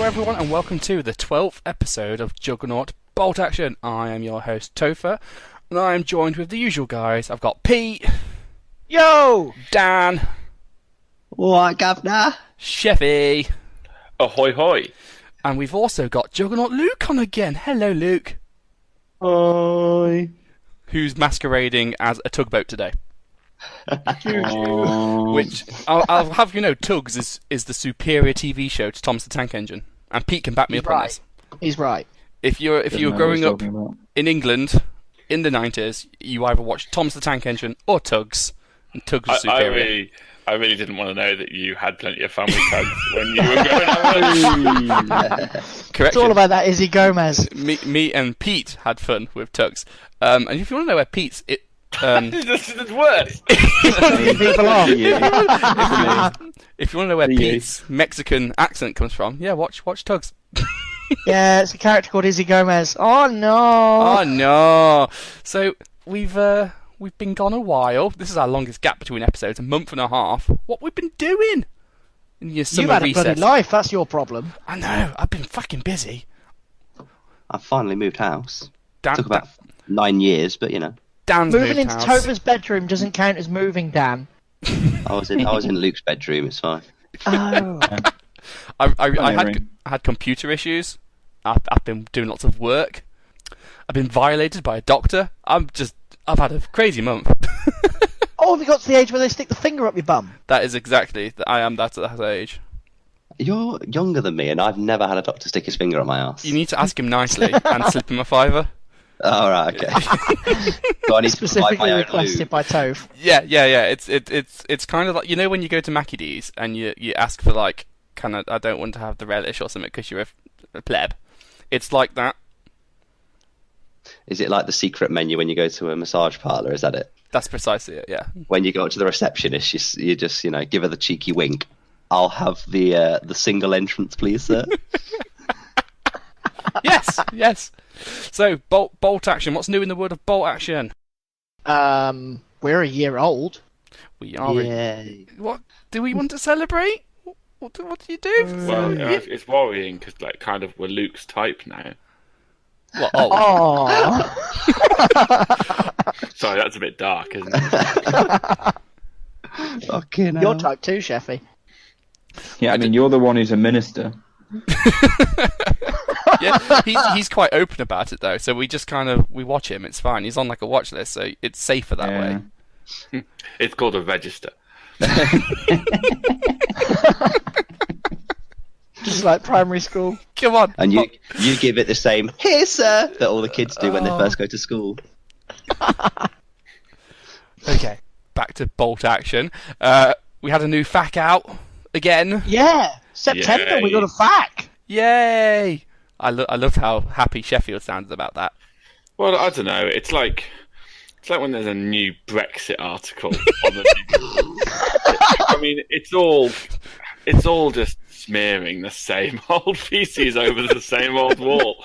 Hello everyone and welcome to the 12th episode of Juggernaut Bolt Action. I am your host Topher and I am joined with the usual guys. I've got Pete. Yo! Dan. What, Governor? Sheffy. Ahoy hoy. And we've also got Juggernaut Luke on again. Hello Luke. Hi. Who's masquerading as a tugboat today. Oh. Which, I'll have you know, Tugs is the superior TV show to Thomas the Tank Engine. And Pete can back me up on this. He's right. If you were growing up in England in the 90s, you either watched Thomas the Tank Engine or Tugs. And Tugs was superior. I really didn't want to know that you had plenty of family tugs when you were growing up. Correction. It's all about that Izzy Gomez. Me and Pete had fun with Tugs. And if you want to know where Pete's... This is worse. People are. If you want to know where Pete's Mexican accent comes from, yeah, watch Tugs. Yeah, it's a character called Izzy Gomez. Oh no! Oh no! So we've been gone a while. This is our longest gap between episodes, a month and a half. What we've been doing in your summer You've had recess? a bloody life. That's your problem. I know. I've been fucking busy. I finally moved house. Dan, Took about 9 years, but you know. Dan's Moving moved into house. Topher's bedroom doesn't count as moving, Dan. I was in Luke's bedroom. It's fine. Oh. I had computer issues. I've been doing lots of work. I've been violated by a doctor. I've had a crazy month. Oh, have you got to the age where they stick the finger up your bum? That is exactly. I am that at that age. You're younger than me, and I've never had a doctor stick his finger up my ass. You need to ask him nicely and slip him a fiver. Oh, right, okay. So I need to provide Specifically my own requested lube. by Toph. Yeah. It's kind of like, you know, when you go to Mackie D's and you ask for like, kind of, I don't want to have the relish or something because you're a pleb. It's like that. Is it like the secret menu when you go to a massage parlour? Is that it? That's precisely it. Yeah. When you go up to the receptionist, you just give her the cheeky wink. I'll have the single entrance, please, sir. Yes. So bolt action. What's new in the world of bolt action? We're a year old. We are. Yay. What do we want to celebrate? What do you do? Well, it's worrying because kind of we're Luke's type now. What, Oh. Sorry, that's a bit dark, isn't it? Fucking hell. You're type 2, Sheffy. Yeah, I mean, you're the one who's a minister. Yeah, he's quite open about it though. So we just we watch him. It's fine. He's on like a watch list, so it's safer that way. It's called a register. Just like primary school. Come on. And you give it the same "here, sir" that all the kids do when they first go to school. Okay, back to bolt action. We had a new FAQ out again. Yeah, September Yay. we got a FAQ. Yay! I loved how happy Sheffield sounded about that. Well, I don't know. It's like when there's a new Brexit article on the news. I mean, it's all just smearing the same old feces over the same old wall.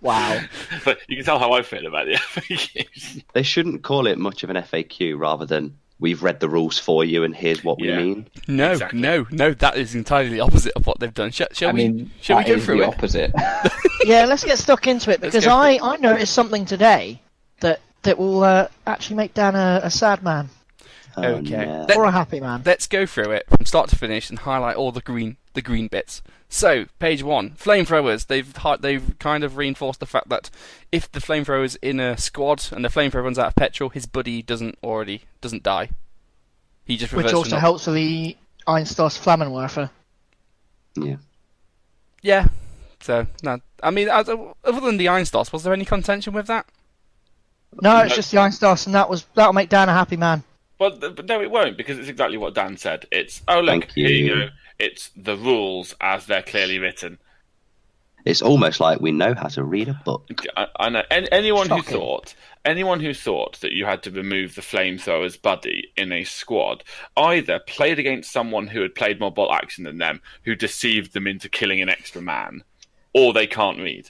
Wow. But you can tell how I feel about the FAQs. They shouldn't call it much of an FAQ rather than "we've read the rules for you and here's what we Yeah. mean." No, Exactly. no, that is entirely the opposite of what they've done. Shall we go through the it? opposite. Yeah, let's get stuck into it because go for I noticed something today that will actually make Dan a sad man Okay. no. Let- or a happy man. Let's go through it from start to finish and highlight all the green bits. So, page 1, flamethrowers. They've kind of reinforced the fact that if the flamethrower's in a squad and the flamethrower runs out of petrol, his buddy doesn't die. He just reverts Which to also not- helps with the Einstos Flammenwerfer. Yeah. Yeah. So, no. I mean, other than the Einstos, was there any contention with that? No, it's just the Einstos, and that'll make Dan a happy man. Well, but no, it won't, because it's exactly what Dan said. It's, oh, look, Thank here you. you go. It's the rules as they're clearly written. It's almost like we know how to read a book. I know. Anyone who Shocking. thought that you had to remove the flamethrower's buddy in a squad either played against someone who had played more bolt action than them, who deceived them into killing an extra man, or they can't read.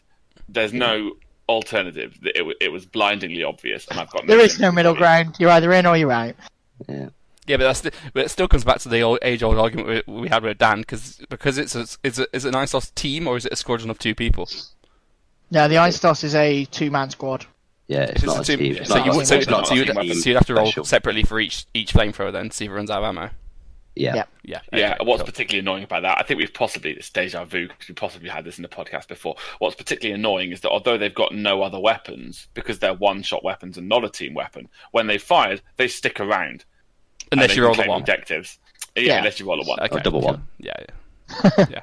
There's no alternative. It was blindingly obvious, and I've got. There is no middle ground. You're either in or you're out. Yeah. Yeah, but it still comes back to the age-old argument we had with Dan, because is it an ISOS team or is it a squadron of 2 people? No, the Einstos is a 2-man squad. Yeah, it's not a team. So you'd have to roll special. separately for each flamethrower then, see if it runs out of ammo. Yeah. Yeah. Okay, What's cool. particularly annoying about that, I think we've possibly, it's deja vu, because we possibly had this in the podcast before. What's particularly annoying is that although they've got no other weapons, because they're one-shot weapons and not a team weapon, when they fired, they stick around. Unless you roll a 1. Objectives. Yeah, Yeah. unless you roll a 1. Okay, Or double cool. 1. Yeah. Yeah.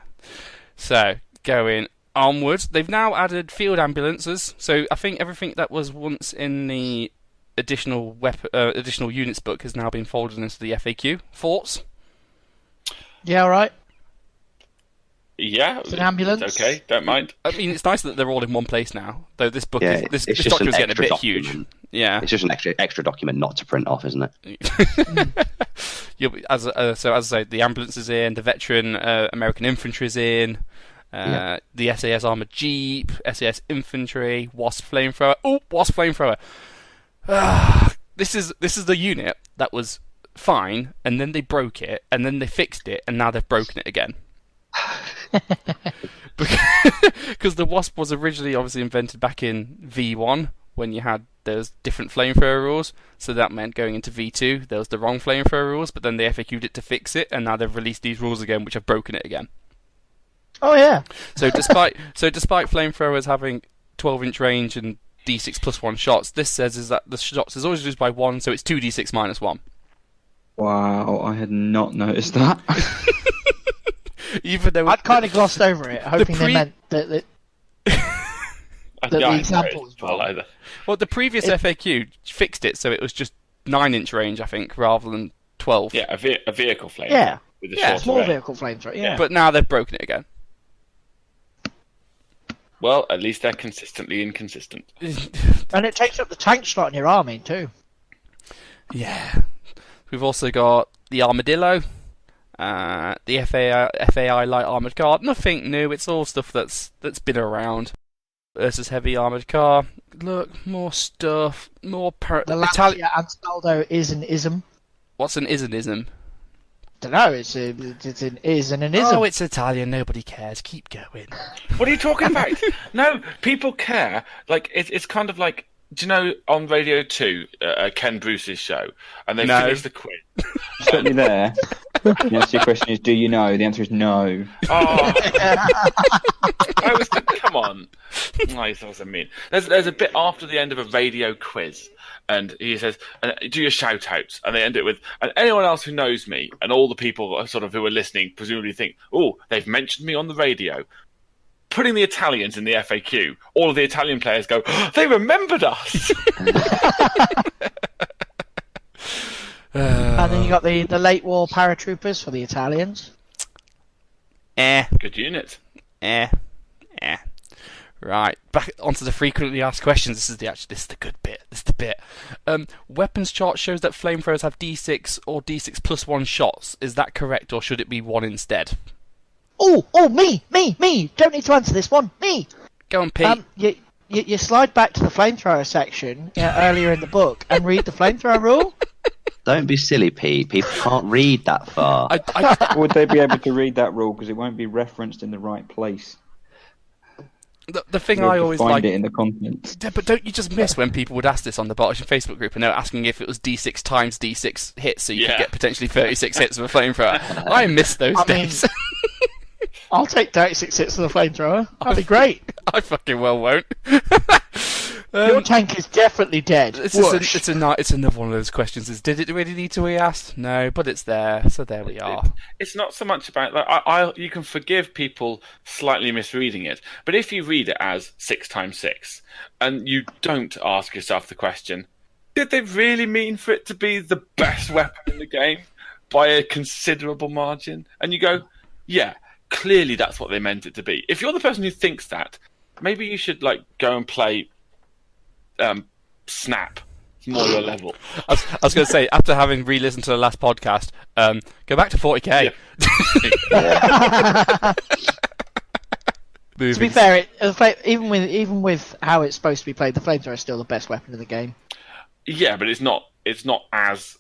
So, going onwards, they've now added field ambulances. So I think everything that was once in the additional units book has now been folded into the FAQ. Thoughts? Yeah, all right. Yeah, It's an ambulance. It's okay, don't mind. I mean, it's nice that they're all in one place now. Though this book, Yeah, this it's just document's an getting a bit extra huge. document. Yeah. It's just an extra document not to print off, isn't it? As I say, the ambulance is in, the veteran American infantry is in, the SAS armored jeep, SAS infantry, Wasp flamethrower. Oh, Wasp flamethrower. This is the unit that was fine, and then they broke it, and then they fixed it, and now they've broken it again. Because the Wasp was originally obviously invented back in V1 when you had those different flamethrower rules, so that meant going into V2 there was the wrong flamethrower rules, but then they FAQ'd it to fix it, and now they've released these rules again which have broken it again. Oh, yeah. So despite flamethrowers having 12-inch range and D6 plus 1 shots, this says is that the shots is always used by 1, so it's 2D6 minus 1. Wow, I had not noticed that. Even though I'd kind of glossed over it, hoping they meant that the example was wrong. either. well, the previous FAQ fixed it, so it was just 9-inch range, I think, rather than 12. Yeah, a vehicle flame. Yeah. With a Yeah, short Small range. vehicle flamethrower, yeah. But now they've broken it again. Well, at least they're consistently inconsistent. And it takes up the tank slot in your army, too. Yeah. We've also got the Armadillo, the FAI light armored car. Nothing new. It's all stuff that's been around. Versus heavy armored car. Look, more stuff. More The Lancia Ansaldo is an ism. What's an ism? Don't know, it's an is and an ism. Oh, it's Italian. Nobody cares. Keep going. What are you talking about? No, people care. Like it's kind of like, do you know on Radio 2, Ken Bruce's show, and they No. finished the quiz. Certainly there. The answer to your question is, do you know? The answer is no. Oh, come on. Nice, that was a mean. There's a bit after the end of a radio quiz, and he says, "Do your shout outs," and they end it with, "And anyone else who knows me," and all the people sort of who are listening presumably think, "Oh, they've mentioned me on the radio." Putting the Italians in the FAQ, all of the Italian players go, oh, "They remembered us." And then you got the late war paratroopers for the Italians. Good unit. Right, back onto the frequently asked questions. This is the good bit. This is the bit. Weapons chart shows that flamethrowers have D6 or D6 plus 1 shots. Is that correct, or should it be 1 instead? Oh, me! Don't need to answer this one, me! Go on, Pete. You slide back to the flamethrower section earlier in the book and read the flamethrower rule. Don't be silly, Pete. People can't read that far. Would they be able to read that rule because it won't be referenced in the right place? The thing You'll I have to always find like. it in the contents. Yeah, but don't you just miss when people would ask this on the Bottisham Facebook group and they were asking if it was D6 times D6 hits, so you could Yeah. get potentially 36 hits of a flamethrower? I miss those days. I'll take 36 hits of the flamethrower. That'd be great. I fucking well won't. Your tank is definitely dead. It's Whoosh. another one of those questions. Did it really need to be asked? No, but it's there, so there we are. It's not so much about like you can forgive people slightly misreading it, but if you read it as 6 times 6 and you don't ask yourself the question, did they really mean for it to be the best weapon in the game by a considerable margin? And you go, yeah, clearly that's what they meant it to be. If you're the person who thinks that, maybe you should like go and play Snap. It's more your level. I was going to say, after having re-listened to the last podcast, go back to 40k. Yeah. To be fair, even with how it's supposed to be played, the flamethrower is still the best weapon in the game. Yeah, but it's not as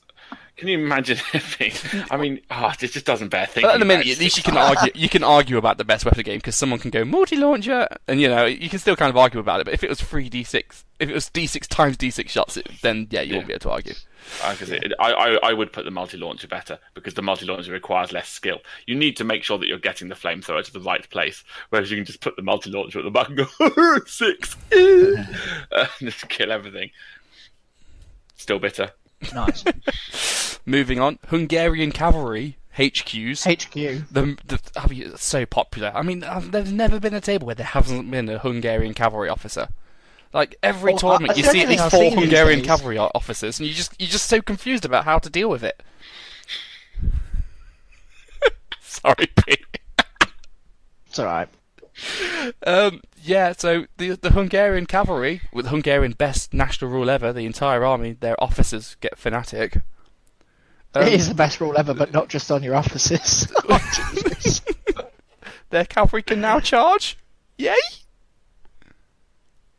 Can you imagine it being? I mean, it just doesn't bear thinking. But at the minute, about. at least you can argue. You can argue about the best weapon of the game because someone can go multi-launcher, and you can still kind of argue about it. But if it was 3d6, if it was d6 times d6 shots, then you wouldn't be able to argue. I would put the multi-launcher better because the multi-launcher requires less skill. You need to make sure that you're getting the flamethrower to the right place, whereas you can just put the multi-launcher at the back and go 6, and just kill everything. Still bitter. Nice. Moving on, Hungarian cavalry HQs. HQ. So popular. I mean, there's never been a table where there hasn't been a Hungarian cavalry officer. Like every tournament, you see at least 4 Hungarian cavalry officers, and you're just so confused about how to deal with it. Sorry, Pete. It's alright. So the Hungarian cavalry, with Hungarian best national rule ever, the entire army, their officers get fanatic. It is the best rule ever, but not just on your officers. Oh, Jesus. Their cavalry can now charge. Yay!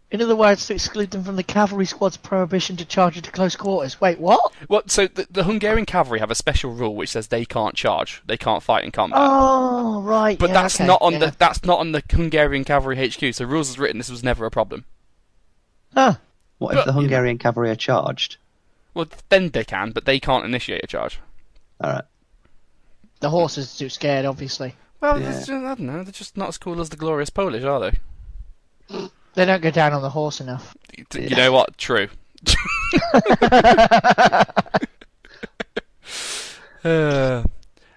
In other words, to exclude them from the cavalry squad's prohibition to charge into close quarters. Wait, what? Well, so the Hungarian cavalry have a special rule which says they can't charge, they can't fight in combat. Oh, right. But yeah, that's okay, not on yeah. that's not on the Hungarian cavalry HQ. So rules as written, this was never a problem. Huh. What if the Hungarian cavalry are charged? Well, then they can, but they can't initiate a charge. All right. The horses are too scared, obviously. Well, Yeah. I don't know. They're just not as cool as the glorious Polish, are they? They don't go down on the horse enough. You know what? True.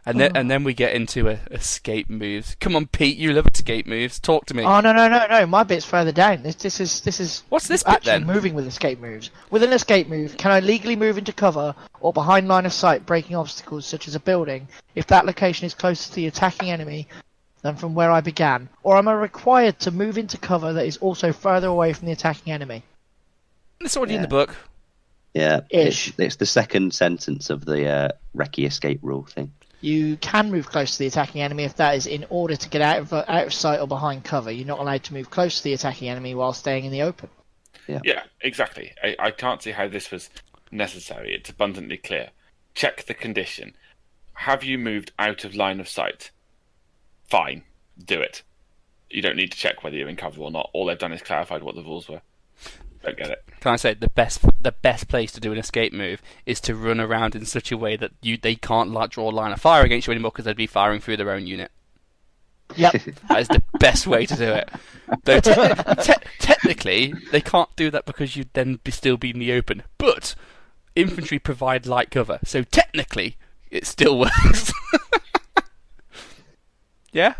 And then we get into escape moves. Come on, Pete, you love escape moves. Talk to me. Oh, no. My bit's further down. This is. What's this bit actually then? moving with escape moves. With an escape move, can I legally move into cover or behind line of sight, breaking obstacles such as a building, if that location is closer to the attacking enemy than from where I began? Or am I required to move into cover that is also further away from the attacking enemy? It's already in the book. Yeah, Ish. it's the second sentence of the recce escape rule thing. You can move close to the attacking enemy if that is in order to get out of sight or behind cover. You're not allowed to move close to the attacking enemy while staying in the open. Yeah, exactly. I can't see how this was necessary. It's abundantly clear. Check the condition. Have you moved out of line of sight? Fine, do it. You don't need to check whether you're in cover or not. All they've done is clarified what the rules were. Don't get it. Can I say the best place to do an escape move is to run around in such a way that they can't draw a line of fire against you anymore because they'd be firing through their own unit. Yep. That is the best way to do it. Though technically, they can't do that because you'd then still be in the open. But infantry provide light cover, so technically, it still works. Yeah?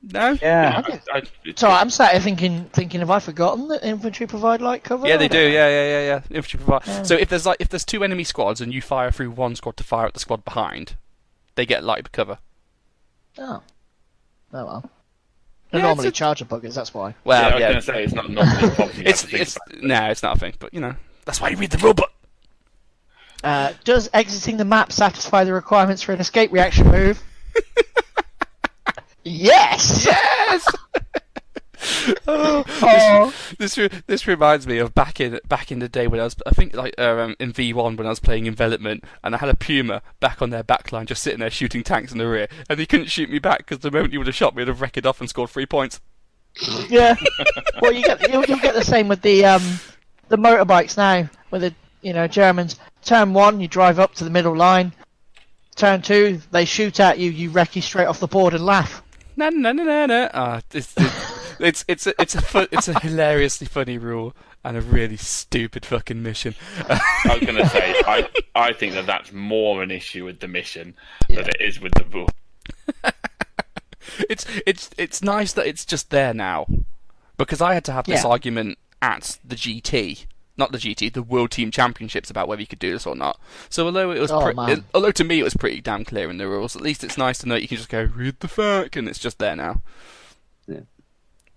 No? Yeah. So I'm sat here thinking, have I forgotten that infantry provide light cover? Yeah, they do. Yeah. Infantry provide. Yeah. So if there's 2 enemy squads and you fire through one squad to fire at the squad behind, they get light cover. Oh well. They're Yeah, normally charger buggers, that's why. Well, I was going to say it's not normally a problem. It's not a thing, but that's why you read the rulebook. Does exiting the map satisfy the requirements for an escape reaction move? Yes! Yes. This reminds me of back in the day when I think in V1 when I was playing Envelopment, and I had a Puma back on their backline just sitting there shooting tanks in the rear, and he couldn't shoot me back because the moment he would have shot me, I'd have wrecked it off and scored 3 points. Yeah. Well, you'll get the same with the motorbikes now, with the Germans. Turn 1, you drive up to the middle line. Turn 2, they shoot at you, you wreck you straight off the board and laugh. No. It's a hilariously funny rule and a really stupid fucking mission. I was going to say, I think that's more an issue with the mission than it is with the rule. It's nice that it's just there now, because I had to have this argument at the GT. Not the GT, the World Team Championships, about whether you could do this or not. So although it was, although to me it was pretty damn clear in the rules, at least it's nice to know you can just go read the fact, and it's just there now.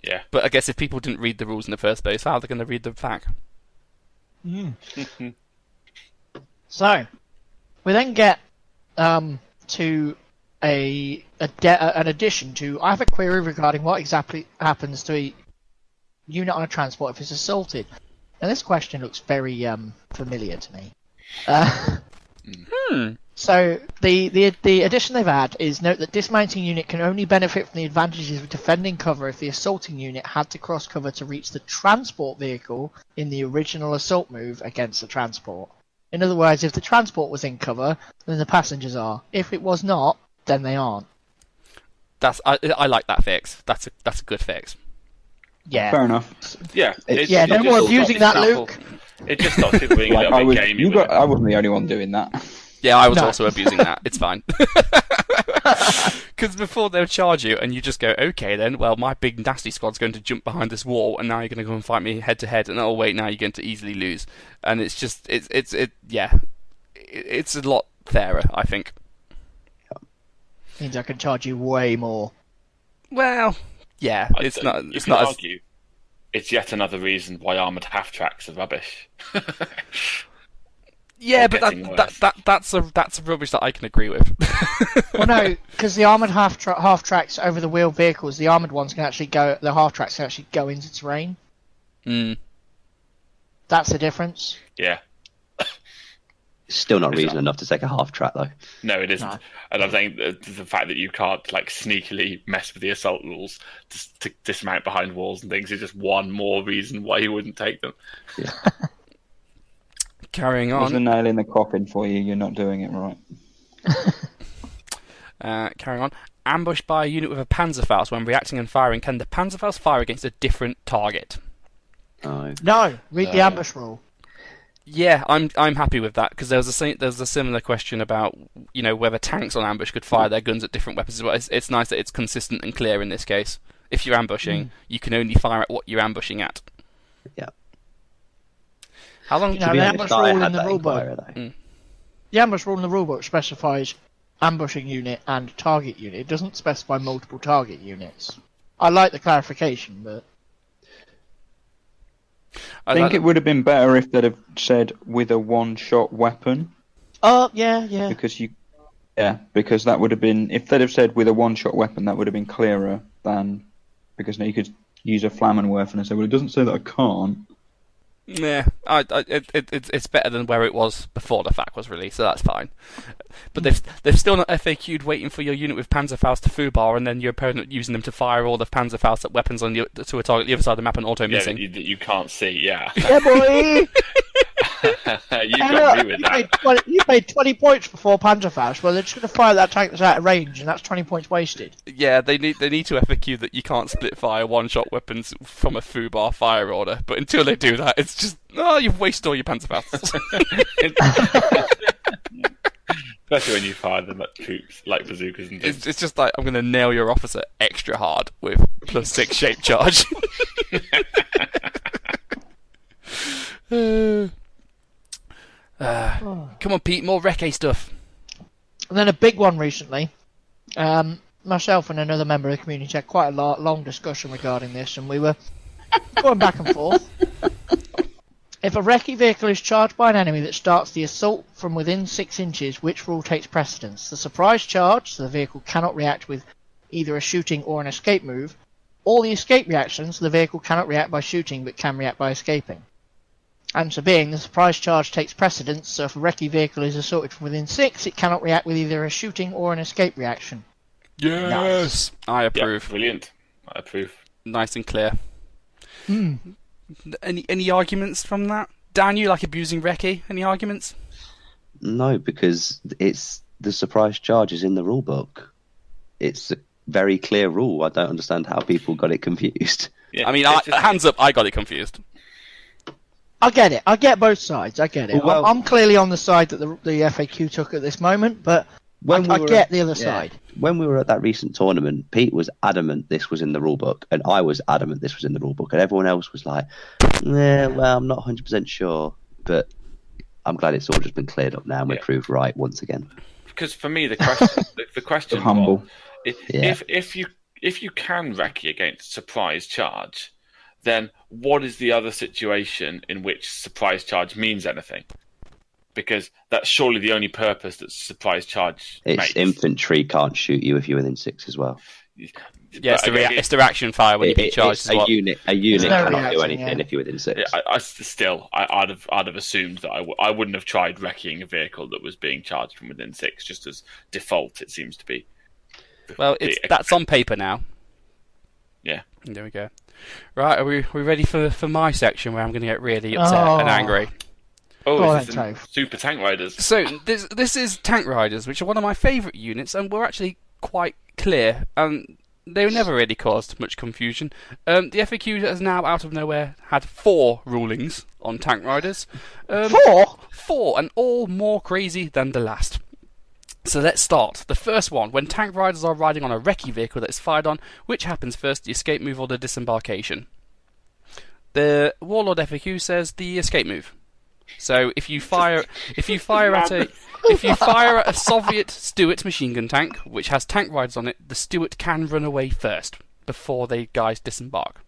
Yeah. But I guess if people didn't read the rules in the first place, how are they going to read the fact? So, we then get to an addition to. I have a query regarding what exactly happens to a unit on a transport if it's assaulted. Now, this question looks very familiar to me. So the addition they've had is note that dismounting unit can only benefit from the advantages of defending cover if the assaulting unit had to cross cover to reach the transport vehicle in the original assault move against the transport. In other words, if the transport was in cover, then the passengers are. If it was not, then they aren't. I like that fix. That's a good fix. Yeah. Fair enough. Yeah. Yeah, no more abusing that, Luke. It just stops people being a little bit gamey. I wasn't the only one doing that. Yeah, I was also abusing that. It's fine. Because before they'll charge you, and you just go, okay then, well, my big nasty squad's going to jump behind this wall, and now you're going to go and fight me head to head, and oh wait, now you're going to easily lose. And it's just, it's a lot fairer, I think. Means I can charge you way more. Well, yeah, it's not You as can argue it's yet another reason why armoured half-tracks are rubbish. Yeah, but that's a rubbish that I can agree with. Well, no, because the armoured half tracks over the wheeled vehicles, the armoured ones can actually go. The half tracks can actually go into terrain. That's the difference. Yeah. Still not reason enough to take a half track though. No, it isn't. No. And I think the fact that you can't like sneakily mess with the assault rules to dismount behind walls and things is just one more reason why you wouldn't take them. Yeah. Carrying There's a on. nail in the coffin for you. You're not doing it right. Carrying on. Ambushed by a unit with a Panzerfaust when reacting and firing. Can the Panzerfaust fire against a different target? No, read the ambush rule. Yeah, I'm happy with that because there was a similar question about whether tanks on ambush could fire their guns at different weapons as well. It's nice that it's consistent and clear in this case. If you're ambushing, you can only fire at what you're ambushing at. Yeah. How long? The ambush rule in the rulebook. The ambush rule in the rulebook specifies ambushing unit and target unit. It doesn't specify multiple target units. I like the clarification, but I think it would have been better if they'd have said with a one-shot weapon. Yeah. Because that would have been, if they'd have said with a one-shot weapon, that would have been clearer than, because now you could use a Flammenwerfer and say, well, it doesn't say that I can't. Yeah, it's better than where it was before the FAQ was released, so that's fine. But they've still not FAQ'd waiting for your unit with Panzerfaust to foobar, and then your opponent using them to fire all the Panzerfaust at weapons to a target the other side of the map and auto missing. Yeah, that you can't see. Yeah. Yeah, boy. You got me with that. You paid 20 points before Panzerfaust. Well, they're just going to fire that tank that's out of range, and that's 20 points wasted. Yeah, they need to FAQ that you can't split fire one-shot weapons from a foobar fire order. But until they do that, it's just you've wasted all your Panzerfausts. Especially when you fire them at troops like bazookas and things. It's just like I'm going to nail your officer extra hard with +6 shape charge. Come on, Pete, more Recce stuff. And then a big one recently. Myself and another member of the community had quite a long discussion regarding this, and we were going back and forth. If a Recce vehicle is charged by an enemy that starts the assault from within 6 inches, which rule takes precedence? The surprise charge, so the vehicle cannot react with either a shooting or an escape move, or the escape reaction, so the vehicle cannot react by shooting but can react by escaping. Answer being, the surprise charge takes precedence, so if a Recce vehicle is assaulted from within 6, it cannot react with either a shooting or an escape reaction. Yes! Nice. I approve. Yeah, brilliant. I approve. Nice and clear. Any arguments from that? Dan, you like abusing Recce? Any arguments? No, because it's the surprise charge is in the rule book. It's a very clear rule. I don't understand how people got it confused. Yeah, I mean, hands up, I got it confused. I get it. I get both sides. I get it. Well, I'm clearly on the side that the FAQ took at this moment, but I get the other side. When we were at that recent tournament, Pete was adamant this was in the rulebook, and I was adamant this was in the rulebook, and everyone else was like, well, I'm not 100% sure, but I'm glad it's all just been cleared up now and we're proved right once again. Because for me, the question humble. Was, if you can Recce against surprise charge, then what is the other situation in which surprise charge means anything? Because that's surely the only purpose that surprise charge makes. Infantry can't shoot you if you're within 6 as well. Yeah, But again, it's the reaction fire when you beat charge. It's a unit no cannot do reaction, anything if you're within 6. I'd have assumed that I wouldn't have tried wrecking a vehicle that was being charged from within 6, just as default. It seems to be. Well, that's on paper now. Yeah. There we go. Right, are we ready for my section where I'm going to get really upset and angry? Oh, on, this is Tove. Super Tank Riders. So this is Tank Riders, which are one of my favourite units, and were actually quite clear, and they never really caused much confusion. The FAQ has now, out of nowhere, had 4 rulings on Tank Riders. 4? 4, and all more crazy than the last. So let's start. The first one, when tank riders are riding on a recce vehicle that is fired on, which happens first, the escape move or the disembarkation? The Warlord FAQ says the escape move. So if you fire at a Soviet Stuart machine gun tank, which has tank riders on it, the Stuart can run away first before they guys disembark.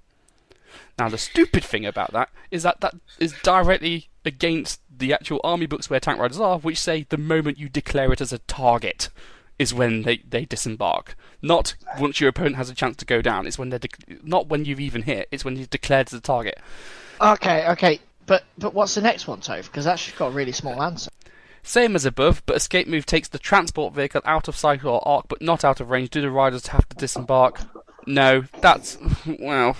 Now the stupid thing about that is that is directly against the actual army books where tank riders are, which say the moment you declare it as a target is when they disembark. Not once your opponent has a chance to go down. It's when they're not when you've even hit. It's when you've declared as a target. Okay. But what's the next one, Tove? Because that's just got a really small answer. Same as above, but escape move takes the transport vehicle out of sight or arc, but not out of range. Do the riders have to disembark? No, that's well.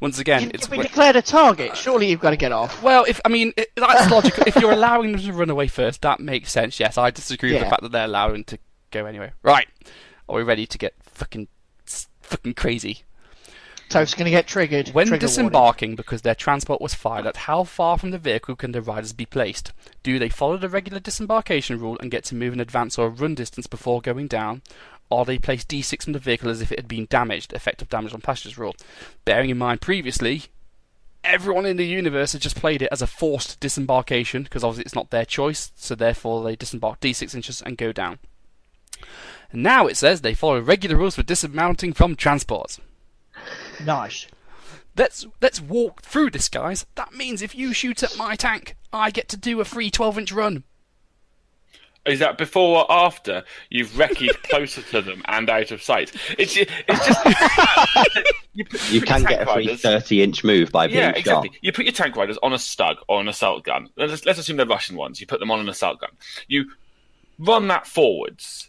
Once again, If we declared a target, surely you've got to get off. Well, that's logical. If you're allowing them to run away first, that makes sense. Yes, I disagree with the fact that they're allowing to go anyway. Right, are we ready to get fucking crazy? Tove's going to get triggered. When Trigger disembarking because their transport was fired at, how far from the vehicle can the riders be placed? Do they follow the regular disembarkation rule and get to move in advance or run distance before going down? Or they place D6 from the vehicle as if it had been damaged, effective damage on passengers rule. Bearing in mind previously, everyone in the universe had just played it as a forced disembarkation, because obviously it's not their choice, so therefore they disembark D6 inches and go down. And now it says they follow regular rules for dismounting from transports. Nice. Let's walk through this, guys. That means if you shoot at my tank, I get to do a free 12-inch run. Is that before or after you've recce'd closer to them and out of sight? It's just you can get a free 30-inch move by being exactly. shot. You put your tank riders on a Stug or an assault gun. Let's assume they're Russian ones. You put them on an assault gun. You run that forwards.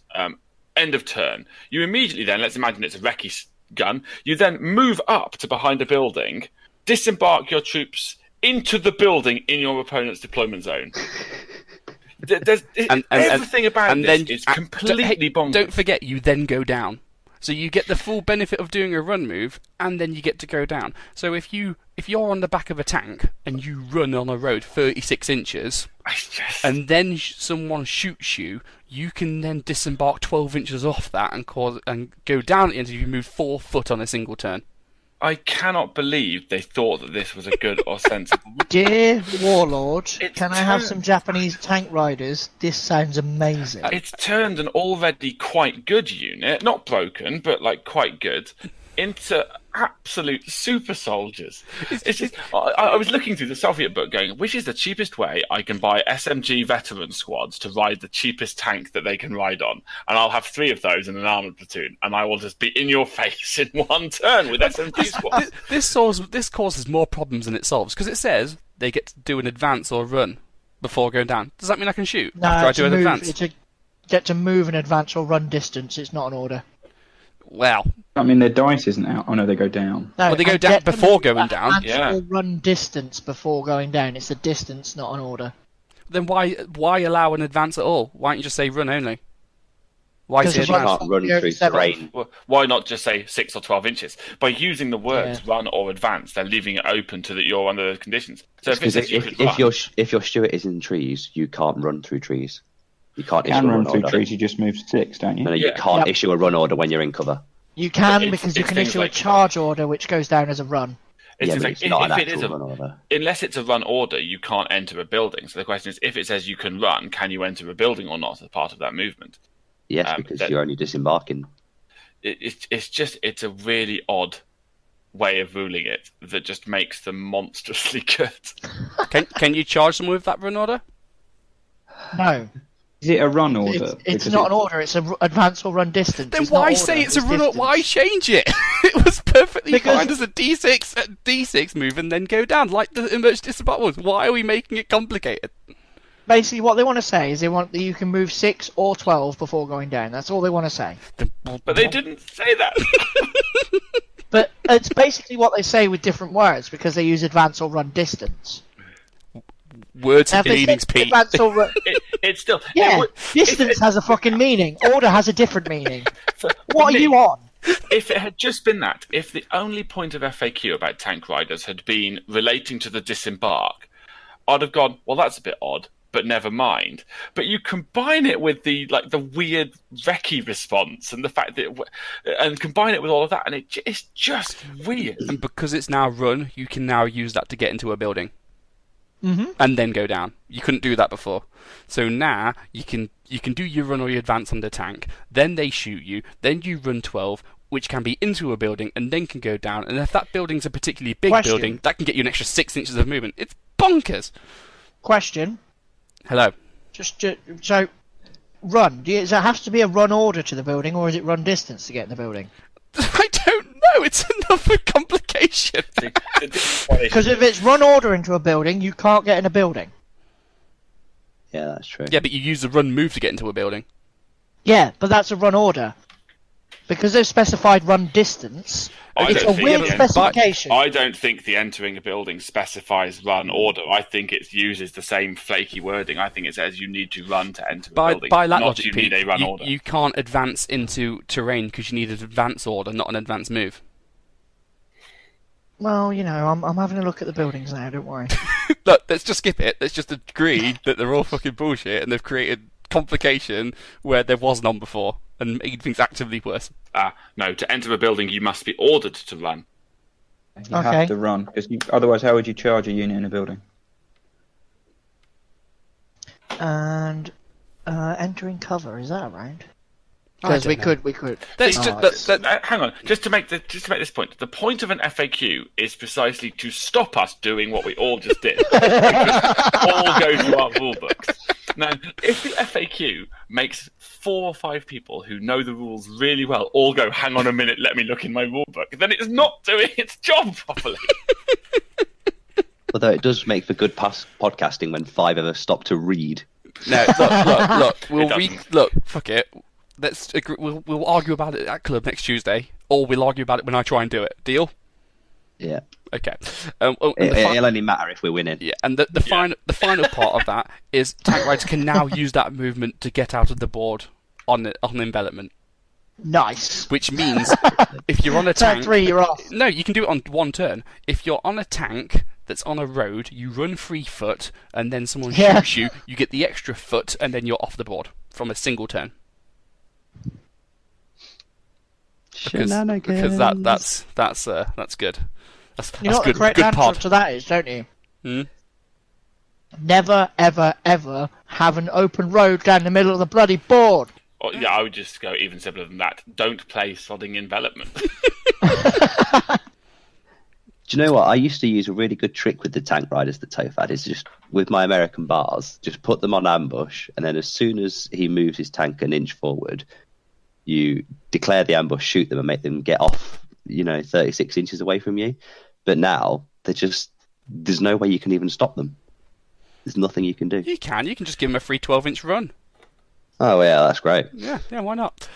End of turn. You immediately then, let's imagine it's a recce gun. You then move up to behind a building, disembark your troops into the building in your opponent's deployment zone. Everything about this is completely bonkers. Don't forget, you then go down. So you get the full benefit of doing a run move, and then you get to go down. So if you're on the back of a tank and you run on a road 36 inches, and then someone shoots you, you can then disembark 12 inches off that and go down at the end if you move 4 foot on a single turn. I cannot believe they thought that this was a good or sensible. Dear Warlord, can I have some Japanese tank riders? This sounds amazing. It's turned an already quite good unit, not broken, but like quite good, into absolute super soldiers. It's just, I was looking through the Soviet book going, which is the cheapest way I can buy SMG veteran squads to ride the cheapest tank that they can ride on? And I'll have 3 of those in an armoured platoon, and I will just be in your face in one turn with SMG squads. This causes more problems than it solves, because it says they get to do an advance or run before going down. Does that mean I can shoot after I do an advance? It's get to move an advance or run distance. It's not an order. Well, I mean, their dice isn't out. Oh no, they go down. No, well, they go down before going down. Yeah. Or run distance before going down. It's the distance, not an order. Then why allow an advance at all? Why don't you just say run only? Why say You advance? can't run through terrain. Well, why not just say 6 or 12 inches? By using the words run or advance, they're leaving it open to that you're under those conditions. So if your Stuart is in trees, you can't run through trees. You can't issue a run run through order. trees. You just move 6, don't you? No, you can't issue a run order when you're in cover. You can, It's because you can things issue like- a charge order which goes down as a run. Yeah, but it's not an if it is actual run order. unless it's a run order, you can't enter a building. So the question is, if it says you can run, can you enter a building or not as part of that movement? Yes, because you're only disembarking. It's a really odd way of ruling it that just makes them monstrously good. Can you charge them with that run order? No. Is it a run order? It's Because not an order. It's an advance or run distance. Then It's not why order, say it's a run? distance. Why change it? It was perfectly Because- fine as a D6 move and then go down like the emergency disembark was. Why are we making it complicated? Basically, what they want to say is they want that you can move 6 or 12 before going down. That's all they want to say. But they didn't say that. But it's basically what they say with different words because they use advance or run distance. Words Now, and if they meanings, say Pete. advance or run, It's still yeah, it, distance has a fucking meaning. Order has a different meaning. for What are me, you on? If it had just been that, if the only point of FAQ about tank riders had been relating to the disembark, I'd have gone, well, that's a bit odd, but never mind. But you combine it with the weird recce response and the fact that, and combine it with all of that, and it's just weird. And because it's now run, you can now use that to get into a building. Mm-hmm. And then go down. You couldn't do that before. So now you can do your run or your advance on the tank, then they shoot you, then you run 12, which can be into a building and then can go down. And if that building's a particularly big Question. building, that can get you an extra 6 inches of movement. It's bonkers. Question. Hello. So, run. Does it have to be a run order to the building, or is it run distance to get in the building? I don't know. It's another complication. Because if it's run order into a building, you can't get in a building. Yeah, that's true. Yeah, but you use the run move to get into a building. Yeah, but that's a run order. Because they've specified run distance, it's a weird specification. I don't think the entering a building specifies run order. I think it uses the same flaky wording. I think it says you need to run to enter a building. By that not logic, you Pete, need a run order. you can't advance into terrain because you need an advance order, not an advance move. Well, you know, I'm having a look at the buildings now, don't worry. Look, let's just skip it. Let's just agree that they're all fucking bullshit and they've created complication where there was none before and made things actively worse. No, to enter a building, you must be ordered to run. You Okay. have to run, because otherwise, how would you charge a unit in a building? And entering cover, is that right? I Because don't we could. Let's Oh, just Hang on, just to make this point. The point of an FAQ is precisely to stop us doing what we all just did. All go to our rule books. Now, if the FAQ makes 4 or 5 people who know the rules really well all go, hang on a minute, let me look in my rule book, then it's not doing its job properly. Although it does make for good podcasting when 5 of us stop to read. No, look. Look, fuck it. Let's agree, we'll argue about it at club next Tuesday, or we'll argue about it when I try and do it. Deal? Yeah. Okay. It'll only matter if we're winning. Yeah, and the final part of that is tank riders can now use that movement to get out of the board on envelopment, Nice. which means if you're on a Turn tank, 3, you're off. no, you can do it on one turn. If you're on a tank that's on a road, you run 3 foot, and then someone Yeah. shoots you. You get the extra foot, and then you're off the board from a single turn. Because that's good. You know what good. the correct Good answer pod. to that is, don't you? Hmm? Never, ever, ever have an open road down the middle of the bloody board. Or, yeah, I would just go even simpler than that. Don't play sodding envelopment. Do you know what? I used to use a really good trick with the tank riders that Toph had. Is just with my American bars, just put them on ambush, and then as soon as he moves his tank an inch forward, you declare the ambush, shoot them, and make them get off, 36 inches away from you. But now there's no way you can even stop them. There's nothing you can do. You can just give them a free 12-inch run. Oh yeah, that's great. Yeah, why not?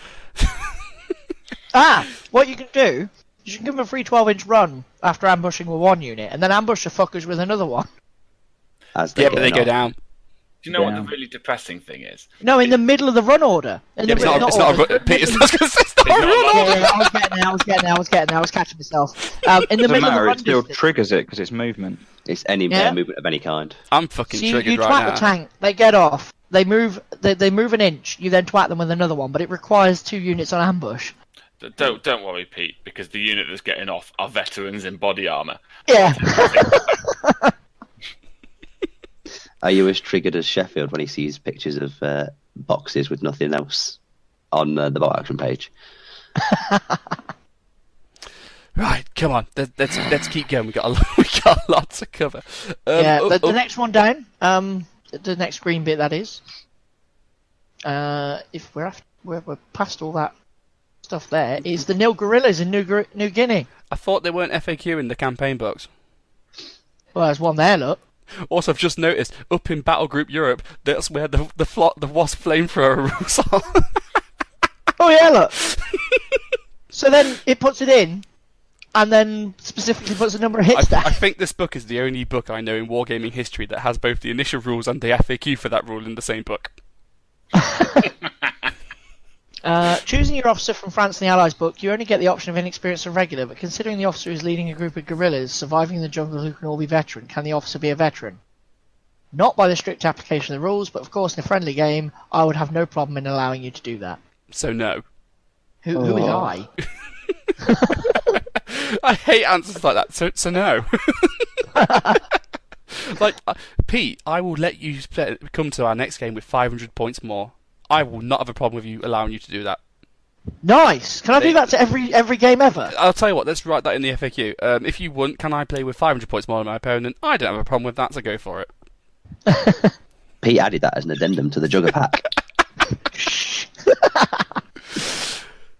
What you can do is you can give them a free 12-inch run after ambushing with one unit, and then ambush the fuckers with another one. But they go down. Do you know what the really depressing thing is? No, in the middle of the run order. Yeah, it's not a run. Peter, I was going to say it's not a It's not run. a run. Yeah, I was getting there. I was catching myself. In the Doesn't middle of the matter, run it still distance. triggers it because it's movement. It's any Yeah. movement of any kind. I'm fucking So you triggered twat right now. the tank, they get off, they move an inch, you then twat them with another one, but it requires 2 units on ambush. Don't worry, Pete, because the unit that's getting off are veterans in body armour. Yeah. Are you as triggered as Sheffield when he sees pictures of boxes with nothing else on the bot action page? Right, come on. Let's keep going. We got a lot to cover. The next one down, the next green bit that is. if we're past all that stuff, there is the nil gorillas in New Guinea. I thought they weren't FAQ in the campaign books. Well, there's one there. Look. Also, I've just noticed up in Battle Group Europe, that's where the Wasp flamethrower rules are. Oh yeah, look. So then it puts it in, and then specifically puts the number of hits there. I think this book is the only book I know in wargaming history that has both the initial rules and the FAQ for that rule in the same book. Choosing your officer from France and the Allies book, you only get the option of inexperienced or regular, but considering the officer is leading a group of guerrillas surviving in the jungle who can all be veteran, can the officer be a veteran? Not by the strict application of the rules, but of course in a friendly game, I would have no problem in allowing you to do that. So no. Who is I? I hate answers like that. So no. Like, Pete, I will let you come to our next game with 500 points more. I will not have a problem with you allowing you to do that. Nice. Can I do that to every game ever? I'll tell you what. Let's write that in the FAQ. If you want, can I play with 500 points more than my opponent? I don't have a problem with that, so go for it. Pete added that as an addendum to the Jugger pack.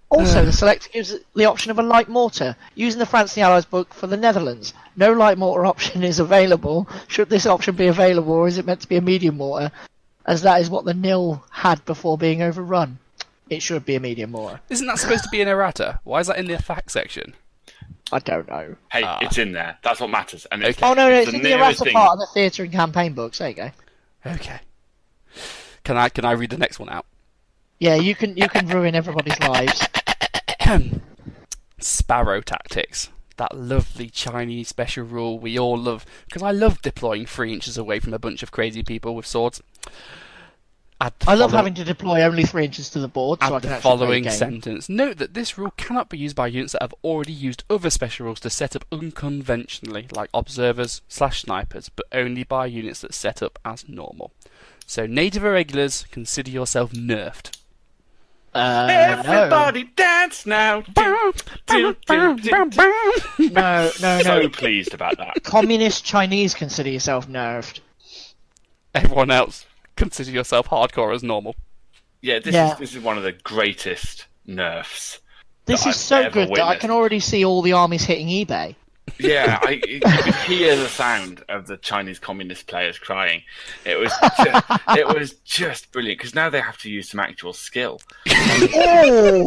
Also, the selector gives the option of a light mortar, using the France and the Allies book for the Netherlands. No light mortar option is available. Should this option be available, or is it meant to be a medium mortar, as that is what the nil had before being overrun? It should be a medium mortar. Isn't that supposed to be an errata? Why is that in the fact section? I don't know. Hey, it's in there. That's what matters. And it's, Oh no, it's it's the in the nearest errata thing. part of the theatre and campaign books. There you go. Okay. Can I read the next one out? Yeah, you can ruin everybody's lives. Sparrow tactics. That lovely Chinese special rule we all love, because I love deploying 3 inches away from a bunch of crazy people with swords. I love having to deploy only 3 inches to the board, so I Add can the actually play following the game. sentence. Note that this rule cannot be used by units that have already used other special rules to set up unconventionally, like observers/snipers, but only by units that set up as normal. So native irregulars, consider yourself nerfed. Everybody dance now. No. No. So pleased about that. Communist Chinese consider yourself nerfed. Everyone else, consider yourself hardcore as normal. Yeah, this is one of the greatest nerfs. This that is I've so ever good that I witnessed. can already see all the armies hitting eBay. Yeah, you could hear the sound of the Chinese communist players crying. It was just brilliant, because now they have to use some actual skill. Oh!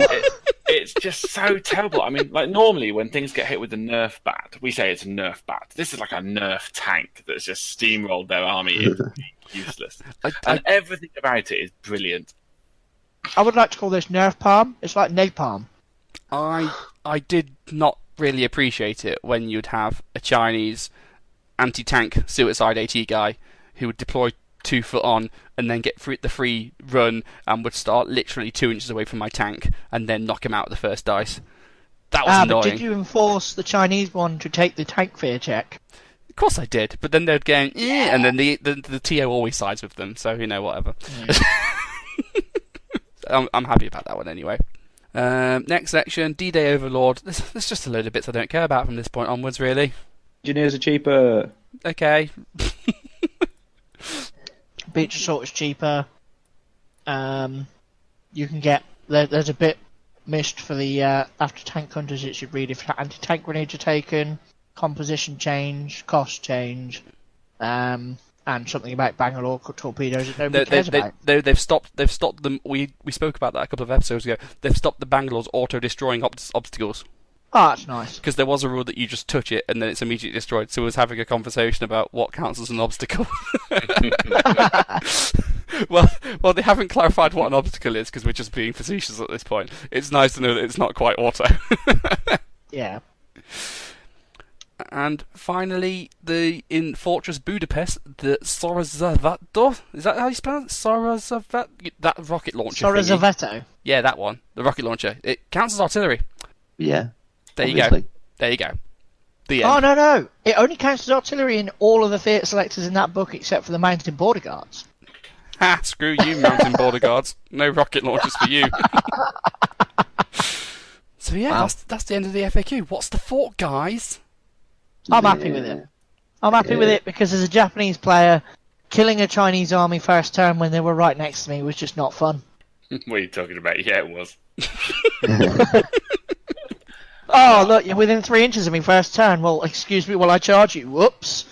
It's just so terrible. I mean, like normally when things get hit with a Nerf bat, we say it's a Nerf bat. This is like a Nerf tank that's just steamrolled their army into being useless. And everything about it is brilliant. I would like to call this Nerf Palm. It's like napalm. I did not really appreciate it when you'd have a Chinese anti-tank suicide AT guy who would deploy 2 foot on and then get the free run and would start literally 2 inches away from my tank and then knock him out with the first dice. That was annoying. But did you enforce the Chinese one to take the tank fear check? Of course I did, but then they'd go, yeah, and then the TO always sides with them, so, whatever. Yeah. I'm happy about that one anyway. Next section, D-Day Overlord. There's just a load of bits I don't care about from this point onwards, really. Engineers are cheaper. Okay. Beach Assault is cheaper. You can get... There's a bit missed for the after tank hunters. It should read if anti-tank grenades are taken, composition change, cost change, and something about Bangalore torpedoes that nobody cares about. They've stopped them. We spoke about that a couple of episodes ago. They've stopped the Bangalore's auto-destroying obstacles. Oh, that's nice. Because there was a rule that you just touch it and then it's immediately destroyed. So we was having a conversation about what counts as an obstacle. Well, they haven't clarified what an obstacle is because we're just being facetious at this point. It's nice to know that it's not quite auto. Yeah. And finally, in Fortress Budapest, the Sorozavatdo, is that how you spell it? Sorozavatdo? That rocket launcher thingy. Sorozavetto. Yeah, that one. The rocket launcher. It counts as artillery. Yeah. There obviously. you go. There you go. The end. Oh, no. It only counts as artillery in all of the theatre selectors in that book except for the mounted border guards. Ha! Screw you, mountain border guards. No rocket launchers for you. So yeah, Wow. that's the end of the FAQ. What's the thought, guys? I'm happy with it. I'm happy with it because as a Japanese player, killing a Chinese army first turn when they were right next to me was just not fun. What are you talking about? Yeah, it was. Oh, look, you're within 3 inches of me first turn. Well, excuse me while I charge you. Whoops.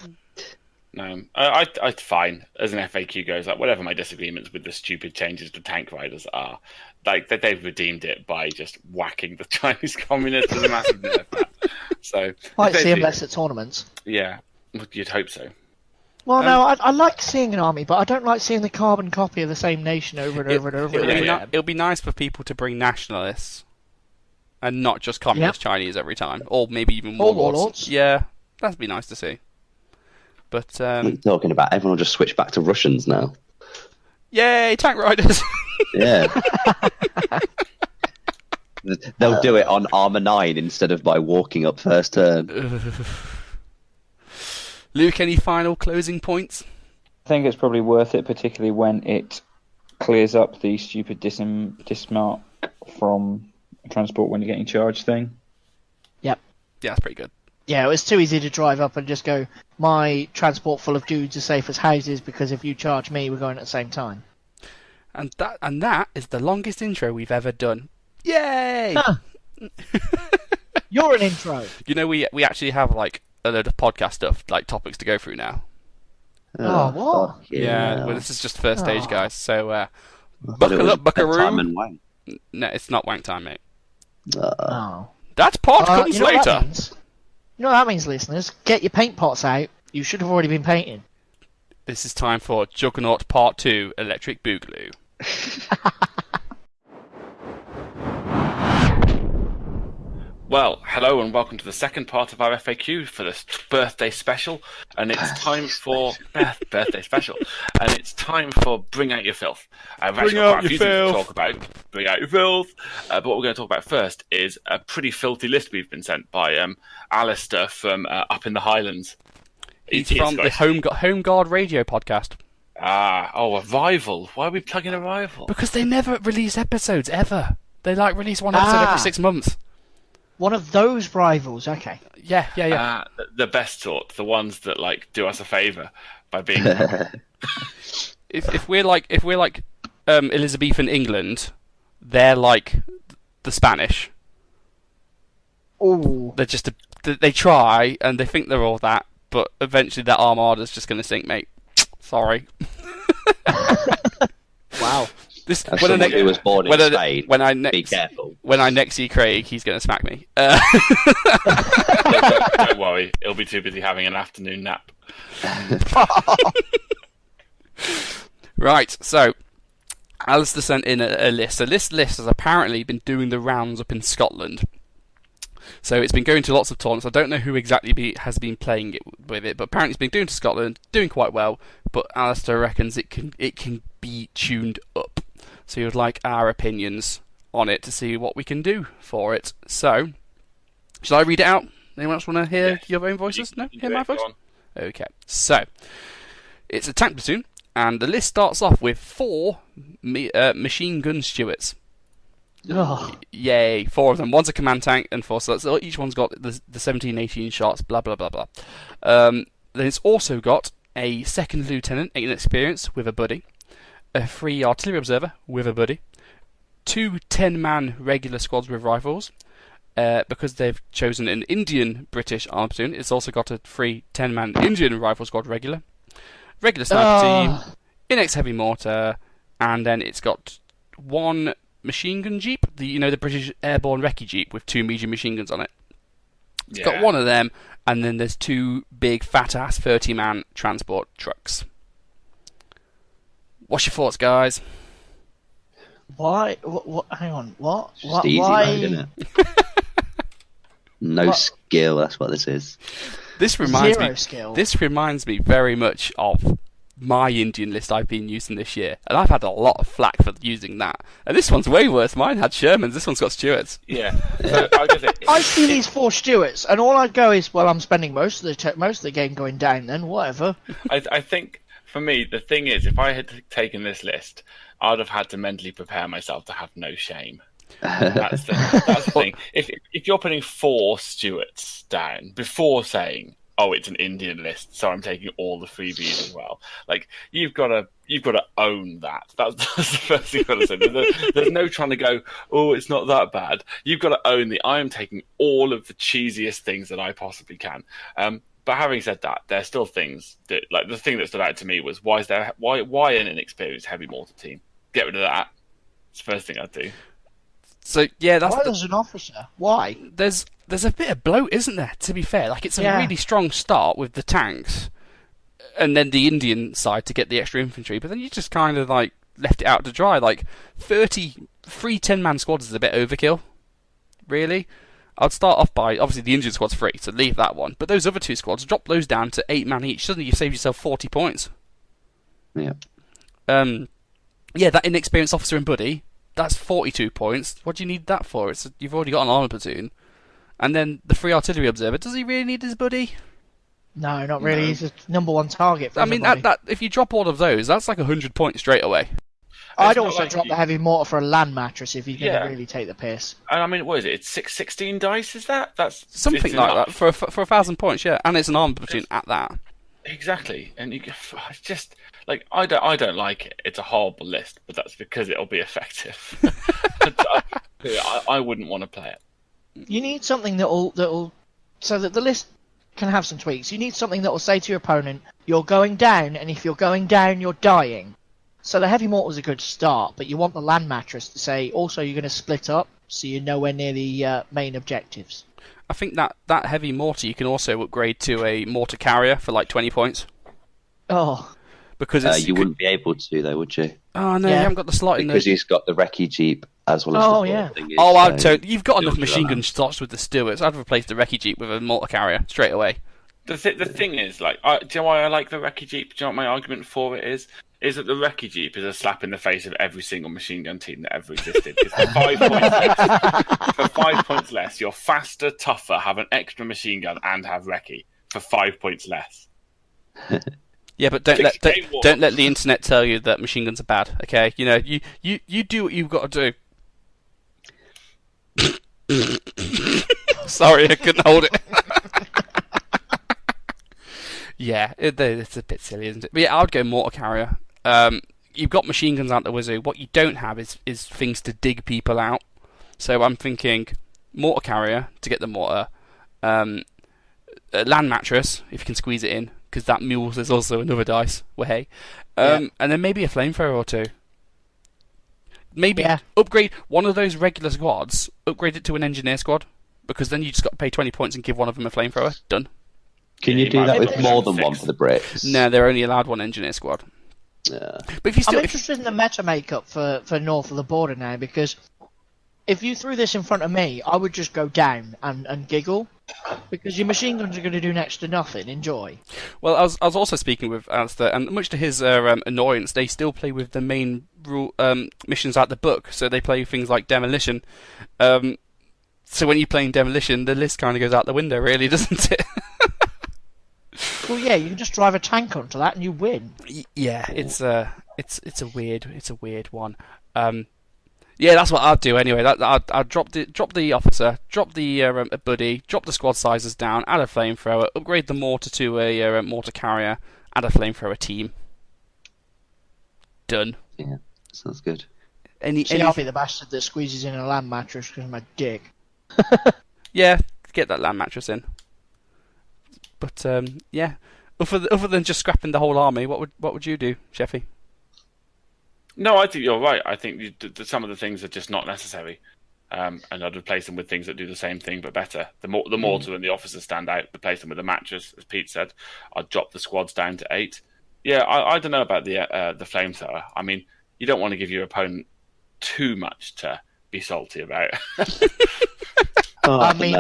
No, I fine. As an FAQ goes, like whatever my disagreements with the stupid changes to tank riders are, like they've redeemed it by just whacking the Chinese communists with a massive nerf bat. So Might see them less at tournaments. Yeah, you'd hope so. Well, no, I like seeing an army, but I don't like seeing the carbon copy of the same nation over and over and over again. It'll be nice for people to bring nationalists, and not just communist Chinese every time, or maybe even warlords. Yeah, that'd be nice to see. But what are you talking about? Everyone will just switch back to Russians now. Yay, tank riders! Yeah. They'll do it on Armour 9 instead of by walking up first turn. Luke, any final closing points? I think it's probably worth it, particularly when it clears up the stupid dismark from transport when you're getting charged thing. Yep. Yeah, that's pretty good. Yeah, it was too easy to drive up and just go, my transport full of dudes are safe as houses because if you charge me, we're going at the same time. And that is the longest intro we've ever done. Yay! Huh. You're an intro. You know, we actually have like a load of podcast stuff, like topics to go through now. Oh, what? Yeah, well, this is just first stage, guys. So buckle up, buckaroo. No, it's not wank time, mate. Oh. That part comes later. You know what that means, listeners? Get your paint pots out. You should have already been painting. This is time for Juggernaut Part 2, Electric Boogaloo. Well, hello and welcome to the second part of our FAQ for this birthday special, and it's time for birthday special, and it's time for Bring Out Your Filth. Bring out your filth. To talk about Bring Out Your Filth, but what we're going to talk about first is a pretty filthy list we've been sent by Alistair from up in the Highlands. He's from the Home Guard Radio podcast. A rival. Why are we plugging a rival? Because they never release episodes ever. They release one episode every 6 months. One of those rivals, okay. Yeah. The best sort, the ones that do us a favour by being. if we're like Elizabethan England, they're like the Spanish. Oh. They're just they try and they think they're all that, but eventually that armada's just going to sink, mate. Sorry. Wow. As someone who was born in Spain, be careful. When I next see Craig, he's going to smack me. Don't worry, he'll be too busy having an afternoon nap. Right, so Alistair sent in a list. So this list has apparently been doing the rounds up in Scotland. So it's been going to lots of tournaments. I don't know who exactly has been playing with it, but apparently it's been doing to Scotland, doing quite well. But Alistair reckons it can be tuned up. So he would like our opinions on it to see what we can do for it. So, shall I read it out? Anyone else want to hear your own voices? No? Hear my voice? Okay. So, it's a tank platoon, and the list starts off with 4 machine gun stewards. Oh. Yay, 4 of them. One's a command tank, and 4. So each one's got the 17, 18 shots, blah, blah, blah, blah. Then it's also got a second lieutenant, inexperienced, with a buddy. A 3 artillery observer with a buddy, 2 10-man regular squads with rifles. Because they've chosen an Indian British armed platoon, it's also got a 3 10-man Indian rifle squad regular sniper team, Inex heavy mortar, and then it's got 1 machine gun jeep, the British airborne recce jeep with 2 medium machine guns on it. It's got 1 of them, and then there's 2 big fat ass 30-man transport trucks. What's your thoughts, guys? Why? What? Hang on. What? Just easy why? mode, isn't it? No skill. That's what this is. This reminds Zero me. skill. This reminds me very much of my Indian list I've been using this year, and I've had a lot of flack for using that. And this one's way worse. Mine had Shermans. This one's got Stuarts. Yeah. So I see these 4 Stuarts, and all I'd go is, well, I'm spending most of the game going down. Then whatever. I think. For me, the thing is, if I had taken this list, I'd have had to mentally prepare myself to have no shame. That's the thing. If you're putting 4 Stuarts down before saying oh, it's an Indian list, so I'm taking all the freebies as well. Like you've got to own that. That's the first thing I've got to say. There's no trying to go, oh, it's not that bad. You've got to own I am taking all of the cheesiest things that I possibly can. But having said that, there's still things that, like, the thing that stood out to me was why an inexperienced heavy mortar team? Get rid of that. It's the first thing I'd do. So yeah, Why as an officer? Why? There's a bit of bloat, isn't there? To be fair, like it's a Yeah. really strong start with the tanks, and then the Indian side to get the extra infantry. But then you just kind of like left it out to dry. Like 3 10-man squads is a bit overkill, really. I'd start off by, obviously the Indian squad's free, so leave that one. But those other 2 squads, drop those down to 8 man each. Suddenly you've saved yourself 40 points. Yeah. Yeah, that inexperienced officer and buddy, that's 42 points. What do you need that for? You've already got an armor platoon. And then the free artillery observer, does he really need his buddy? No, not really. No. He's a number 1 target for I mean, everybody. that if you drop all of those, that's like 100 points straight away. I'd It's not also like drop you- the heavy mortar for a land mattress if you're going to Yeah. really take the piss. And I mean, what is it? It's 16 dice. Is that? That's Something it's like enough. that for 1,000 points, yeah. And it's an armor platoon at that. Exactly, and it's just like I don't like it. It's a horrible list, but that's because it'll be effective. I wouldn't want to play it. You need something that'll so that the list can have some tweaks. You need something that will say to your opponent, "You're going down, and if you're going down, you're dying." So the heavy mortar is a good start, but you want the land mattress to say, also you're going to split up, so you're nowhere near the main objectives. I think that heavy mortar you can also upgrade to a mortar carrier for like 20 points. Oh, Because it's, You wouldn't be able to, though, would you? Oh no, Yeah. you haven't got the slot in Because there. he's got the recce jeep as well as Oh, the yeah. thing. Oh, I'd totally. You've got enough Build machine your gun slots with the Stewarts. I'd replace the recce jeep with a mortar carrier straight away. The thing is, like, do you know why I like the recce jeep? Do you know what my argument for it is? Is that the recce jeep is a slap in the face of every single machine gun team that ever existed. 'Cause for 5 points less, you're faster, tougher, have an extra machine gun, and have recce for 5 points less. Yeah, but don't let 60K war. don't let the internet tell you that machine guns are bad. Okay, you know you do what you've got to do. Sorry, I couldn't hold it. Yeah, it's a bit silly, isn't it? But yeah, I'd go mortar carrier. You've got machine guns out the wizard. What you don't have is things to dig people out. So I'm thinking mortar carrier to get the mortar. A land mattress if you can squeeze it in, because that mules is also another dice. Way. And then maybe a flamethrower or 2. Maybe Yeah. upgrade one of those regular squads. Upgrade it to an engineer squad, because then you just got to pay 20 points and give one of them a flamethrower. Done. Can you You do might that be with able to more than fix. one for the Brits? No, they're only allowed one engineer squad. Yeah. But if you I'm still, interested in the meta makeup for north of the border now, because if you threw this in front of me, I would just go down and giggle, because your machine guns are going to do next to nothing. Enjoy. well, I was also speaking with Alistair, and much to his annoyance, they still play with the main rule missions out the book. So they play things like demolition. So when you're playing demolition, the list kind of goes out the window, really, doesn't it? Well, yeah, you can just drive a tank onto that and you win. Yeah, it's a weird one. Yeah, that's what I'd do anyway. I'd drop the officer, drop the buddy, drop the squad sizes down, add a flamethrower, upgrade the mortar to a mortar carrier, add a flamethrower team. Done. Yeah, sounds good. See, I'll be the bastard that squeezes in a land mattress because of my dick. Yeah, get that land mattress in. But yeah, other than just scrapping the whole army, what would you do, Sheffy? No, I think you're right. I think some of the things are just not necessary, and I'd replace them with things that do the same thing but better. The mortar and the officers stand out. Replace them with a mattress, as Pete said. I'd drop the squads down to 8. Yeah, I don't know about the flamethrower. I mean, you don't want to give your opponent too much to be salty about. Oh, I mean,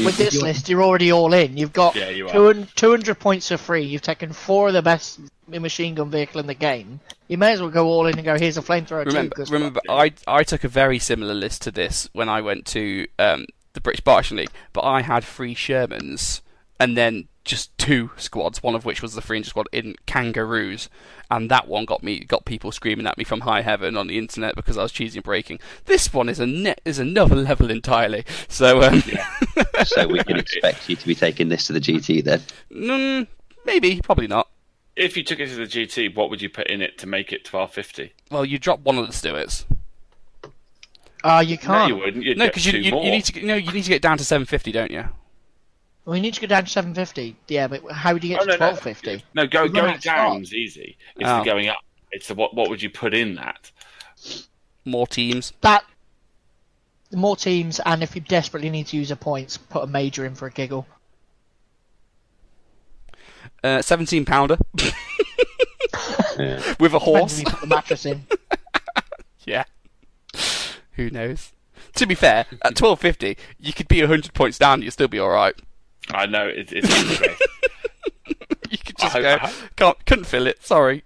with this list, you're already all in. You've got Yeah, you are. 200 points are free. You've taken 4 of the best machine gun vehicle in the game. You may as well go all in and go, here's a flamethrower too. Remember, I took a very similar list to this when I went to the British Partisan League, but I had 3 Shermans and then just 2 squads, one of which was the Fringe squad in kangaroos, and that one got people screaming at me from high heaven on the internet because I was cheesy and breaking. This one is another level entirely. So So we can expect you to be taking this to the GT then? Maybe, probably not. If you took it to the GT, what would you put in it to make it 1250? Well, you drop one of the Stewarts. You No, can't. you wouldn't. You'd No, get because 2 you more. need to get down to 750, don't you? We need to go down to 750. Yeah, but how would you get to 1250? No, going We're down's easy. It's the going up. It's the what would you put in that? More teams. That more teams, and if you desperately need to use a points, put a major in for a giggle. 17 pounder Yeah. with a Depends horse. if you put the mattress in. Yeah. Who knows? To be fair, at 1250, you could be 100 points down. You'd still be all right. I know it's great. You could just couldn't fill it. Sorry.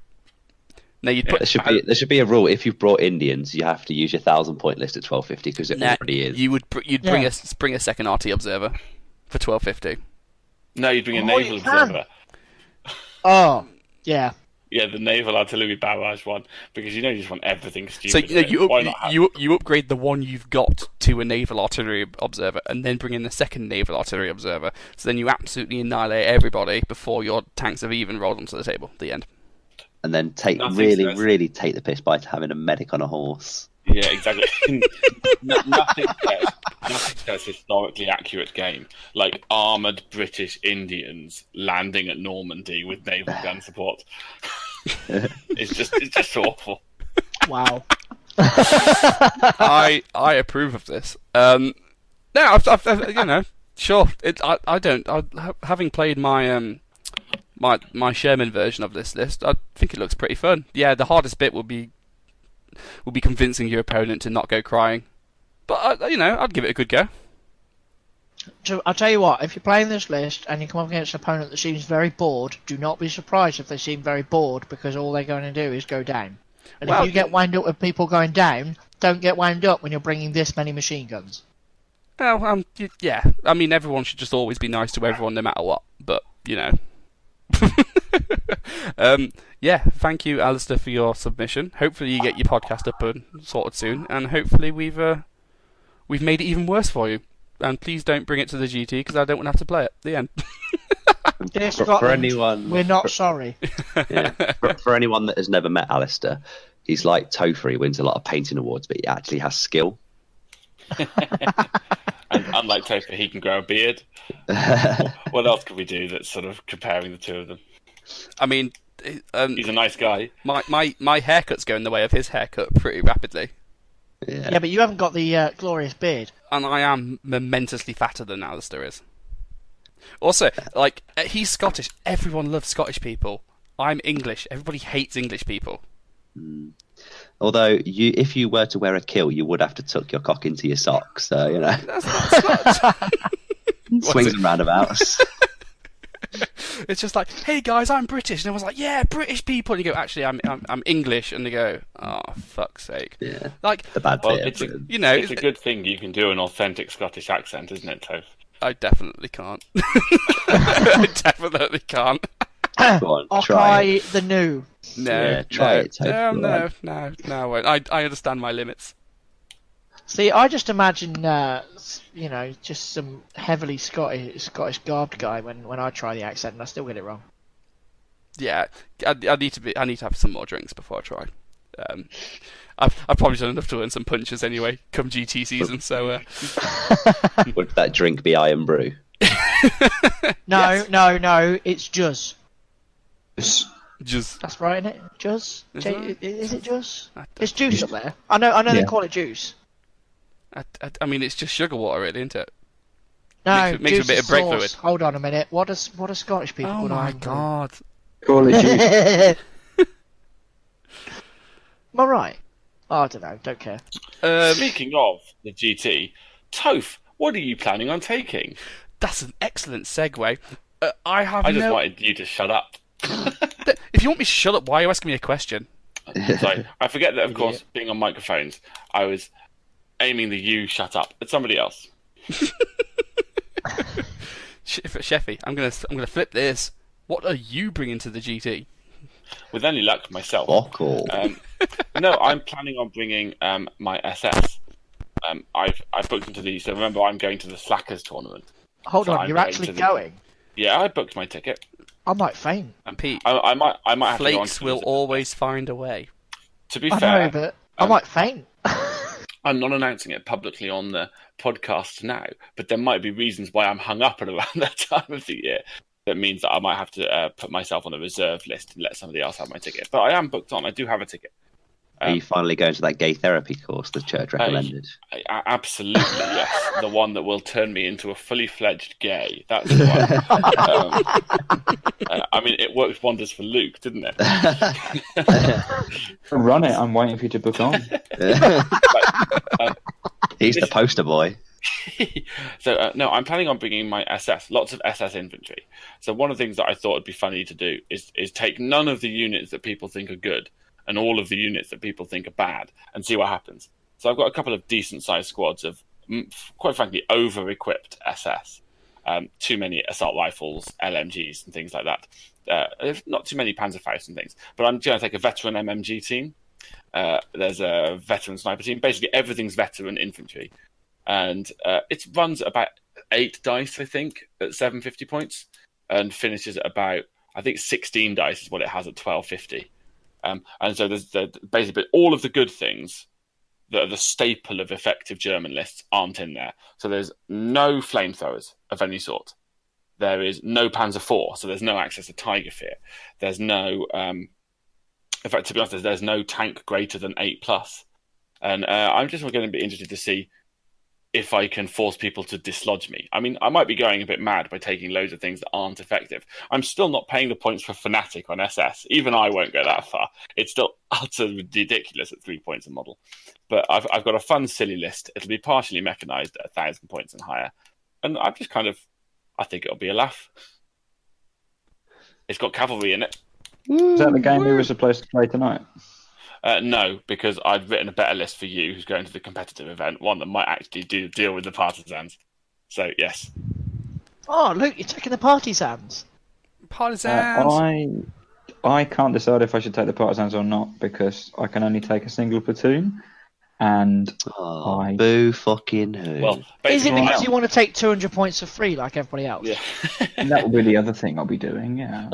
No, you'd put. There should be a rule. If you've brought Indians, you have to use your 1,000 point list at 1250 because it already is. You'd bring a second RT observer for 1250. No, you'd bring a Oh, naval you can. observer. Oh, yeah. Yeah, the naval artillery barrage one, because you just want everything So stupid. Why not have- you upgrade the one you've got to a naval artillery observer, and then bring in the second naval artillery observer. So then you absolutely annihilate everybody before your tanks have even rolled onto the table. The end. And then Nothing really take the piss by having a medic on a horse. Yeah, exactly. Nothing says historically accurate game like armoured British Indians landing at Normandy with naval gun support. It's just awful. Wow. I approve of this. No, I've sure. Having played my my Sherman version of this list, I think it looks pretty fun. Yeah, the hardest bit will be convincing your opponent to not go crying, but I'd give it a good go. So I'll tell you what, if you're playing this list and you come up against an opponent that seems very bored, do not be surprised if they seem very bored because all they're going to do is go down. And if you get wound up with people going down, don't get wound up when you're bringing this many machine guns. Well, yeah. I mean, everyone should just always be nice to everyone, no matter what. But yeah. Thank you, Alistair, for your submission. Hopefully, you get your podcast up and sorted soon, and hopefully, we've made it even worse for you. And please don't bring it to the GT because I don't want to have to play it. The end. Dear For Scotland, anyone, we're not sorry. yeah, for anyone that has never met Alistair, he's like Topher. He wins a lot of painting awards, but he actually has skill. And unlike Topher, he can grow a beard. What else could we do that's sort of comparing the two of them? I mean, He's a nice guy. my haircut's going the way of his haircut pretty rapidly, Yeah, but you haven't got the glorious beard. and I am momentously fatter than Alistair is. Also, he's Scottish. Everyone loves Scottish people. I'm English. Everybody hates English people. Although, if you were to wear a kilt, you would have to tuck your cock into your socks. So That's not Scottish. swings and roundabouts. It's just like, hey guys, I'm British, and everyone's like, yeah, British people. And you go, actually, I'm English, and they go, oh fuck's sake. Yeah, Like, the bad Well, bit. it's a, but- it's a good thing you can do an authentic Scottish accent, isn't it, Toph? I definitely can't. I definitely can't. Go on, try it. Okai the new. No, Yeah, try no, it, Toph, go no, on. no, I won't. I understand my limits. See, I just imagine, just some heavily Scottish garbed guy when I try the accent, and I still get it wrong. Yeah, I need to have some more drinks before I try. I've probably done enough to earn some punches anyway, come GT season. So Would that drink be Iron Brew? No, no, it's Juzz. just That's right, isn't it? Juzz? Is Is it Juzz? I don't- It's juice up there. I know they Yeah. call it juice. I mean, it's just sugar water, really, isn't it? No, Makes a juice bit is of break sauce. fluid. Hold on a minute. What are Scottish people Oh called? my Iron Brew? god! Call it juice. Am I right? Oh, I don't know. Don't care. Speaking of the GT, Toph, what are you planning on taking? That's an excellent segue. I just wanted you to shut up. If you want me to shut up, why are you asking me a question? Sorry, I forget that, of course, being on microphones, I was aiming the "you shut up" at somebody else. Sheffy, I'm gonna flip this. What are you bringing to the GT? With any luck, myself. Fuck all. No, I'm planning on bringing my SS. I've booked into the. So remember, I'm going to the Slackers tournament. Hold So on, I'm you're going actually to the- going? Yeah, I booked my ticket. I might faint. And Pete, I might have to go on flakes to will Elizabeth. always find a way. To be I fair, know, but I um, might faint. I'm not announcing it publicly on the podcast now, but there might be reasons why I'm hung up at around that time of the year. That means that I might have to put myself on a reserve list and let somebody else have my ticket. But I am booked on. I do have a ticket. Are you finally going to that gay therapy course the church recommended? Absolutely, yes. The one that will turn me into a fully fledged gay. That's the one. I mean, it worked wonders for Luke, didn't it? Run it. I'm waiting for you to book on. He's the poster boy. So, no, I'm planning on bringing my SS, lots of SS infantry. So one of the things that I thought would be funny to do is take none of the units that people think are good and all of the units that people think are bad and see what happens. So I've got a couple of decent-sized squads of, quite frankly, over-equipped SS. Too many assault rifles, LMGs, and things like that. There's not too many Panzerfaust and things. But I'm going to take a veteran MMG team. There's a veteran sniper team. Basically, everything's veteran infantry. And it runs about 8 dice, I think, at 750 points. And finishes at about, I think, 16 dice is what it has at 1250. And so there's basically all of the good things that are the staple of effective German lists aren't in there. So there's no flamethrowers of any sort. There is no Panzer IV, so there's no access to Tiger Fear. There's no, in fact, to be honest, there's no tank greater than 8+. And I'm just going to be interested to see if I can force people to dislodge me. I mean, I might be going a bit mad by taking loads of things that aren't effective. I'm still not paying the points for Fanatic on SS. Even I won't go that far. It's still utterly ridiculous at 3 points a model. But I've got a fun, silly list. It'll be partially mechanized at 1,000 points and higher. And I'm just I think it'll be a laugh. It's got cavalry in it. Is that the game we were supposed to play tonight? No, because I'd written a better list for you who's going to the competitive event, one that might actually deal with the partisans. So, yes. Oh, Luke, you're taking the partisans. Partisans. I can't decide if I should take the partisans or not because I can only take a single platoon, and Boo fucking who. Well, Is it basically, because you want to take 200 points for free like everybody else? yeah. and that will be the other thing I'll be doing. Yeah.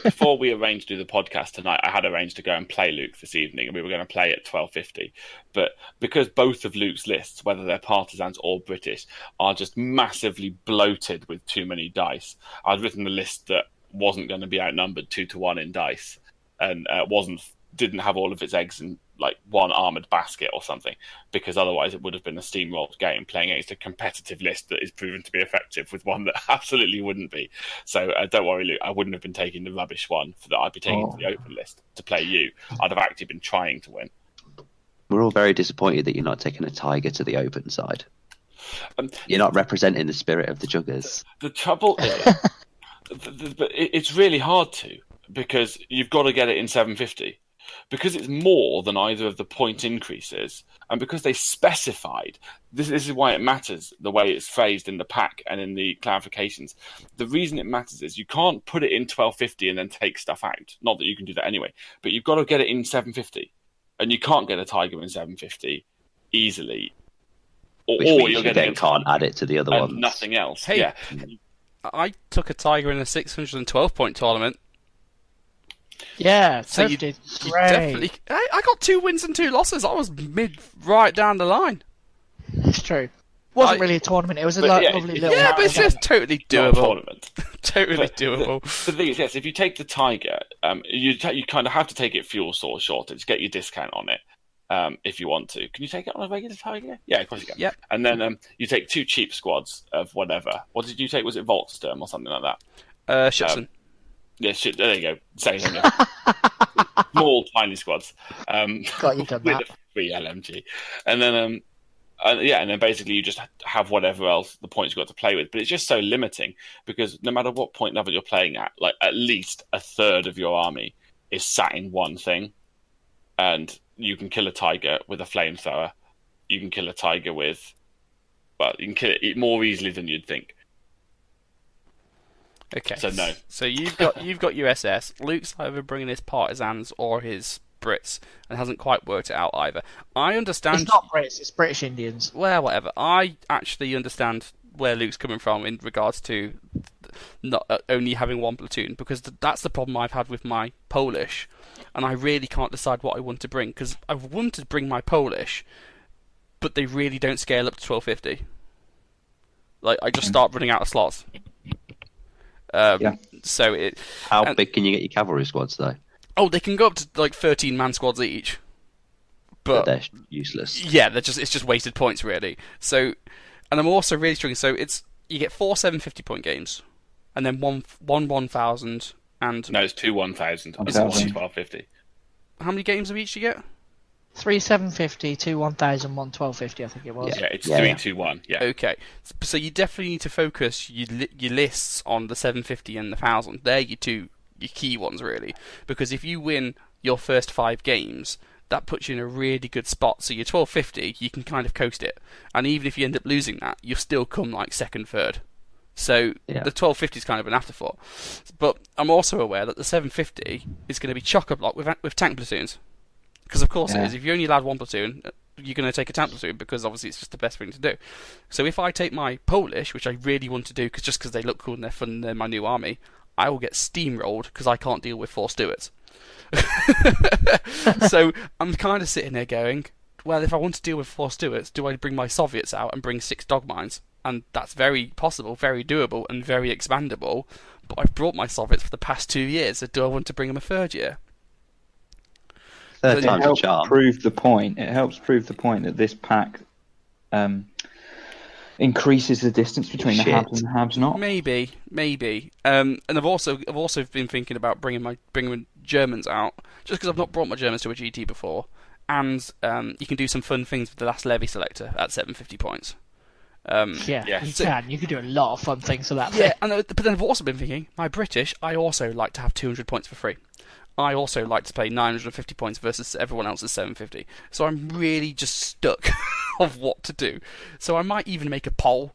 Before we arranged to do the podcast tonight, I had arranged to go and play Luke this evening, and we were going to play at 12:50. But because both of Luke's lists, whether they're partisans or British, are just massively bloated with too many dice, I'd written a list that wasn't going to be outnumbered 2-to-1 in dice, and didn't have all of its eggs in like one armored basket or something, because otherwise it would have been a steamrolled game playing against a competitive list that is proven to be effective with one that absolutely wouldn't be. So don't worry, Luke, I wouldn't have been taking the rubbish one that I'd be taking to the open list to play you. I'd have actually been trying to win. We're all very disappointed that you're not taking a Tiger to the open side. You're not representing the spirit of the Juggers. The trouble is, it's really hard to, because you've got to get it in 750. Because it's more than either of the point increases, and because they specified, this is why it matters, the way it's phrased in the pack and in the clarifications. The reason it matters is you can't put it in 1250 and then take stuff out. Not that you can do that anyway, but you've got to get it in 750. And you can't get a Tiger in 750 easily. Or you're getting can't add it to the other ones. Nothing else. Hey, yeah. I took a Tiger in a 612-point tournament. Yeah, So Toph you did. definitely. Great. I got 2 wins and 2 losses. I was right down the line. It's true. Wasn't really a tournament. It was a lovely little. Yeah, but it's just totally Not a doable. tournament. Totally doable. The thing is, yes, if you take the Tiger, you kind of have to take it fuel source shortage, get your discount on it if you want to. Can you take it on a regular Tiger? Yeah, of course you can. Yep. And then you take 2 cheap squads of whatever. What did you take? Was it Volksturm or something like that? Schutzen. Yeah, there you go. Same thing. Small, tiny squads. God, you've done with that. a free LMG. And then, and then basically you just have whatever else the points you've got to play with. But it's just so limiting because no matter what point level you're playing at, like at least a third of your army is sat in one thing. And you can kill a Tiger with a flamethrower. You can kill a Tiger with, well, you can kill it more easily than you'd think. Okay. So no. So you've got your SS. Luke's either bringing his partisans or his Brits, and hasn't quite worked it out either. I understand. It's not Brits, it's British Indians. Well, whatever. I actually understand where Luke's coming from in regards to not only having one platoon, because that's the problem I've had with my Polish, and I really can't decide what I want to bring, because I want to bring my Polish, but they really don't scale up to 1250. Like, I just start running out of slots. Yeah. So How big can you get your cavalry squads though? Oh, they can go up to like 13-man squads each. But they're useless. Yeah, it's just wasted points really. So, and I'm also really struggling. So you get 4 750-point games, and then one 1,000 and No, it's 2 1,000 and 1 1,000. 1250. how many games of each do you get? 3 750, 2 1000, 1 1250, I think it was. Yeah, it's Yeah. 3 2 1. Yeah. Okay, so you definitely need to focus your lists on the 750 and the 1,000. They're your key ones really, because if you win your first 5 games, that puts you in a really good spot. So your 1250, you can kind of coast it, and even if you end up losing that, you'll still come like second, third. So Yeah. the 1250 is kind of an afterthought. But I'm also aware that the 750 is going to be chock-a-block with tank platoons. Because of course it is. If you only allowed one platoon, you're going to take a tank platoon because obviously it's just the best thing to do. So if I take my Polish, which I really want to do just because they look cool and they're fun and they're my new army, I will get steamrolled because I can't deal with 4 Stuarts. So I'm kind of sitting there going, well, if I want to deal with 4 Stuarts, do I bring my Soviets out and bring 6 dog mines? And that's very possible, very doable, and very expandable. But I've brought my Soviets for the past 2 years, so do I want to bring them a third year? Third It time's a helps charm. prove the point. It helps prove the point that this pack increases the distance between the Shit. haves and the haves not. Maybe. And I've also been thinking about bringing Germans out, just because I've not brought my Germans to a GT before, and you can do some fun things with the last levy selector at 750 points. Yeah, Yeah. you So- can. You can do a lot of fun things with that Yeah, thing. but then I've also been thinking, my British, I also like to have 200 points for free. I also like to play 950 points versus everyone else's 750. So I'm really just stuck of what to do. So I might even make a poll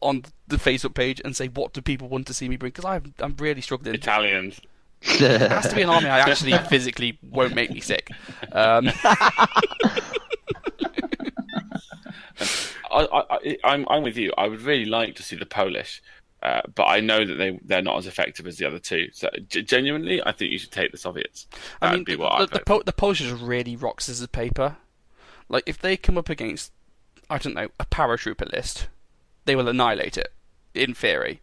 on the Facebook page and say, what do people want to see me bring? Because I'm really struggling. Italians. It has to be an army I actually physically won't make me sick. I'm with you. I would really like to see the Polish, but I know that they're not as effective as the other two. So genuinely, I think you should take the Soviets. That would be what I'd vote. the Polish just really rock scissors paper. Like if they come up against, I don't know, a paratrooper list, they will annihilate it in theory.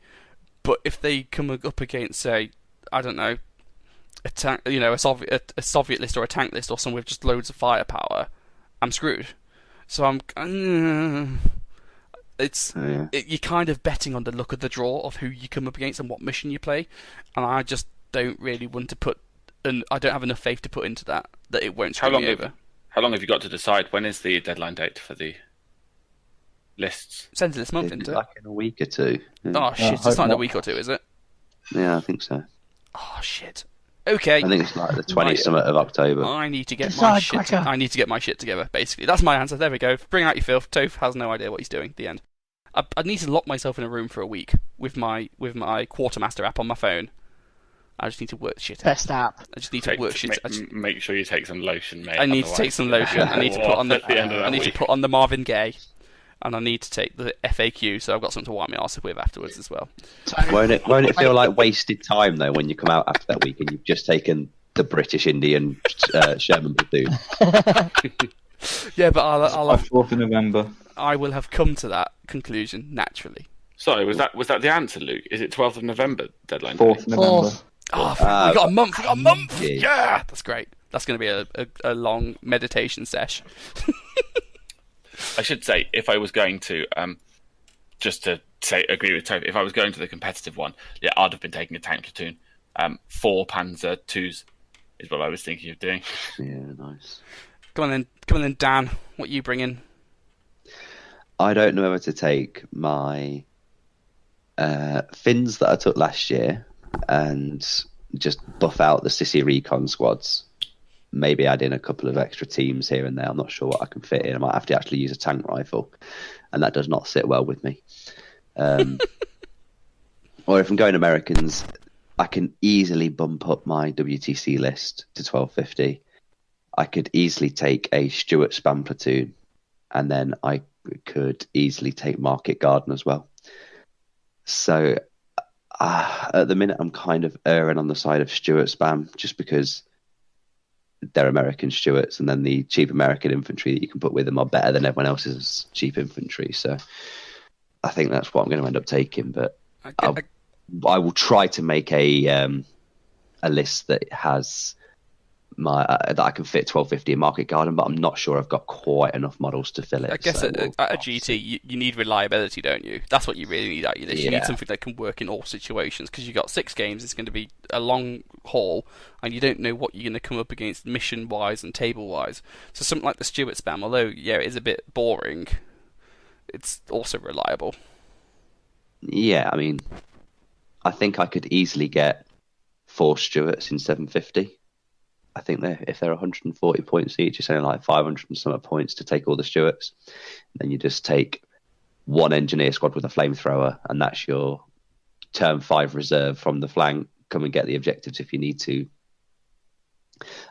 But if they come up against, say, I don't know, a tank, a Soviet list or a tank list or someone with just loads of firepower, I'm screwed. So you're kind of betting on the luck of the draw of who you come up against and what mission you play, and I just don't really want to put, and I don't have enough faith to put into that it won't screw me over. How long have you got to decide? When is the deadline date for the lists? It's end of this month, isn't it? Like in a week or two. Oh shit! It's not in a week or two, is it? Yeah, I think so. Oh shit! Okay. I think it's like the 20th of October. I need to get Decide my shit. quicker. I need to get my shit together. Basically, that's my answer. There we go. Bring out your filth. Toph has no idea what he's doing. The end. I need to lock myself in a room for a week with my Quartermaster app on my phone. I just need to work shit out. Best app. I just need to work shit. Make sure you take some lotion, mate. I need to take some lotion. I need to put on at the end of that I need to week. put on the Marvin Gaye, and I need to take the FAQ. So I've got something to wipe my arse with afterwards as well. Won't it feel like wasted time though when you come out after that week and you've just taken the British Indian Sherman platoon? Yeah, but I'll have, 4th of November. I will have come to that conclusion naturally. Sorry, was that the answer, Luke? Is it 12th of November deadline? 4th of date? November. Oh, we got a month. We got a month. yeah. Yeah, that's great. That's going to be a long meditation sesh. I should say, if I was going to, just to say, agree with Toph, if I was going to the competitive one, yeah, I'd have been taking a tank platoon. 4 Panzer IIs is what I was thinking of doing. Yeah, nice. Come on then, Dan. What you bringing? I don't know whether to take my Finns that I took last year and just buff out the Sissy Recon squads. Maybe add in a couple of extra teams here and there. I'm not sure what I can fit in. I might have to actually use a tank rifle, and that does not sit well with me. Or if I'm going Americans, I can easily bump up my WTC list to 1250. I could easily take a Stuart spam platoon, and then I could easily take Market Garden as well. So at the minute, I'm kind of erring on the side of Stuart spam, just because they're American Stuarts, and then the cheap American infantry that you can put with them are better than everyone else's cheap infantry. So I think that's what I'm going to end up taking. But I will try to make a list that has my that I can fit 1250 in Market Garden, but I'm not sure I've got quite enough models to fill it. I guess so at a GT, you need reliability, don't you? That's what you really need out of your list. You need something that can work in all situations, because you've got 6 games, it's going to be a long haul, and you don't know what you're going to come up against mission-wise and table-wise. So something like the Stuart spam, although, yeah, it is a bit boring, it's also reliable. Yeah, I mean, I think I could easily get 4 Stuarts in 750. I think if they're 140 points each, it's only like 500 and some points to take all the Stuarts. Then you just take 1 engineer squad with a flamethrower, and that's your turn 5 reserve from the flank. Come and get the objectives if you need to.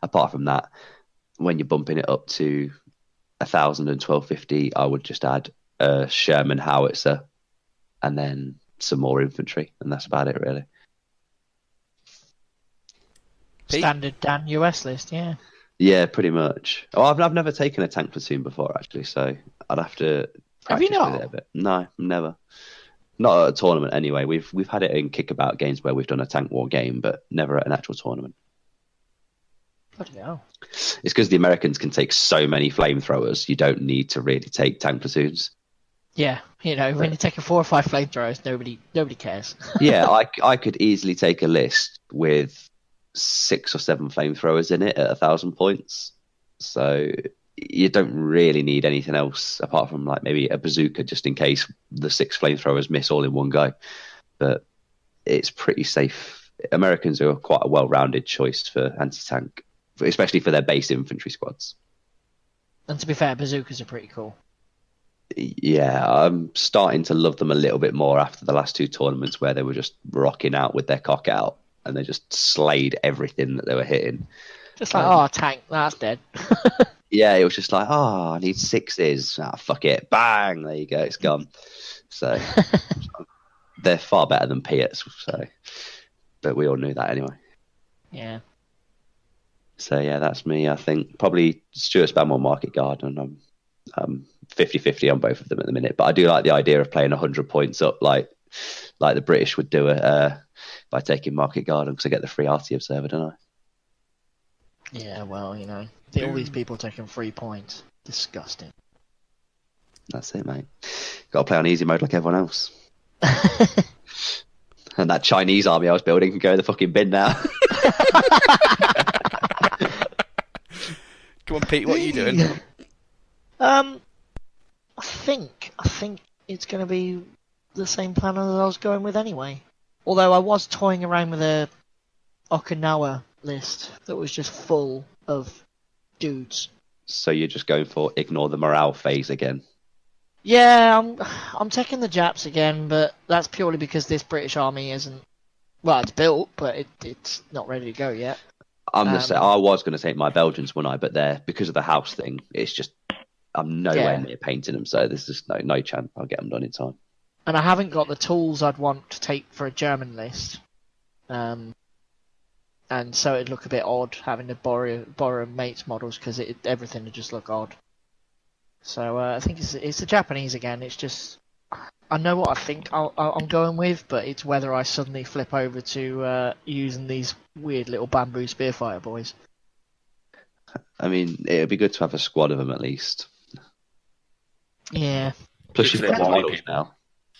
Apart from that, when you're bumping it up to 1,000 and 1250, I would just add a Sherman howitzer and then some more infantry, and that's about it, really. Pete? Standard Dan US list, yeah. Yeah, pretty much. Oh, I've never taken a tank platoon before, actually, so I'd have to Have you practice not? with it a bit. No, never. Not at a tournament, anyway. We've had it in kickabout games where we've done a tank war game, but never at an actual tournament. Bloody hell. It's because the Americans can take so many flamethrowers, you don't need to really take tank platoons. Yeah, when you take a 4 or 5 flamethrowers, nobody cares. Yeah, I could easily take a list with 6 or 7 flamethrowers in it at 1,000 points. So you don't really need anything else apart from like maybe a bazooka, just in case the 6 flamethrowers miss all in one go. But it's pretty safe. Americans are quite a well-rounded choice for anti-tank, especially for their base infantry squads. And to be fair, bazookas are pretty cool. Yeah, I'm starting to love them a little bit more after the last 2 tournaments where they were just rocking out with their cock out and they just slayed everything that they were hitting. Just like, tank, that's dead. Yeah, it was just like, I need 6s. Fuck it. Bang, there you go, it's gone. So they're far better than Piats, but we all knew that anyway. Yeah. So yeah, that's me. I think probably Stuart Spam or Market Garden. I'm 50-50 on both of them at the minute, but I do like the idea of playing 100 points up like the British would do it by taking Market Garden, because I get the free RT Observer, don't I? Yeah, well, all these people taking 3 points. Disgusting. That's it, mate. Got to play on easy mode like everyone else. And that Chinese army I was building can go in the fucking bin now. Come on, Pete, what are you doing? I think it's going to be the same plan as I was going with anyway. Although I was toying around with a Okinawa list that was just full of dudes. So you're just going for ignore the morale phase again? Yeah, I'm taking the Japs again, but that's purely because this British army isn't. Well, it's built, but it's not ready to go yet. I'm gonna say I was going to take my Belgians, wouldn't I? But because of the house thing, it's just I'm nowhere near painting them, so there's just no chance I'll get them done in time. And I haven't got the tools I'd want to take for a German list, and so it'd look a bit odd having to borrow mates' models, because everything would just look odd. So I think it's the Japanese again. It's just I know what I think I'm going with, but it's whether I suddenly flip over to using these weird little bamboo spearfighter boys. I mean, it'd be good to have a squad of them at least. Yeah. Plus, you've got the models now.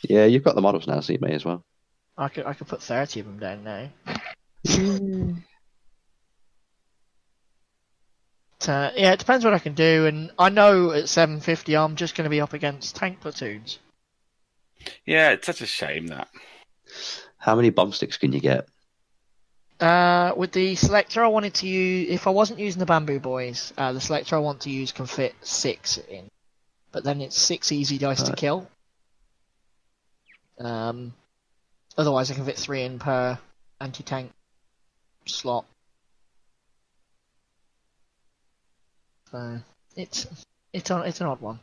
Yeah, you've got the models now, so you may as well. I could put 30 of them down now. Yeah, it depends what I can do, and I know at 750 I'm just going to be up against tank platoons. Yeah, it's such a shame that. How many bomb sticks can you get? With the selector, I wanted to use. If I wasn't using the bamboo boys, the selector I want to use can fit 6 in, but then it's 6 easy dice to kill. And Otherwise, I can fit 3 in per anti-tank slot. So it's an odd one.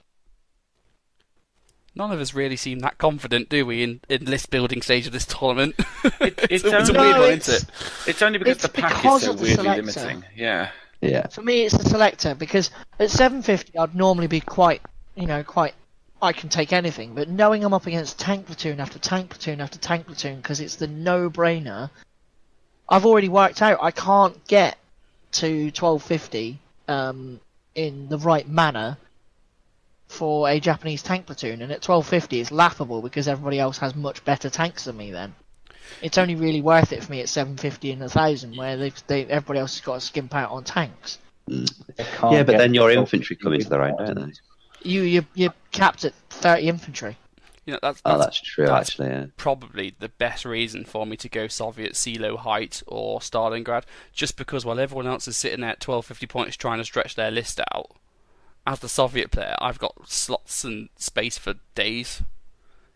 None of us really seem that confident, do we, in list building stage of this tournament? It's a weird only- one, isn't it? It's only because the pack because is so of the weirdly selector. limiting. Yeah. Yeah. For me, it's the selector, because at 750 I'd normally be quite, I can take anything, but knowing I'm up against tank platoon after tank platoon after tank platoon, because it's the no-brainer, I've already worked out I can't get to 1250 in the right manner for a Japanese tank platoon, and at 1250 it's laughable because everybody else has much better tanks than me then. It's only really worth it for me at 750 and 1000, where everybody else has got to skimp out on tanks. Yeah, but then your infantry come into their own, don't they? You're capped at 30 infantry. That's true, that's actually. Yeah. probably the best reason for me to go Soviet Silo Height or Stalingrad, just because while everyone else is sitting there at 1250 points trying to stretch their list out, as the Soviet player, I've got slots and space for days.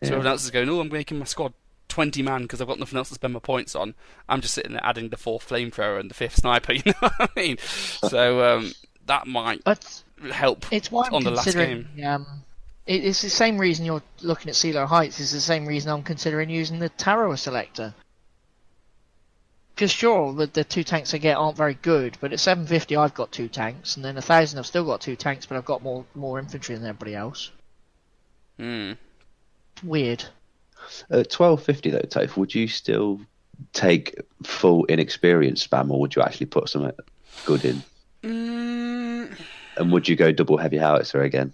So everyone else is going, I'm making my squad 20 man because I've got nothing else to spend my points on. I'm just sitting there adding the 4th flamethrower and the 5th sniper, you know what I mean? So that might help It's why I'm on the last considering. game. It's the same reason you're looking at Silo Heights. It's the same reason I'm considering using the Taro selector. Because sure, the 2 tanks I get aren't very good, but at 750 I've got 2 tanks, and then 1000 I've still got 2 tanks, but I've got more infantry than everybody else. Hmm. Weird. At 1250 though, Toph, would you still take full inexperienced spam, or would you actually put something good in? And would you go double heavy howitzer again?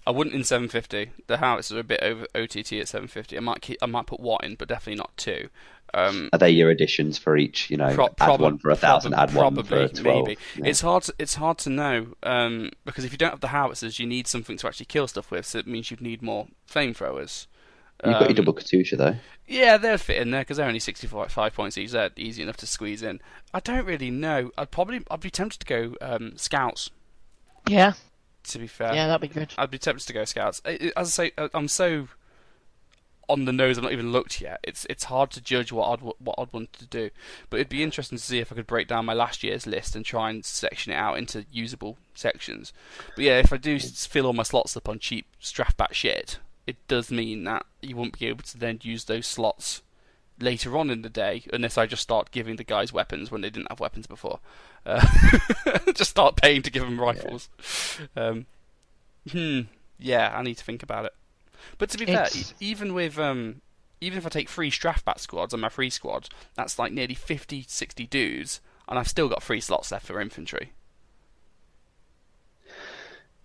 I wouldn't in 750. The howitzers are a bit over OTT at 750. I might put Watt in, but definitely not 2. Are they your additions for each? Add one for 1000, add one for 12. Maybe. Yeah. It's hard to know because if you don't have the howitzers, you need something to actually kill stuff with. So it means you'd need more flamethrowers. You've got your double Katusha though. Yeah, they'll fit in there because they're only 65 points each. They're easy enough to squeeze in. I don't really know. I'd be tempted to go scouts. Yeah. To be fair, Yeah, that'd be good. I'd be tempted to go scouts. As I say, I'm so on the nose. I've not even looked yet. It's hard to judge what I'd want to do. But it'd be interesting to see if I could break down my last year's list and try and section it out into usable sections. But yeah, if I do fill all my slots up on cheap Strafbat shit, it does mean that you won't be able to then use those slots later on in the day unless I just start giving the guys weapons when they didn't have weapons before. Just start paying to give them rifles. Yeah, I need to think about it. But to be fair, even if I take 3 Strafbat squads on my free squad, that's like nearly 50, 60 dudes, and I've still got 3 slots left for infantry.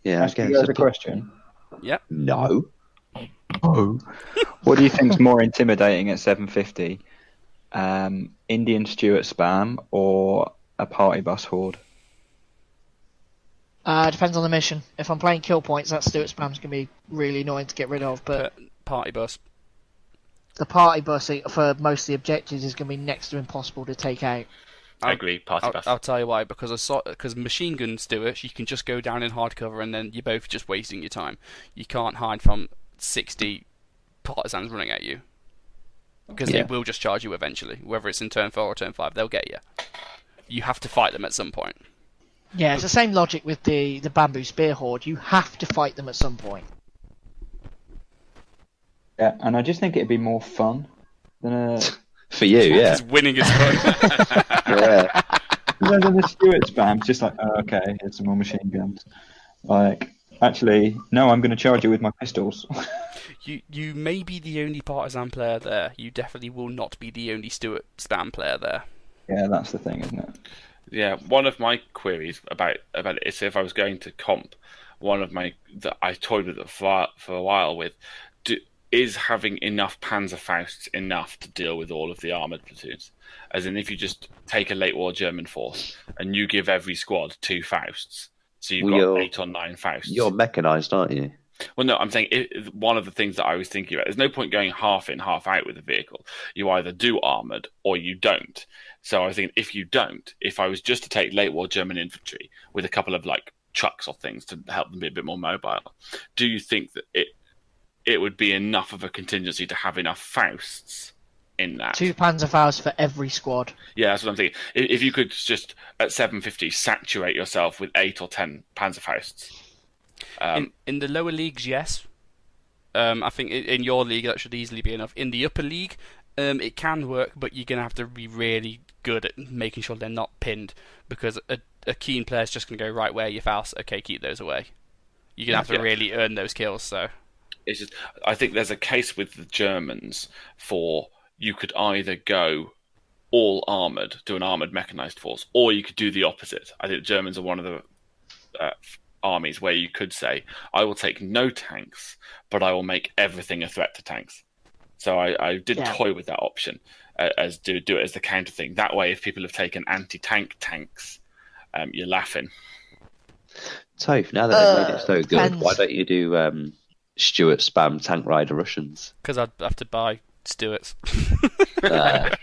Yeah, Ask you guys a question. Yep. No. Oh. What do you think's more intimidating at 750? Indian Stuart spam or a party bus horde? Depends on the mission. If I'm playing kill points, that Stuart spam's gonna be really annoying to get rid of. But Party bus. the party bus for most of the objectives is gonna be next to impossible to take out. I agree. Party bus. I'll tell you why. Because machine guns do it. You can just go down in hard cover, and then you're both just wasting your time. You can't hide from 60 partisans running at you because they will just charge you eventually. Whether it's in turn 4 or turn 5, they'll get you. You have to fight them at some point. Yeah, it's the same logic with the bamboo spear horde. You have to fight them at some point. Yeah, and I just think it'd be more fun than a. For you, yeah. Just winning is fun. Yeah. Because then the Stuart spam's just like, oh, okay, here's some more machine guns. Like, actually, no, I'm going to charge you with my pistols. You may be the only partisan player there. You definitely will not be the only Stuart spam player there. Yeah, that's the thing, isn't it? Yeah, one of my queries about it is if I was going to comp, that I toyed with it for a while with, is having enough Panzerfausts enough to deal with all of the armoured platoons? As in, if you just take a late war German force and you give every squad 2 Fausts, so you've got 8 or 9 Fausts. You're mechanised, aren't you? Well, no, I'm saying one of the things that I was thinking about, there's no point going half in, half out with a vehicle. You either do armoured or you don't. So I was thinking, if I was just to take late war German infantry with a couple of like trucks or things to help them be a bit more mobile, do you think that it would be enough of a contingency to have enough Fausts in that. 2 Panzerfaust for every squad. Yeah, that's what I'm thinking. If you could just at 750 saturate yourself with 8 or 10 Panzerfausts. In the lower leagues, yes. I think in your league that should easily be enough. In the upper league, it can work, but you're gonna have to be really good at making sure they're not pinned, because a keen player's just gonna go, right, where are your Faust? Okay, keep those away. You're gonna have to really earn those kills. So it's just, I think there's a case with the Germans for you could either go all armoured, do an armoured mechanized force, or you could do the opposite. I think the Germans are one of the armies where you could say, I will take no tanks, but I will make everything a threat to tanks. So I did toy with that option, as do it as the counter thing. That way, if people have taken anti-tank tanks, you're laughing. Toph, now that they've made it so good, why don't you do Stuart spam tank rider Russians? because I'd have to buy Stuarts. Is that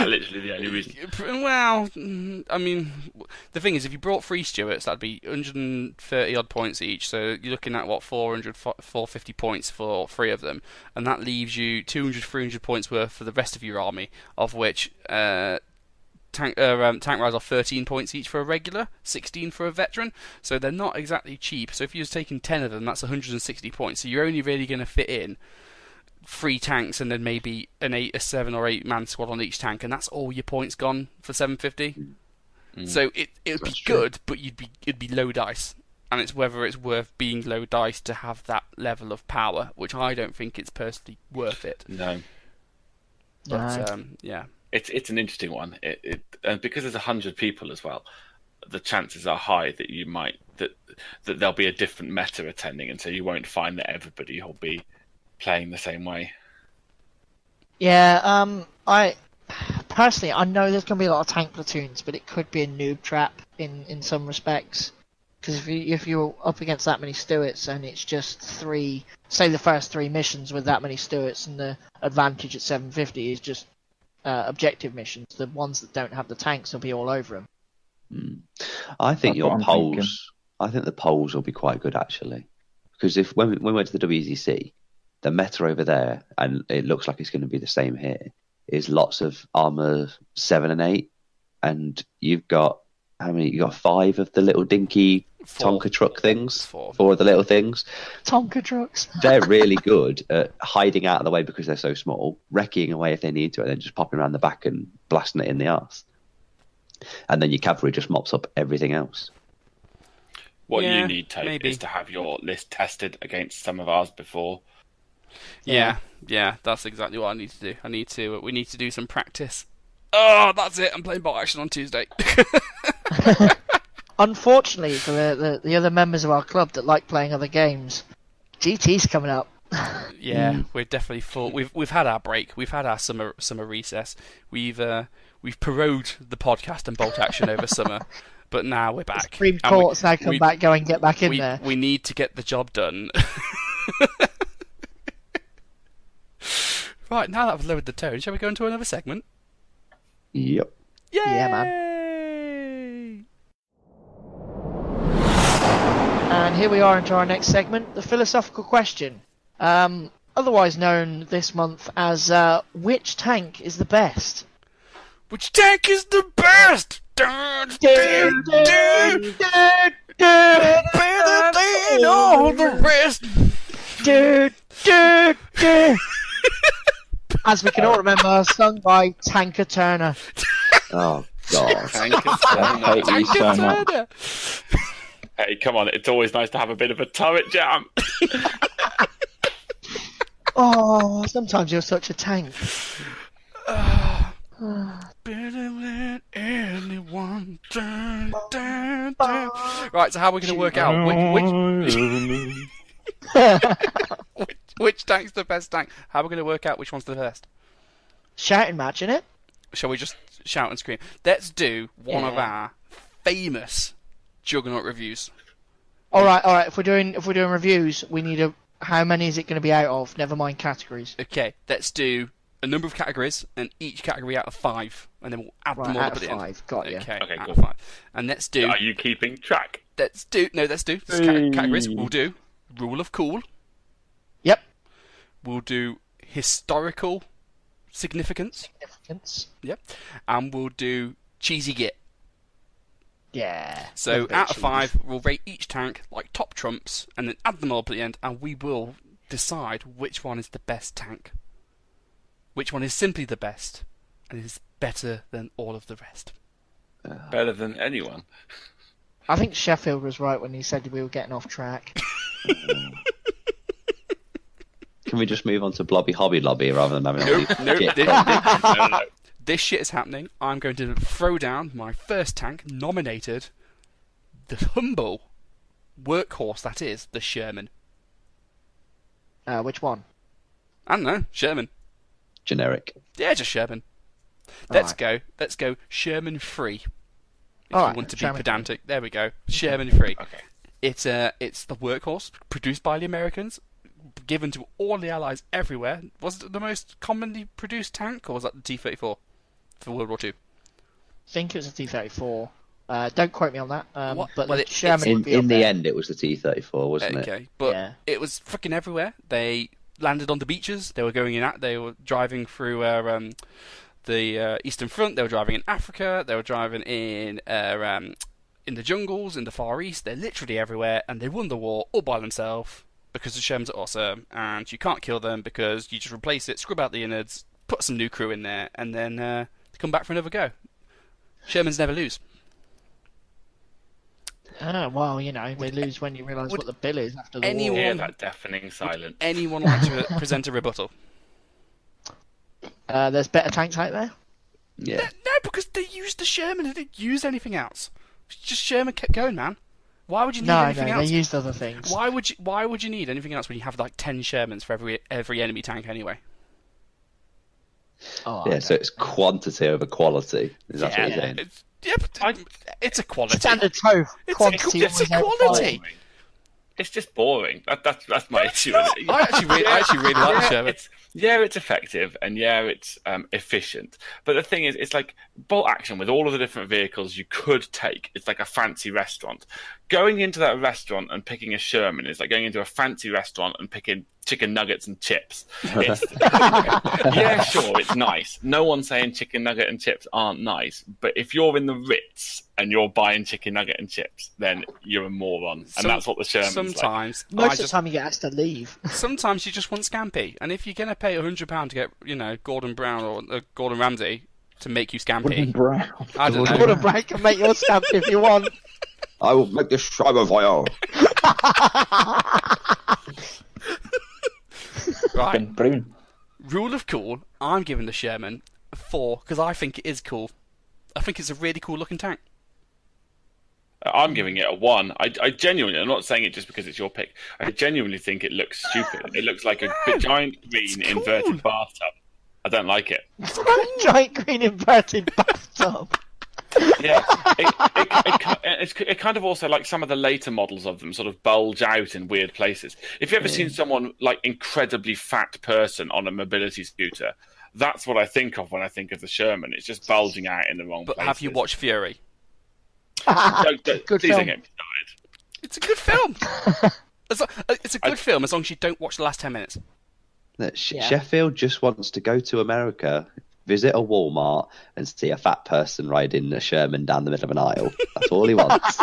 literally the only reason? Well, I mean, the thing is, if you brought 3 Stuarts, that'd be 130 odd points each. So you're looking at 450 points for 3 of them, and that leaves you 200, 300 points worth for the rest of your army, of which tank riders are 13 points each for a regular, 16 for a veteran. So they're not exactly cheap. So if you're taking 10 of them, that's 160 points. So you're only really going to fit in 3 tanks and then maybe a 7 or 8 man squad on each tank, and that's all your points gone for 750. So it would be good, but it'd be low dice, and it's whether it's worth being low dice to have that level of power, which I don't think it's personally worth it. No. But yeah, It's an interesting one. And because there's 100 people as well, the chances are high that you might that there'll be a different meta attending, and so you won't find that everybody will be playing the same way. Yeah, I personally, I know there's going to be a lot of tank platoons, but it could be a noob trap in some respects. Because if you're up against that many Stuarts and it's just 3, say the first 3 missions with that many Stuarts, and the advantage at 750 is just objective missions, the ones that don't have the tanks will be all over them. I think That's your what I'm polls. thinking. I think the polls will be quite good actually, because when we went to the WZC, the meta over there, and it looks like it's going to be the same here, is lots of armor 7 and 8, and you've got how many? You got 5 of the little dinky 4. Tonka truck things. 4. 4 of the little things. Tonka trucks. They're really good at hiding out of the way because they're so small, wrecking away if they need to, and then just popping around the back and blasting it in the arse. And then your cavalry just mops up everything else. What Yeah, you need, Tope, maybe. is to have your list tested against some of ours before. Yeah, that's exactly what I need to do. We need to do some practice. Oh, that's it. I'm playing bot action on Tuesday. Unfortunately for the other members of our club that like playing other games, GT's coming up. Yeah, we're definitely full. We've had our break. We've had our summer recess. We've prorogued the podcast and bolt action over summer, but now we're back. Supreme And Court's now come back, go and get back in we, there. We need to get the job done. Right, now that I've lowered the tone, shall we go into another segment? Yep. Yay! Yeah, And here we are into our next segment, the philosophical question. Otherwise known this month as which tank is the best? Which tank is the best? Dun, dun, dun, better than all the rest. As we can all remember, sung by Tanker Turner. Oh God. I hate you so much. Turner. Hey, come on! It's always nice to have a bit of a turret jam. Oh, sometimes you're such a tank. Better than anyone. Dun, dun, dun. Right, so how are we going to work out which tank's the best tank? How are we going to work out which one's the best? Shouting match, innit? Shall we just shout and scream? Let's do one of our famous Juggernaut reviews. All right. If we're doing reviews, we need how many is it going to be out of? Never mind categories. Okay, let's do a number of categories, and each category out of 5, and then we'll add them all out up of at the end. 5. Got you. Okay, Okay, out cool. of 5. And let's do. Are you keeping track? Let's do categories. We'll do rule of cool. Yep. We'll do historical significance. Yep. And we'll do cheesy git. Yeah. So out of 5, we'll rate each tank like top trumps, and then add them all up at the end, and we will decide which one is the best tank. Which one is simply the best, and is better than all of the rest. Better than anyone. I think Sheffield was right when he said we were getting off track. Can we just move on to Blobby Hobby Lobby rather than having all these shit? No. This shit is happening. I'm going to throw down my first tank nominated, the humble workhorse that is the Sherman. Which one? I don't know, Sherman. Generic. Yeah, just Sherman. Let's go Sherman free. If you want to be Sherman pedantic, there we go. Sherman free. Okay. It's the workhorse produced by the Americans, given to all the Allies everywhere. Was it the most commonly produced tank, or was that the T-34 for World War II? I think it was a T-34. Don't quote me on that. But well, Sherman would be In up the there. end, it was the T-34, wasn't it? Okay, but Yeah. it was fucking everywhere. They landed on the beaches. They were going in. They were driving through the Eastern Front. They were driving in Africa. They were driving in the jungles in the Far East. They're literally everywhere, and they won the war all by themselves because the Shermans are awesome, and you can't kill them because you just replace it, scrub out the innards, put some new crew in there, and then come back for another go. Shermans never lose. Well, they lose when you realise what the bill is after the anyone- war. Hear that deafening silence. Anyone like to present a rebuttal? There's better tanks out there. Yeah. No, because they used the Sherman. They didn't use anything else. Just Sherman kept going, man. Why would you need anything They else? used other things. Why would you need anything else when you have like 10 Shermans for every enemy tank anyway? Yeah, so it's quantity over quality. Is that what you're saying? It's a quality. Standard toe. It's Quantity. a always over quality. quality. It's just boring. That's my issue with it. I actually really like the Sherman. It's effective and it's efficient. But the thing is, it's like bolt action with all of the different vehicles you could take. It's like a fancy restaurant. Going into that restaurant and picking a Sherman is like going into a fancy restaurant and picking chicken nuggets and chips. Yeah, sure, it's nice. No one's saying chicken nugget and chips aren't nice. But if you're in the Ritz and you're buying chicken nugget and chips, then you're a moron. And that's what the Sherman's sometimes Most of the time you get asked to leave. Sometimes you just want scampi, and if you're gonna pay £100 to get Gordon Brown or Gordon Ramsay to make you scampi, Brown. I don't know. Gordon Brown can make your stamp if you want. I will make this Schreiber fire. Right. Brown. Rule of cool, I'm giving the Sherman a 4 because I think it is cool. I think it's a really cool looking tank. I'm giving it a 1. I genuinely, I'm not saying it just because it's your pick. I genuinely think it looks stupid. It looks like a giant green cool. inverted bathtub. I don't like it. Giant green inverted bathtub. Yeah, it kind of also like some of the later models of them sort of bulge out in weird places. If you've ever seen someone like incredibly fat person on a mobility scooter, that's what I think of when I think of the Sherman. It's just bulging out in the wrong But places. have you watched Fury? Good Please film. don't get me started. It's a good film. It's a good film as long as you don't watch the last 10 minutes. Sheffield just wants to go to America, visit a Walmart, and see a fat person riding a Sherman down the middle of an aisle. That's all he wants.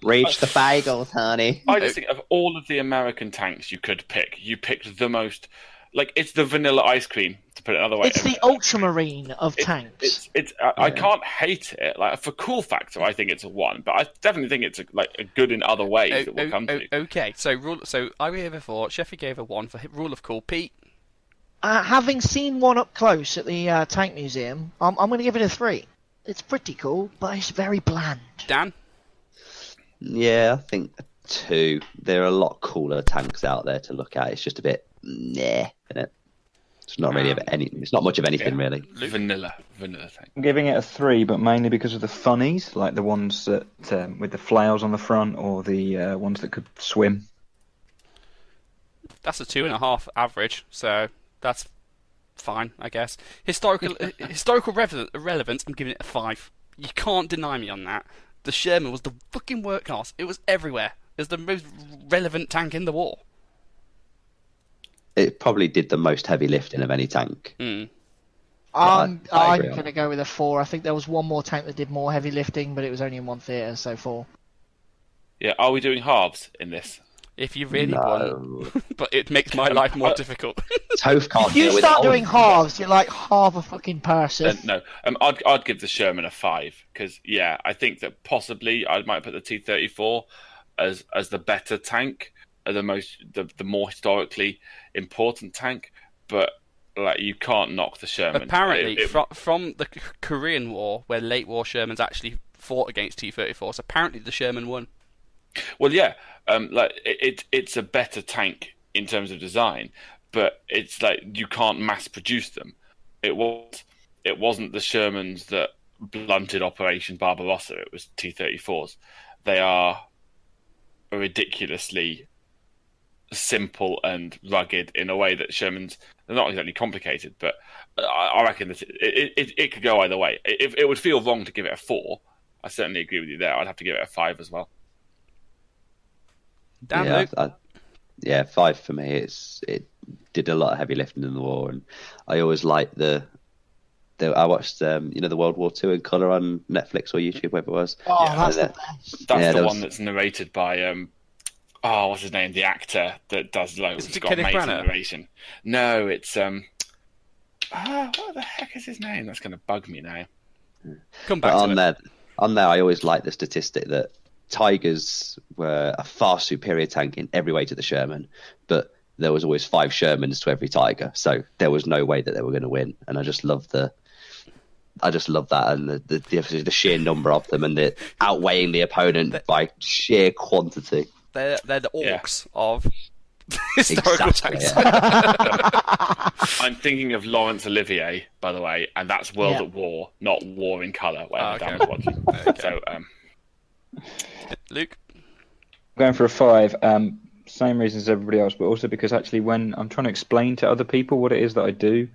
Reach the bagels, honey. I just think of all of the American tanks you could pick, you picked the most. Like, it's the vanilla ice cream, to put it another way. It's the ultramarine of tanks. I can't hate it. Like, for cool factor, I think it's a 1, but I definitely think it's a good in other ways that we'll come to. Okay, so I gave a 4, Sheffield gave a 1 for rule of cool. Pete? Having seen one up close at the Tank Museum, I'm going to give it a 3. It's pretty cool, but it's very bland. Dan? Yeah, I think a 2. There are a lot cooler tanks out there to look at. It's just a bit isn't it? It's not really it's not much of anything really. Vanilla tank. I'm giving it a 3, but mainly because of the funnies, like the ones that with the flails on the front, or the ones that could swim. That's a 2.5 average, so that's fine, I guess. Historical relevance, I'm giving it a 5. You can't deny me on that. The Sherman was the fucking workhorse. It was everywhere. It was the most relevant tank in the war. it probably did the most heavy lifting of any tank. I'm I agree on going to go with a 4. I think there was one more tank that did more heavy lifting, but it was only in one theatre, so 4. Yeah, are we doing halves in this? If you really No. want, but it makes my life more difficult. Toph can't If you deal with start it. doing halves, you're like half a fucking person. No, I'd give the Sherman a 5 because I think that possibly I might put the T-34 as the better tank, the more historically important tank, but like you can't knock the Sherman. Apparently, from the Korean War, where late war Shermans actually fought against T-34s, apparently the Sherman won. Well, it's a better tank in terms of design, but it's like you can't mass produce them. It wasn't the Shermans that blunted Operation Barbarossa. It was T-34s. They are ridiculously simple and rugged in a way that Shermans, they're not exactly complicated, but I reckon that it could go either way. It would feel wrong to give it a 4. I certainly agree with you there. I'd have to give it a 5 as well. Damn, Luke. 5 for me. It did a lot of heavy lifting in the war, and I always liked I watched the World War II in colour on Netflix or YouTube, whatever it was. Oh, that's the best. That's the one that's narrated by what's his name? The actor that does loads. Is it got Kenneth amazing Branagh? narration. No, it's what the heck is his name? That's going to bug me now. Come back But to it. on there, I always liked the statistic that Tigers were a far superior tank in every way to the Sherman, but there was always 5 Shermans to every Tiger, so there was no way that they were going to win. And I just love that, and the sheer number of them, and the outweighing the opponent by sheer quantity. They're the orcs of historical Exactly, tanks. I'm thinking of Laurence Olivier, by the way, and that's World Yeah. at War, not War in Colour, whatever Okay. Dan was watching. Okay. So, Luke? Going for a 5. Same reasons as everybody else, but also because actually when I'm trying to explain to other people what it is that I do,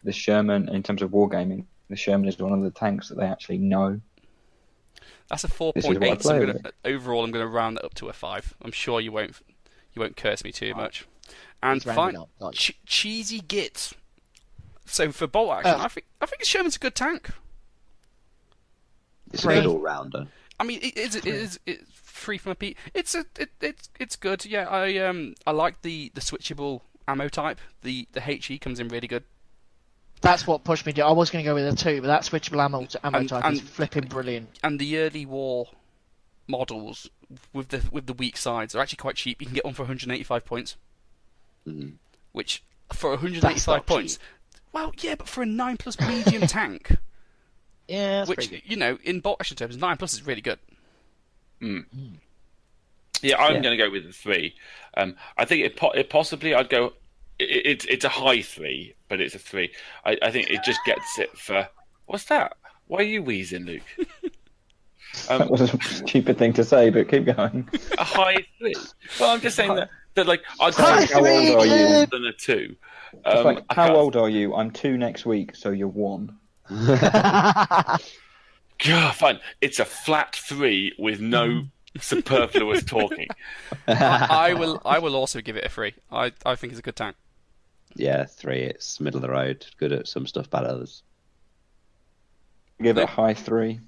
the Sherman, in terms of wargaming, the Sherman is one of the tanks that they actually know. That's a This is what I 4.8. So play overall, I'm going to round that up to a 5. I'm sure you won't curse me too much. And He's rounding fine, up, not- cheesy git. So for bolt action, I think Sherman's a good tank. It's Three. a good all-rounder. I mean, it's free from a P. It's good. Yeah, I like the switchable ammo type. The HE comes in really good. That's what pushed me to. I was going to go with a 2, but that switchable ammo type is and- flipping brilliant. And the early war models with the weak sides are actually quite cheap. You can get one for 185 points, which for 185 That's not points. cheap. Well, yeah, but for a 9+ medium tank, Yeah, that's which pretty good. in bolt action terms, 9+ is really good. yeah, I'm going to go with the 3. I think it possibly I'd go. It's a high 3, but it's a 3. I think it just gets it for. What's that? Why are you wheezing, Luke? That was a stupid thing to say, but keep going. A high 3. Well, I'm just saying that like I'd High say how old three, are you dude. than a 2. It's like, I how can't- old are you? I'm 2 next week, so you're 1. God, fine. It's a flat 3 with no superfluous talking. I will also give it a 3. I think it's a good tank. Yeah, 3. It's middle of the road. Good at some stuff, bad at others. Give it a high 3.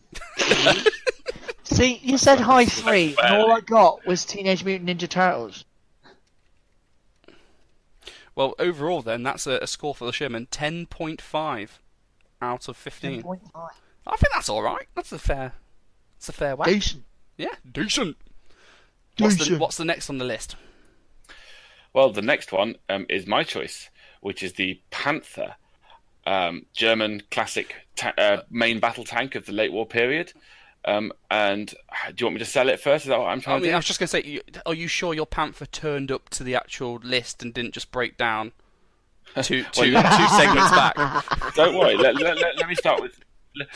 See, you said high 3, and all I got was Teenage Mutant Ninja Turtles. Well, overall, then that's a score for the Sherman 10.5 out of 15. 10.5. I think that's all right. That's a fair whack. Decent. Yeah, decent. Decent. What's the next on the list? Well, the next one is my choice, which is the Panther, German classic main battle tank of the late war period. And do you want me to sell it first? Is that what I'm trying to do? I was just going to say, are you sure your Panther turned up to the actual list and didn't just break down two segments back? Don't worry. Let me start with.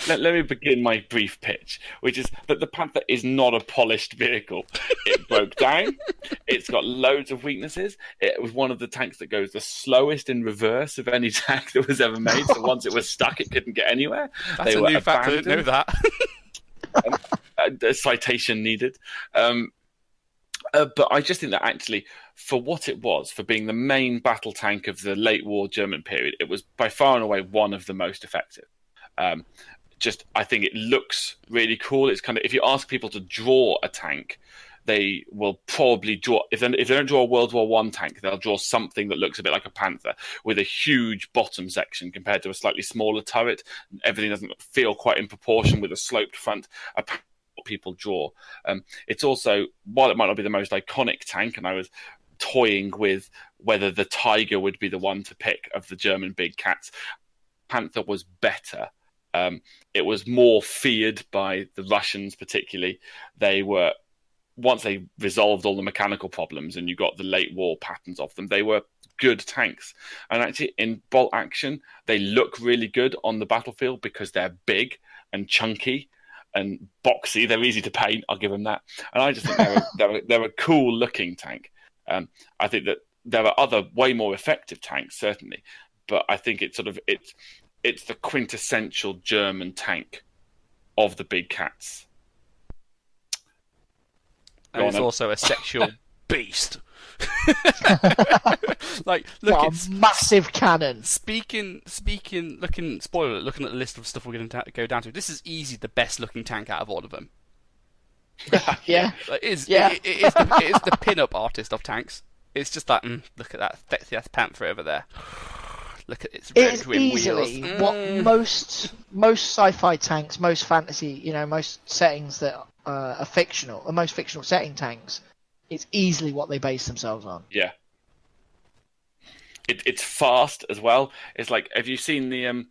Let me begin my brief pitch, which is that the Panther is not a polished vehicle. It broke down. It's got loads of weaknesses. It was one of the tanks that goes the slowest in reverse of any tank that was ever made. So once it was stuck, it couldn't get anywhere. That's a new fact. I didn't know that. A citation needed. But I just think that actually, for what it was, for being the main battle tank of the late war German period, it was by far and away one of the most effective. I think it looks really cool. It's kind of, if you ask people to draw a tank, they will probably draw, if they don't draw a World War One tank, they'll draw something that looks a bit like a Panther with a huge bottom section compared to a slightly smaller turret. Everything doesn't feel quite in proportion with a sloped front. People draw. It's also, while it might not be the most iconic tank, and I was toying with whether the Tiger would be the one to pick of the German big cats, Panther was better. It was more feared by the Russians, particularly. They were, once they resolved all the mechanical problems and you got the late war patterns of them, they were good tanks. And actually, in bolt action, they look really good on the battlefield because they're big and chunky and boxy. They're easy to paint, I'll give them that. And I just think they're a cool looking tank. I think that there are other way more effective tanks, certainly, but I think it's the quintessential German tank of the big cats. And it's also a sexual beast. Like, a massive cannon. Looking at the list of stuff we're going to go down to, this is easy the best looking tank out of all of them. Yeah. It is the pin-up artist of tanks. It's just that, look at that sexy ass Panther over there. Look at its red It's twin easily wheels. what most sci-fi tanks, most fantasy, most settings that are fictional, the most fictional setting tanks, it's easily what they base themselves on. Yeah. It's fast as well. It's like, have you seen the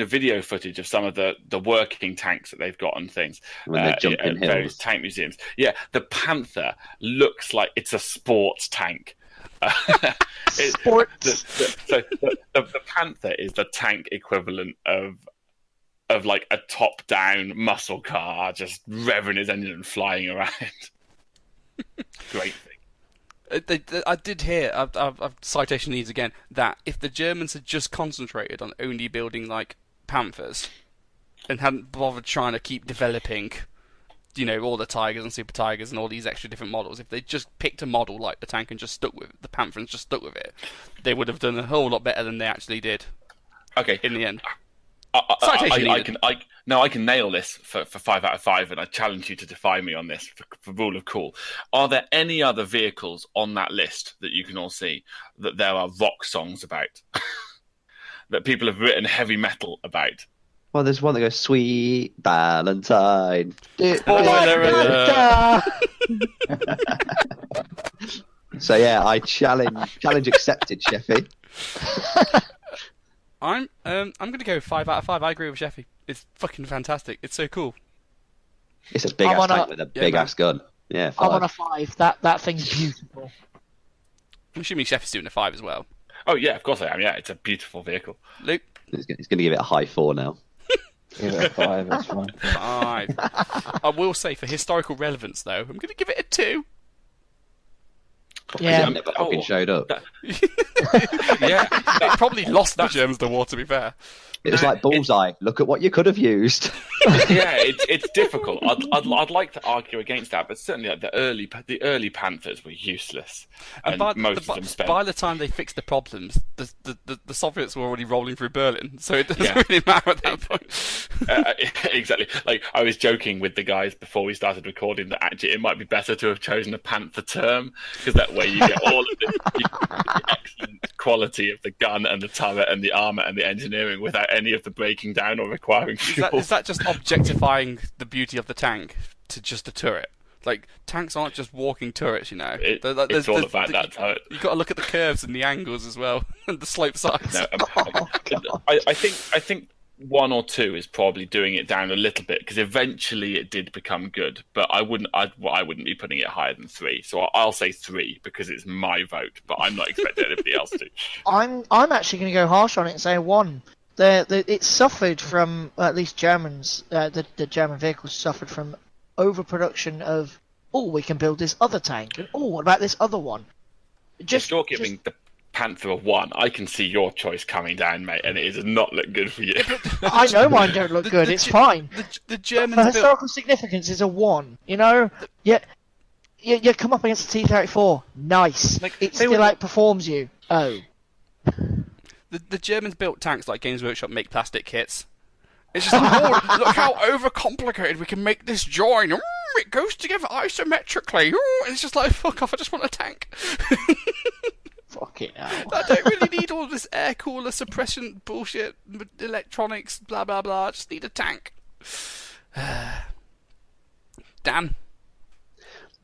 video footage of some of the working tanks that they've got and things? When they're jumping hills. Various tank museums. Yeah, the Panther looks like it's a sports tank. Sports. The Panther is the tank equivalent of like a top-down muscle car just revving his engine and flying around. Great thing. I did hear, I've citation needs again, that if the Germans had just concentrated on only building like Panthers and hadn't bothered trying to keep developing, all the Tigers and Super Tigers and all these extra different models, if they just picked a model like the tank and just stuck with it, the Panther and just stuck with it, they would have done a whole lot better than they actually did. Okay. In the end. I can nail this for 5 out of 5, and I challenge you to defy me on this for rule of cool. Are there any other vehicles on that list that you can all see that there are rock songs about? That people have written heavy metal about? Well, there's one that goes, Sweet Valentine. So yeah, I challenge accepted, Sheffy. I'm going to go 5 out of 5. I agree with Sheffy. It's fucking fantastic. It's so cool. It's a big ass tank with a big ass gun. Yeah, 5. I'm on a 5. That thing's beautiful. I'm assuming Sheffy's doing a 5 as well. Oh yeah, of course I am. Yeah, it's a beautiful vehicle. Luke? He's going to give it a high 4 now. Give it a 5, that's fine. 5. I will say, for historical relevance, though, I'm going to give it a 2. Yeah. It never fucking showed up. Yeah, It probably lost the Germans the war, to be fair. It was like Bullseye. Look at what you could have used. yeah, it's difficult. I'd like to argue against that, but certainly like the early Panthers were useless, and most of them spent. By the time they fixed the problems, the Soviets were already rolling through Berlin, so it doesn't really matter at that point. Exactly. Like, I was joking with the guys before we started recording that actually it might be better to have chosen a Panther term, because that way you get all of the excellent quality of the gun and the turret and the armor and the engineering without any of the breaking down or requiring fuel. Is that just objectifying the beauty of the tank to just a turret? Like, tanks aren't just walking turrets, It's all about that turret. You've got to look at the curves and the angles as well, and the slope sides. No, I think 1 or 2 is probably doing it down a little bit, because eventually it did become good. But I wouldn't be putting it higher than 3. So I'll say 3 because it's my vote. But I'm not expecting anybody else to. I'm actually going to go harsh on it and say 1. It suffered from, at least Germans, the German vehicles suffered from overproduction of, we can build this other tank, and what about this other one? If you're giving the Panther a 1, I can see your choice coming down, mate, and it does not look good for you. I know mine don't look good, it's fine. The Germans For historical significance, it's a 1, Yeah, You come up against the T-34. Nice. Like, It they still would- outperforms you. Oh. The Germans built tanks like Games Workshop make plastic kits. It's just like, oh, look how overcomplicated we can make this join. It goes together isometrically. And it's just like, fuck off, I just want a tank. Fucking hell. I don't really need all this air cooler suppression bullshit, electronics, blah blah blah. I just need a tank. Dan?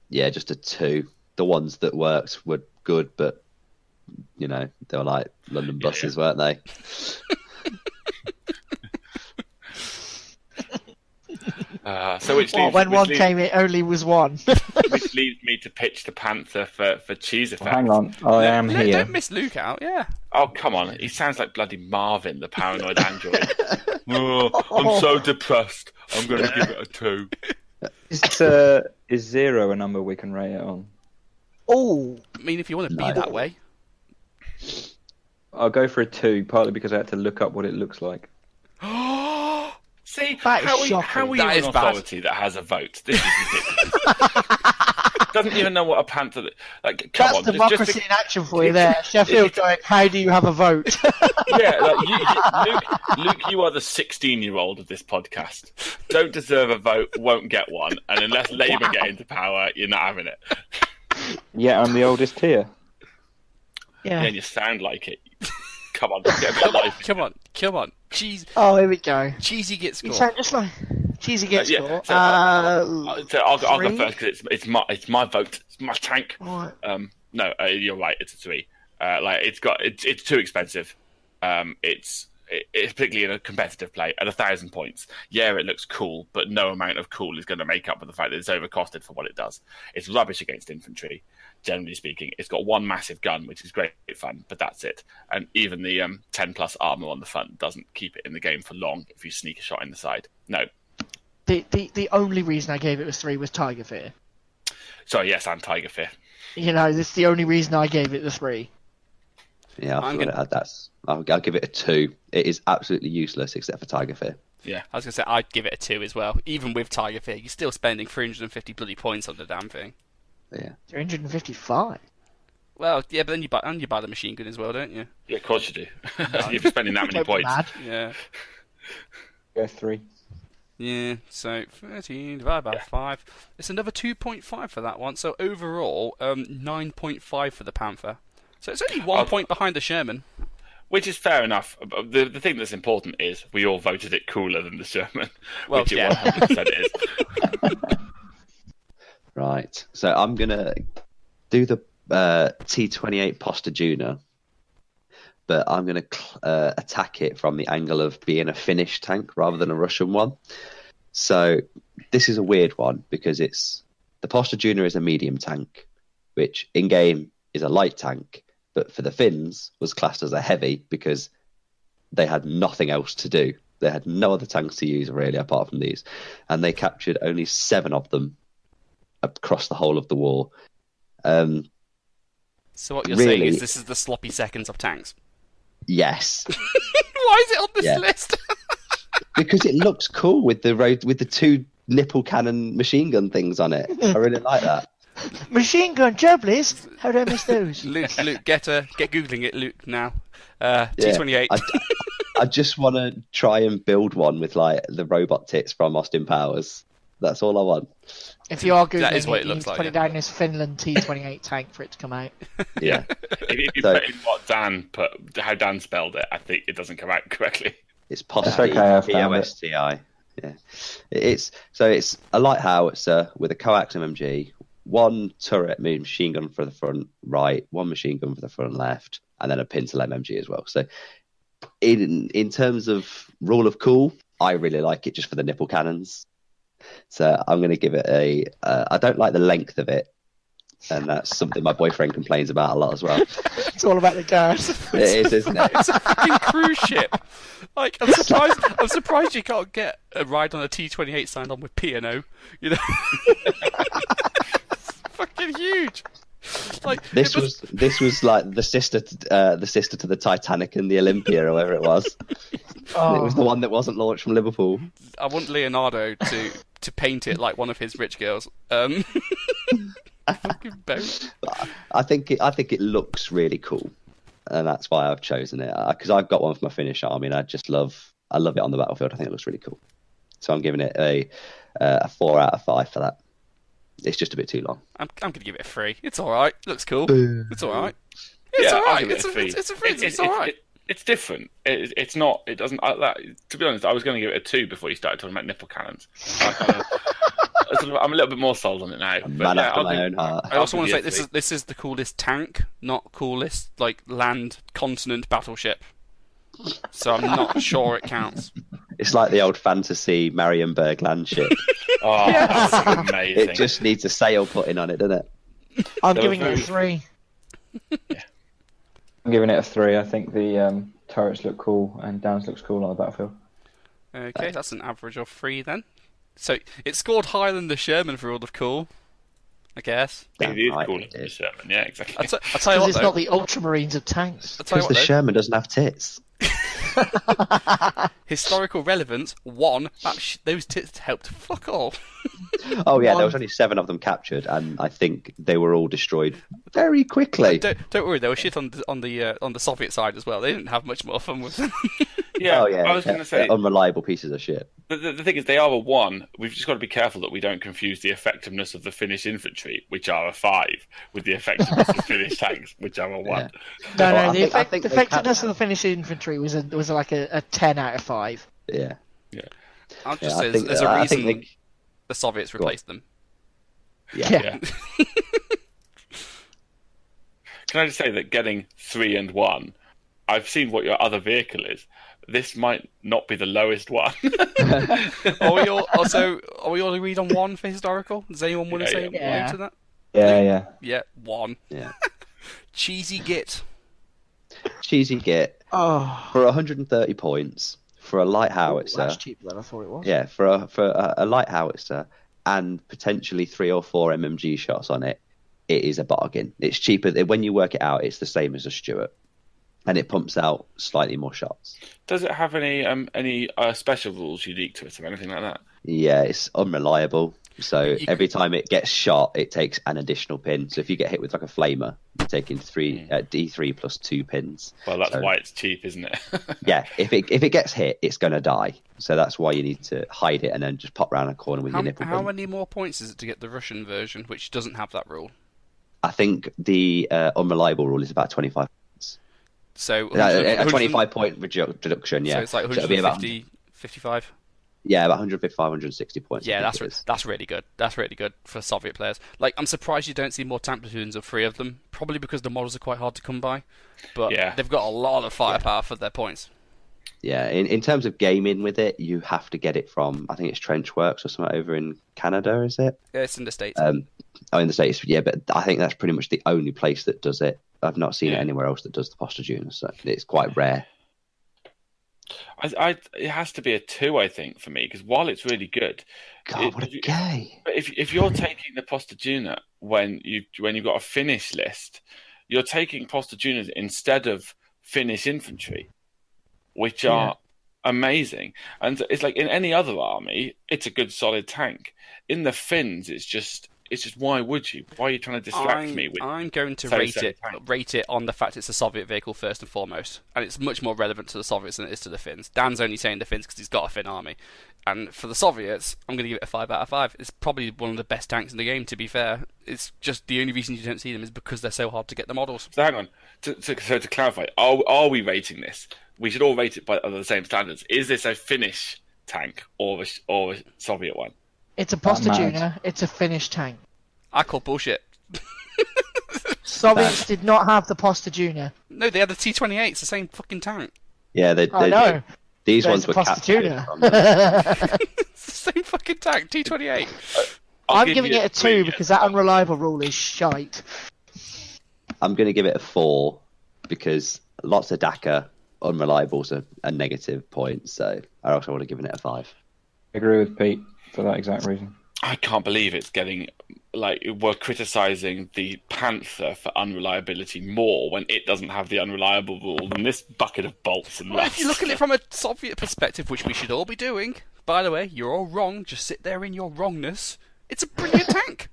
Yeah, just a 2. The ones that worked were good, but they were like London buses, weren't they? So which leaves, when which one leaves- came, it only was one. which leads me to pitch the Panther for cheese effect. Hang on, I am No, here. don't miss Luke out, yeah. Oh, come on. He sounds like bloody Marvin, the paranoid android. Oh, I'm so depressed. I'm going to give it a 2. Is 0 a number we can rate it on? Oh, I mean, if you want to be No. that way. I'll go for a 2, partly because I had to look up what it looks like. See, That is how shocking. are you That an is bad. authority that has a vote? This is ridiculous. Doesn't even know what a Panther... Like, come that's on. democracy in action for you there. Sheffield going, how do you have a vote? Yeah, like Luke, you are the 16-year-old of this podcast. Don't deserve a vote, won't get one, and unless Labour get into power, you're not having it. Yeah, I'm the oldest here. Yeah. And you sound like it. Come on, get a bit of life. Come on. Oh, here we go. Cheesy gets You score. sound just like Cheesy gets Yeah, score. so I'll go 3? first because it's my vote, it's my tank. Alright. No, you're right. It's a 3. It's too expensive. It's particularly in a competitive play at 1,000 points. Yeah, it looks cool, but no amount of cool is going to make up for the fact that it's overcosted for what it does. It's rubbish against infantry, generally speaking. It's got one massive gun, which is great fun, but that's it. And even the 10 plus armor on the front doesn't keep it in the game for long if you sneak a shot in the side. No. The only reason I gave it was 3 was Tiger Fear. Sorry, yes, I'm Tiger Fear. That's the only reason I gave it the 3. Yeah, I'm I'll give it a 2. It is absolutely useless except for Tiger Fear. Yeah. I was going to say, I'd give it a 2 as well. Even with Tiger Fear, you're still spending 350 bloody points on the damn thing. Yeah. 355. Well, yeah, but then you buy the machine gun as well, don't you? Yeah, of course you do. You're spending that many Don't be points. mad. Yeah. Go 3. Yeah, so 13 divided by 5. It's another 2.5 for that one. So overall, 9.5 for the Panther. So it's only 1 point behind the Sherman. Which is fair enough. The thing that's important is we all voted it cooler than the Sherman, Well, which it yeah. 100% is. Right. So I'm going to do the T-28 Poster Junior, but I'm going to attack it from the angle of being a Finnish tank rather than a Russian one. So this is a weird one because the Poster Junior is a medium tank, which in-game is a light tank, but for the Finns was classed as a heavy because they had nothing else to do. They had no other tanks to use really apart from these, and they captured only 7 of them across the whole of the war. So what you're Really? saying is this is the sloppy seconds of tanks. Yes, Why is it on this Yeah. list? because it looks cool with the 2 nipple cannon machine gun things on it. I really like that. Machine gun jubblies? How do I miss those? Luke, get googling it, Luke, now. T28. I just want to try and build one with like the robot tits from Austin Powers. That's all I want. If you are Googling That is what it you looks need to like, put it yeah. down as Finland T-28 tank for it to come out. Yeah. If you So- put in what Dan put, how Dan spelled it, I think it doesn't come out correctly. It's Posti, That's okay, I found it. P-O-S-T-I. Yeah. It's a light howitzer with a coax MMG, 1 turret machine gun for the front right, 1 machine gun for the front left, and then a pintle MMG as well. So in terms of rule of cool, I really like it just for the nipple cannons. So I'm going to give it I don't like the length of it, and that's something my boyfriend complains about a lot as well. It's all about the gas. It is, isn't it? It's a fucking cruise ship. Like, I'm surprised you can't get a ride on a T28 signed on with P&O. You know, it's fucking huge. Like This was like the sister to the Titanic and the Olympia or whatever it was. Oh. It was the one that wasn't launched from Liverpool. I want Leonardo to paint it like one of his rich girls. Fucking boat. I think it looks really cool, and that's why I've chosen it. Because I've got one for my Finnish army, and I love it on the battlefield. I think it looks really cool. So I'm giving it a 4 out of 5 for that. It's just a bit too long. I'm going to give it a 3. It's all right. Looks cool. It's all right. Yeah, all I'll right. give it It's a 3. It's a 3. It's all right. It's different. It's not. It doesn't. To be honest, I was going to give it a 2 before you started talking about nipple cannons. I'm a little bit more sold on it now. A man after my own heart. I also want to say this is the coolest tank, not coolest like land continent battleship. So I'm not sure it counts. It's like the old fantasy Marienburg land ship. Oh, that's amazing! It just needs a sail put in on it, doesn't it? I'm giving it a 3. I'm giving it a 3. I think the turrets look cool and Downs looks cool on the battlefield. Okay, that's an average of 3 then. So it scored higher than the Sherman for all of cool, I guess. It is Right, cool it in the is. Sherman, yeah, exactly. I'll tell you Because what it's though. not the Ultramarines of tanks. I'll tell you Because what the though. Sherman doesn't have tits. Historical relevance 1. Those tits helped fuck all. Oh yeah, One. there was only 7 of them captured, and I think they were all destroyed very quickly. Don't worry, there was shit on the Soviet side as well. They didn't have much more fun with them. Yeah, Oh yeah, I was going to say, they're unreliable pieces of shit. the thing is, they are a 1. We've just got to be careful that we don't confuse the effectiveness of the Finnish infantry, which are a 5, with the effectiveness of Finnish tanks, which are a 1. Yeah. No, Well, no, I think the they effectiveness can- of the Finnish infantry was like a 10 out of 5. Yeah, I'll just yeah. say I think there's a I reason think the Soviets Go on. replaced them. yeah. Can I just say that getting 3 and 1, I've seen what your other vehicle is. This might not be the lowest one. Are we all agreed on 1 for historical? Does anyone want to say yeah. one to that? Yeah. Yeah, 1. Yeah. Cheesy git. Cheesy git Oh, for 130 points for a light howitzer. that's cheaper than I thought it was. Yeah, for a light howitzer and potentially 3 or 4 MMG shots on it. It is a bargain. It's cheaper when you work it out. It's the same as a Stuart, and it pumps out slightly more shots. Does it have any special rules unique to it or anything like that? Yeah, it's unreliable. So You every time it gets shot, it takes an additional pin. So if you get hit with like a flamer, you're taking D3 plus 2 pins. Well, that's So- why it's cheap, isn't it? Yeah, if it gets hit, it's gonna die. So that's why you need to hide it and then just pop round a corner with your nipple. How gun. many more points is it to get the Russian version, which doesn't have that rule? I think the unreliable rule is about 25 points. So A 25 point reduction. Yeah, So it's like it'll be about 150, 55. about 155, 160 points. Yeah, I think it is. that's really good. That's really good for Soviet players. Like, I'm surprised you don't see more tank platoons of 3 of them. Probably because the models are quite hard to come by. But Yeah. they've got a lot of firepower for their points. Yeah, in terms of gaming with it, you have to get it from, I think it's Trenchworks or something over in Canada, is it? Yeah, it's in the States. In the States, yeah, but I think that's pretty much the only place that does it. I've not seen it anywhere else that does the Postaguna, so it's quite rare. It has to be a 2, I think, for me, because while it's really good, God, what a gay! but if you're taking the Postaguna when you've got a Finnish list, you're taking Postagunas instead of Finnish infantry, which are amazing. And it's like in any other army, it's a good solid tank. In the Finns, it's just why would you? Why are you trying to distract me with? I'm going to so rate it on the fact it's a Soviet vehicle first and foremost, and it's much more relevant to the Soviets than it is to the Finns. Dan's only saying the Finns because he's got a Finn army, and for the Soviets, I'm going to give it a 5 out of 5. It's probably one of the best tanks in the game. To be fair, it's just the only reason you don't see them is because they're so hard to get the models. So hang on. So to clarify, are we rating this? We should all rate it by the same standards. Is this a Finnish tank or a Soviet one? It's a Postaguna. It's a Finnish tank. I call bullshit. Soviets did not have the Postaguna. No, they had the T-28. It's the same fucking tank. Yeah, I know. these There's ones a were captured Postaguna. from them. It's the same fucking tank. T-28. I'm giving it a 2 because that unreliable rule is shite. I'm going to give it a 4 because lots of DACA, unreliables a negative point, so I also want to give it a 5. I agree with Pete for that exact reason. I can't believe it's getting we're criticising the Panther for unreliability more when it doesn't have the unreliable rule than this bucket of bolts and Well, if rust. you look at it from a Soviet perspective, which we should all be doing, by the way, you're all wrong. Just sit there in your wrongness. It's a brilliant tank.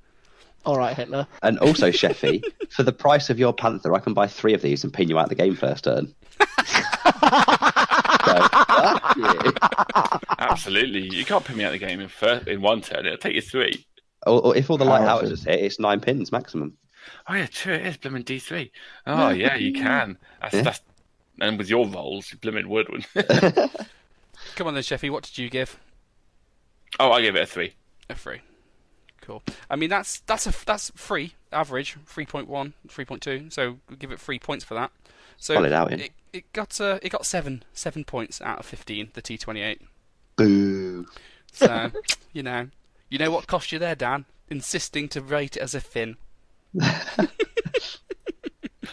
All right, Hitler. And also, Sheffy, for the price of your Panther, I can buy 3 of these and pin you out the game first turn. So, fuck you. Absolutely. You can't put me out of the game in one turn. It'll take you 3. Or if all the light Howitzers. howitzers hit, it's 9 pins maximum. Oh, yeah, true. It is blooming D3. Oh, yeah, you can. That's and with your rolls, you blooming would, wouldn't you? Come on then, Sheffy. What did you give? Oh, I give it a 3. A 3. Cool. I mean, that's free average, 3.1, 3.2. So we'll give it 3 points for that. So Solid outing. it got 7 points out of 15. The T28. Boo. So you know what cost you there, Dan? Insisting to rate it as a fin.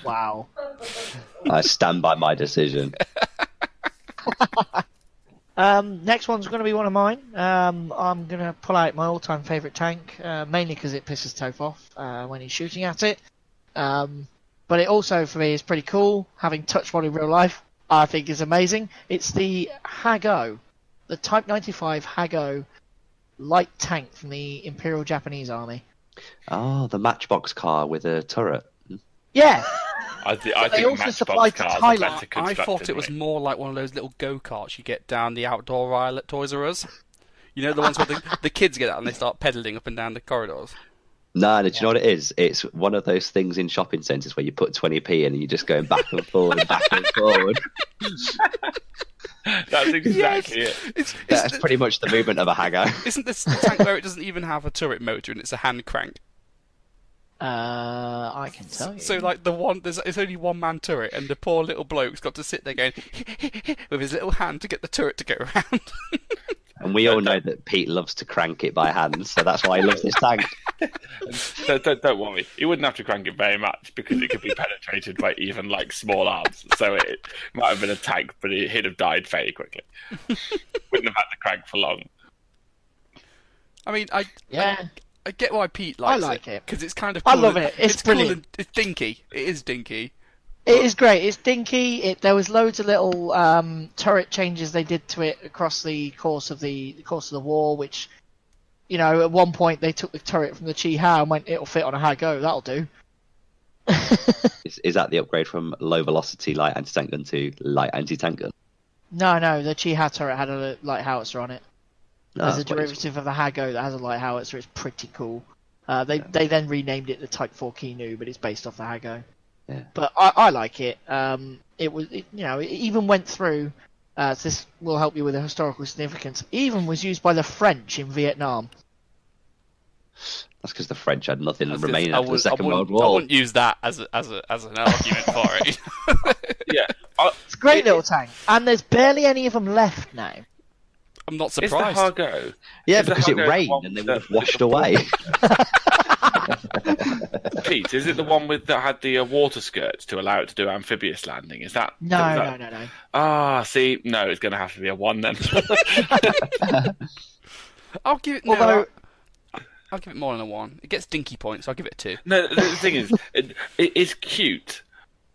Wow. I stand by my decision. Next one's going to be one of mine. I'm going to pull out my all-time favourite tank, mainly because it pisses Toph off when he's shooting at it. But it also, for me, is pretty cool. Having touched one in real life, I think is amazing. It's the Hago, the Type 95 Hago light tank from the Imperial Japanese Army. Oh, the Matchbox car with a turret. Yeah! I They think also supplied Matchbox to cars are Thailand. better I constructed thought it than was me. more like one of those little go-karts you get down the outdoor aisle at Toys R Us. You know, the ones where the kids get out and they start pedalling up and down the corridors. No, do you know what it is? It's one of those things in shopping centres where you put 20p in and you're just going back and forward and back and forward. That's exactly it. That's pretty much the movement of a Hago. Isn't this the tank where it doesn't even have a turret motor and it's a hand crank? I can tell you. So like it's only one man turret and the poor little bloke's got to sit there going with his little hand to get the turret to go around. And we all know that Pete loves to crank it by hand, so that's why he loves this tank. Don't worry. He wouldn't have to crank it very much because it could be penetrated by even like small arms. So it might have been a tank, but he'd have died fairly quickly. Wouldn't have had to crank for long. I mean, I get why Pete I likes like it. because it's kind of I cool love and- it. It's cool brilliant. and it's dinky. It is dinky. It is great. It's dinky. There was loads of little turret changes they did to it across the course of the war. Which, at one point they took the turret from the Chi Ha and went, "It'll fit on a Hago. That'll do." Is that the upgrade from low velocity light anti-tank gun to light anti-tank gun? No, the Chi Ha turret had a light howitzer on it. No, There's a that's what it's- derivative of the Hago that has a light howitzer. It's pretty cool. They then renamed it the Type 4 Kinu, but it's based off the Hago. Yeah. But I like it. It even went through. This will help you with the historical significance. Even was used by the French in Vietnam. That's because the French had nothing I was remaining gonna- after the Second wouldn't- World I War. wouldn't use that as an argument for it. Yeah. It's a great little tank, and there's barely any of them left now. I'm not Is the surprised. Hago? Yeah, Is the because it Hago the rained one and they with would have the- washed away. Pete, is it the one that had the water skirts to allow it to do amphibious landing? Is that No. Ah, see, no, it's going to have to be a 1 then. I'll give it. Although- I'll give it more than a 1. It gets dinky points, so I'll give it a 2. No, the thing is, it is cute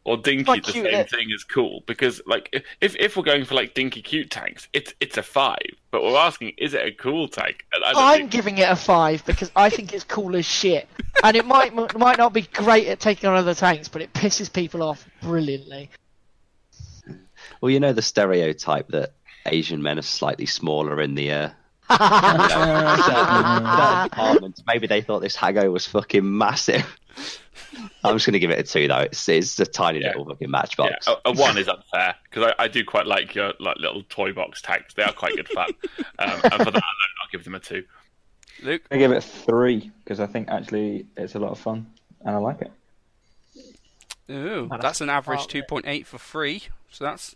or dinky Quite the cute, same yeah. thing as cool? Because like if we're going for like dinky cute tanks, it's a 5. But we're asking, is it a cool tank? And I don't I'm think- giving it a 5 because I think it's cool as shit, and it might not be great at taking on other tanks, but it pisses people off brilliantly. Well, you know the stereotype that Asian men are slightly smaller in the certain departments. Maybe they thought this Hago was fucking massive. I'm just going to give it a 2 though. It's a tiny little fucking matchbox. Yeah, a 1 is unfair because I do quite like your like little toy box tanks. They are quite good fun, and for that alone, I'll give them a 2. Luke, I give it 3 because I think actually it's a lot of fun and I like it. ooh, Man, that's an average oh, 2.8 for free, so that's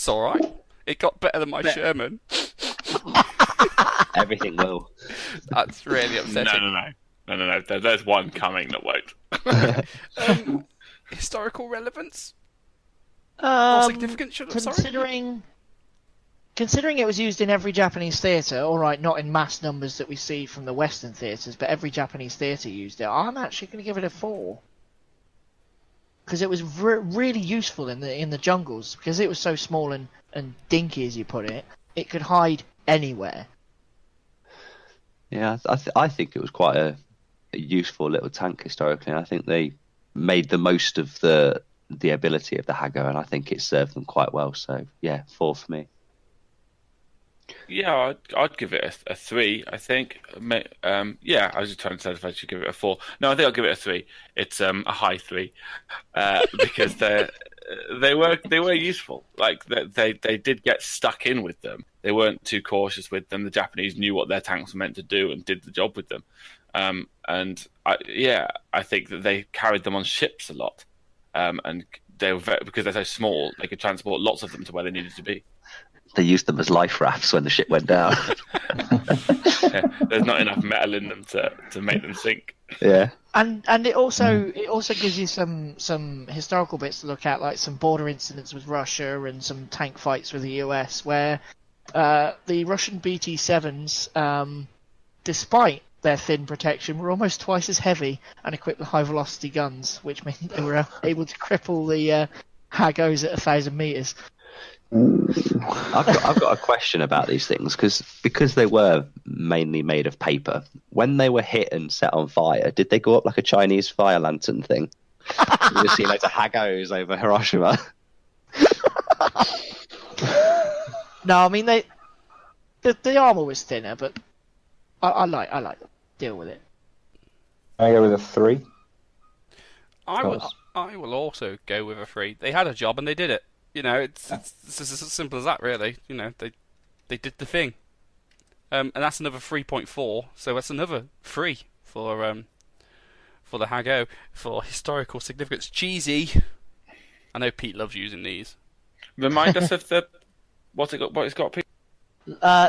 all right. It got better than my Sherman. Everything will. That's really No, upsetting. no. There's one coming that won't. Historical relevance or significance? Considering it was used in every Japanese theatre, all right, not in mass numbers that we see from the Western theatres, but every Japanese theatre used it. I'm actually going to give it a 4 because it was really useful in the jungles because it was so small and dinky, as you put it. It could hide anywhere. Yeah, I think it was quite a useful little tank historically. And I think they made the most of the ability of the Hago, and I think it served them quite well. So yeah, 4 for me. Yeah, I'd give it a 3. I think. Yeah, I was just trying to decide if I should give it a 4. No, I think I'll give it a 3. It's a high 3 because they were useful. Like they did get stuck in with them. They weren't too cautious with them. The Japanese knew what their tanks were meant to do and did the job with them. And I think that they carried them on ships a lot. And they were because they're so small, they could transport lots of them to where they needed to be. They used them as life rafts when the ship went down. Yeah, there's not enough metal in them to make them sink. Yeah. And it also gives you some historical bits to look at, like some border incidents with Russia and some tank fights with the US, where the Russian BT-7s, despite their thin protection, were almost twice as heavy and equipped with high velocity guns, which meant they were able to cripple the Hagos at 1,000 meters. I've got a question about these things because they were mainly made of paper. When they were hit and set on fire, did they go up like a Chinese fire lantern thing? You just see loads of Hagos over Hiroshima. No, I mean the armor was thinner, but I like them. Deal with it. I go with a 3. I will also go with a 3. They had a job and they did it. You know, it's as simple as that, really. You know, they did the thing, and that's another 3.4. So that's another 3 for the Hago for historical significance. Cheesy. I know Pete loves using these. Remind us of what it's got. Pete?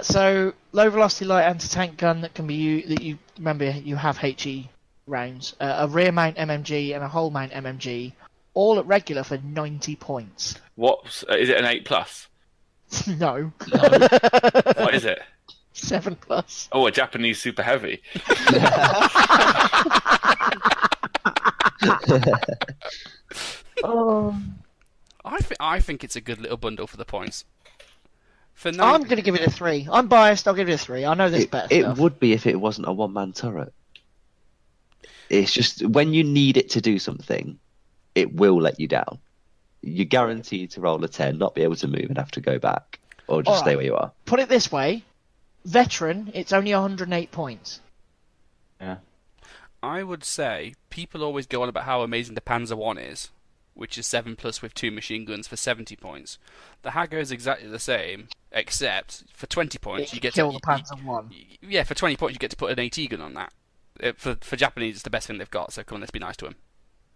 So low velocity light anti-tank gun that can be you remember you have HE rounds, a rear mount MMG and a whole mount MMG. All at regular for 90 points. What is it? An 8+? No. What is it? 7+. Oh, a Japanese super heavy. I think it's a good little bundle for the points. I'm going to give it a 3. I'm biased. I'll give it a 3. I know there's better stuff. It would be if it wasn't a one-man turret. It's just when you need it to do something, it will let you down. You're guaranteed to roll a 10, not be able to move and have to go back, or just stay where you are. Put it this way, veteran, it's only 108 points. Yeah. I would say people always go on about how amazing the Panzer 1 is, which is 7+ with 2 machine guns for 70 points. The Hago is exactly the same, except for 20 points you get kill to the Panzer 1. Yeah, for 20 points you get to put an AT gun on that. For Japanese, it's the best thing they've got. So come on, let's be nice to them.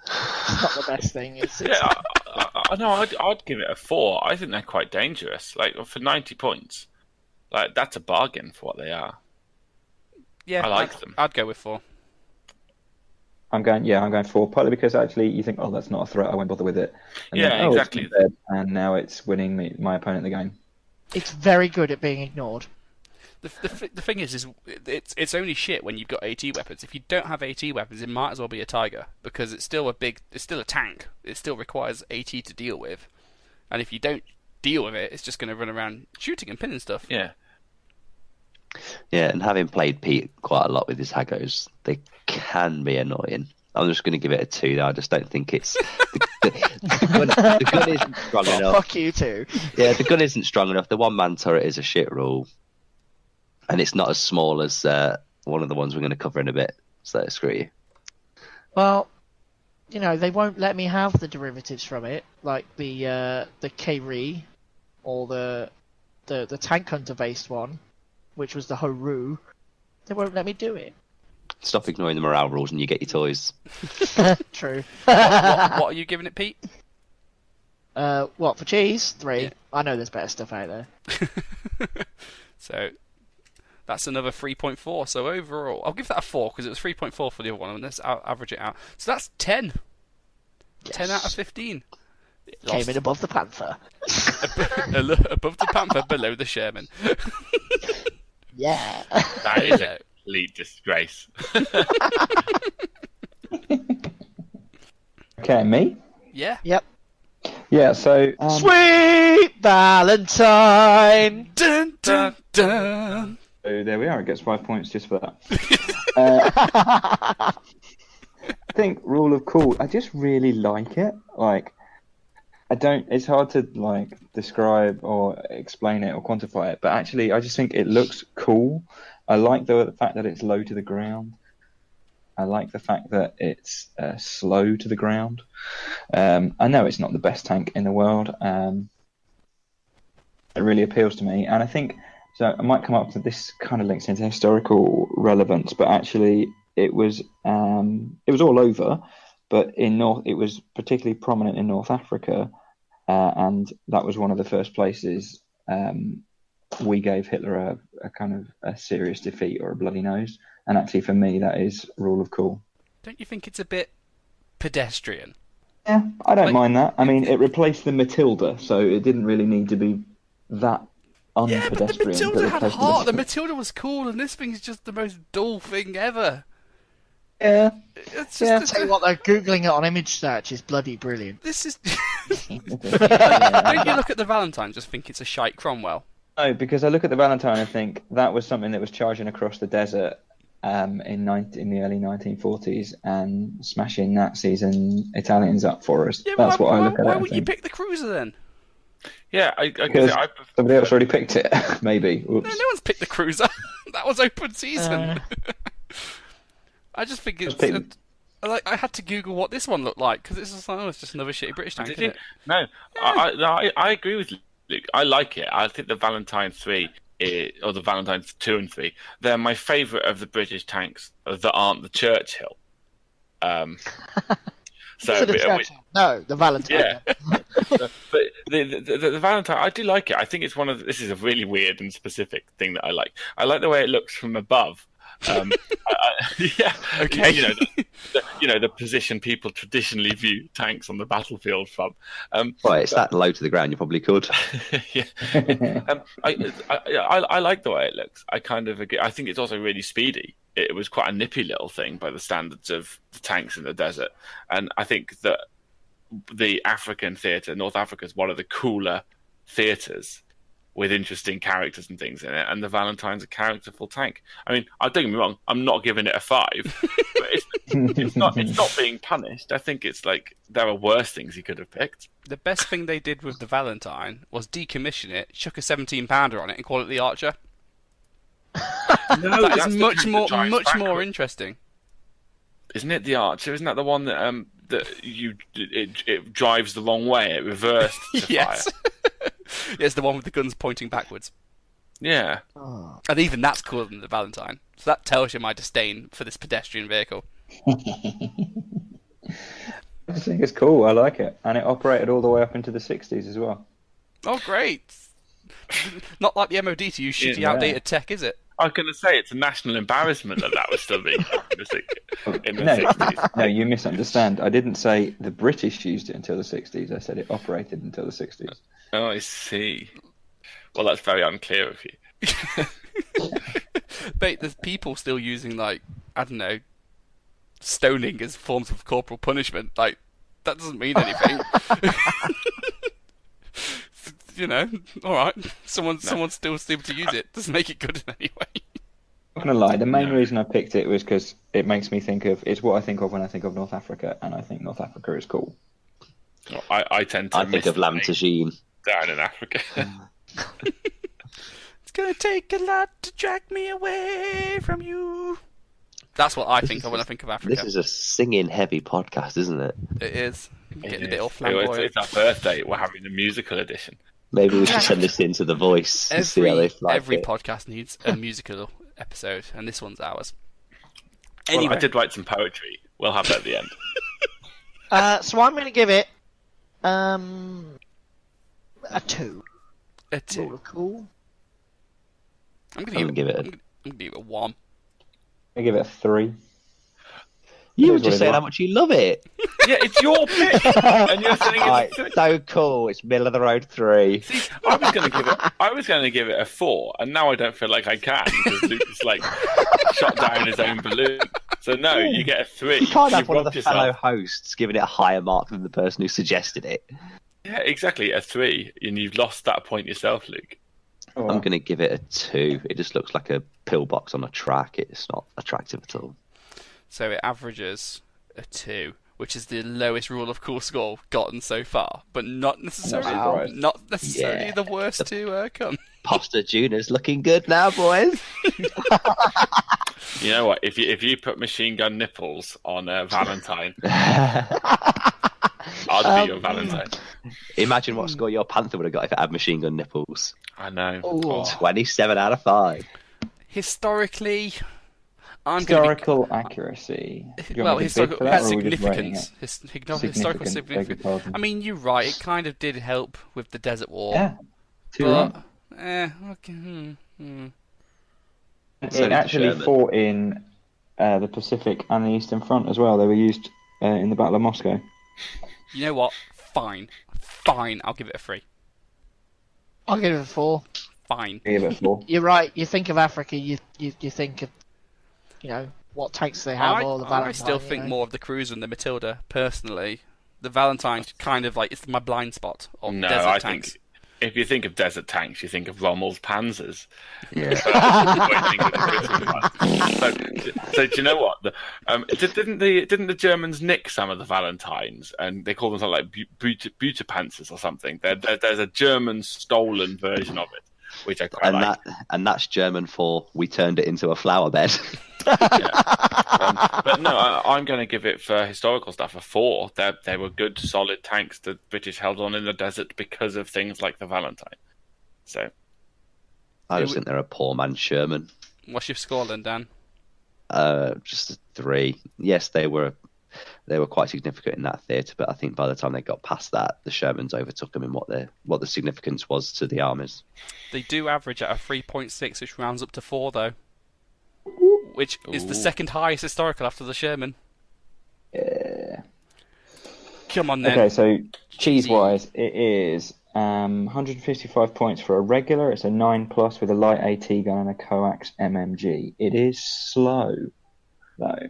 It's not the best thing. Yeah, I know. I'd give it a 4. I think they're quite dangerous. Like for 90 points, like that's a bargain for what they are. Yeah, I like them. I'd go with 4. I'm going 4. Partly because actually you think, oh, that's not a threat. I won't bother with it. And Yeah, then, exactly. It's dead, and now it's winning my opponent the game. It's very good at being ignored. The thing is it's only shit when you've got AT weapons. If you don't have AT weapons, it might as well be a Tiger because it's still a tank. It still requires AT to deal with, and if you don't deal with it, it's just going to run around shooting and pinning stuff. Yeah. Yeah, and having played Pete quite a lot with his Hagos, they can be annoying. I'm just going to give it a 2. Though. I just don't think it's the gun isn't strong enough. Fuck you too. Yeah, the gun isn't strong enough. The one-man turret is a shit rule. And it's not as small as one of the ones we're going to cover in a bit. So screw you. Well, you know, they won't let me have the derivatives from it, like the K-Re or the Tank Hunter based one, which was the Horu. They won't let me do it. Stop ignoring the morale rules and you get your toys. True. What are you giving it, Pete? What, for cheese? 3. Yeah. I know there's better stuff out there. So that's another 3.4. So overall, I'll give that a 4 because it was 3.4 for the other one, and let's average it out. So that's 10. Yes. 10 out of 15. Came in above the Panther. Above the Panther, below the Sherman. Yeah. That is a complete disgrace. Okay, me? Yeah. Yep. Yeah, so... Sweet Valentine! Dun, dun, dun. So So there we are. It gets 5 points just for that. I think rule of cool. I just really like it. Like, I don't. It's hard to like describe or explain it or quantify it. But actually, I just think it looks cool. I like the fact that it's low to the ground. I like the fact that it's slow to the ground. I know it's not the best tank in the world. It really appeals to me, and I think so. I might come up to this kind of links into historical relevance, but actually, it was all over, but it was particularly prominent in North Africa, and that was one of the first places we gave Hitler a kind of a serious defeat or a bloody nose. And actually, for me, that is rule of cool. Don't you think it's a bit pedestrian? Yeah, I don't Like, mind that. I mean, it replaced the Matilda, so it didn't really need to be that unpedestrian. Yeah, but the Matilda to had replace heart. The Matilda was cool, and this thing's just the most dull thing ever. Yeah. It's just, Yeah. it's Tell you what, though, googling it on image search is bloody brilliant. This is. Yeah. Don't you look at the Valentine and just think it's a shite Cromwell? No, because I look at the Valentine and think that was something that was charging across the desert in the early 1940s and smashing Nazis and Italians up for us. Yeah, That's what I look at. Why and wouldn't you think. pick the Cruiser then? Yeah, I Because guess somebody else already picked it, maybe. No, Oops. no one's picked the Cruiser. That was open season. I just think it's. picked- I had to Google what this one looked like because it's just like, it's just another shitty British tank, Did isn't you? it? No, I agree with Luke. I like it. I think the Valentine 3 or the Valentines 2 and 3, they're my favourite of the British tanks that aren't the Churchill. So, the Churchill. No, the Valentine. yeah. But the Valentine, I do like it. I think it's this is a really weird and specific thing that I like. I like the way it looks from above. Yeah. Okay. The position people traditionally view tanks on the battlefield from. Well, it's that low to the ground, you probably could. Yeah. I like the way it looks. I kind of agree. I think it's also really speedy. It was quite a nippy little thing by the standards of the tanks in the desert, and I think that the African theatre, North Africa, is one of the cooler theatres with interesting characters and things in it, and the Valentine's a characterful tank. I mean, don't get me wrong, I'm not giving it a 5, but it's not being punished. I think it's like there are worse things he could have picked. The best thing they did with the Valentine was decommission it, chuck a 17-pounder on it, and call it the Archer. No, That that's is the much tank that more drives more backwards. interesting. Isn't it the Archer? Isn't that the one that it drives the long way? It reversed to Yes. fire. It's the one with the guns pointing backwards. Yeah. Oh. And even that's cooler than the Valentine. So that tells you my disdain for this pedestrian vehicle. I just think it's cool. I like it. And it operated all the way up into the 60s as well. Oh, great. Not like the MOD to use shitty, Yeah. outdated tech, is it? I was going to say it's a national embarrassment that was still being used in the No, 60s. no, you misunderstand. I didn't say the British used it until the 60s. I said it operated until the 60s. Oh, I see. Well, that's very unclear of you. But there's people still using, like, I don't know, stoning as forms of corporal punishment. Like, that doesn't mean anything. You know, alright. Someone's still able to use it. Doesn't make it good in any way. I'm not going to lie, the main No. reason I picked it was because it makes me think of, it's what I think of when I think of North Africa, and I think North Africa is cool. Well, I tend to I think miss of Lam the Tagine. down in Africa. It's gonna take a lot to drag me away from you. That's what I think of when I think of Africa. This is a singing heavy podcast, isn't it? It is. Getting a bit It all is. flamboyant. It's our birthday. We're having a musical edition. Maybe we should send this into The Voice and see how they like Every it. podcast needs a musical episode, and this one's ours. Well, Anyway, I did write some poetry. We'll have that at the end. So I'm going to give it a 2. a 2. Rule of cool. I'm I'm gonna give it a- I'm gonna give it a 1. I give it a 3. You It were is what just it saying is. how much you love it. Yeah, it's your pick, and you're saying Right, it's so cool. It's middle of the road 3. See, I was going to give it a 4, and now I don't feel like I can because Luke is like shot down his own balloon. So no, you get a 3. You can't have You've one of robbed the fellow yourself. hosts giving it a higher mark than the person who suggested it. Yeah, exactly, a 3, and you've lost that point yourself, Luke. Oh, I'm going to give it a 2. It just looks like a pillbox on a track. It's not attractive at all. So it averages a 2, which is the lowest rule of cool score gotten so far, but not necessarily surprised. Yeah. the worst to come. Pasta Junior's looking good now, boys. You know what? If you put machine gun nipples on a Valentine, I'd be your Valentine. Imagine what score your Panther would have got if it had machine gun nipples. I know. Ooh. Oh. 27 out of 5. Historically, I'm going to Historical accuracy. Do you well, want me to bid historical for that, or are we just rating significance. it? Historical Significant, beg your significance. pardon. I mean, you're right. It kind of did help with the Desert War. Yeah, 2 right. But, okay. So It did actually Sherman. fought in the Pacific and the Eastern Front as well. They were used in the Battle of Moscow. You know what? Fine. I'll give it a 3. I'll give it a 4. Fine. I give it a 4. You're right. You think of Africa, you think of, what tanks they have, or the Valentine. I still think more of the Cruiser and the Matilda, personally. The Valentine kind of it's my blind spot of No, desert I tanks. think if you think of desert tanks, you think of Rommel's Panzers. Yeah. So do you know what? Didn't the Germans nick some of the Valentines, and they call them something like Butterpanzers or something? There's a German stolen version of it, which I quite like. And that's German for we turned it into a flower bed. But no, I'm going to give it for historical stuff a 4. They were good, solid tanks that British held on in the desert because of things like the Valentine. So I just think they're a poor man's Sherman. What's your score then, Dan? Just a 3. Yes, they were quite significant in that theatre, but I think by the time they got past that, the Shermans overtook them in what the significance was to the armies. They do average at a 3.6, which rounds up to 4, though. Which is the second highest historical after the Sherman. Yeah. Come on then. Okay, so cheese-wise, it is 155 points for a regular. It's a 9+ with a light AT gun and a coax MMG. It is slow, though.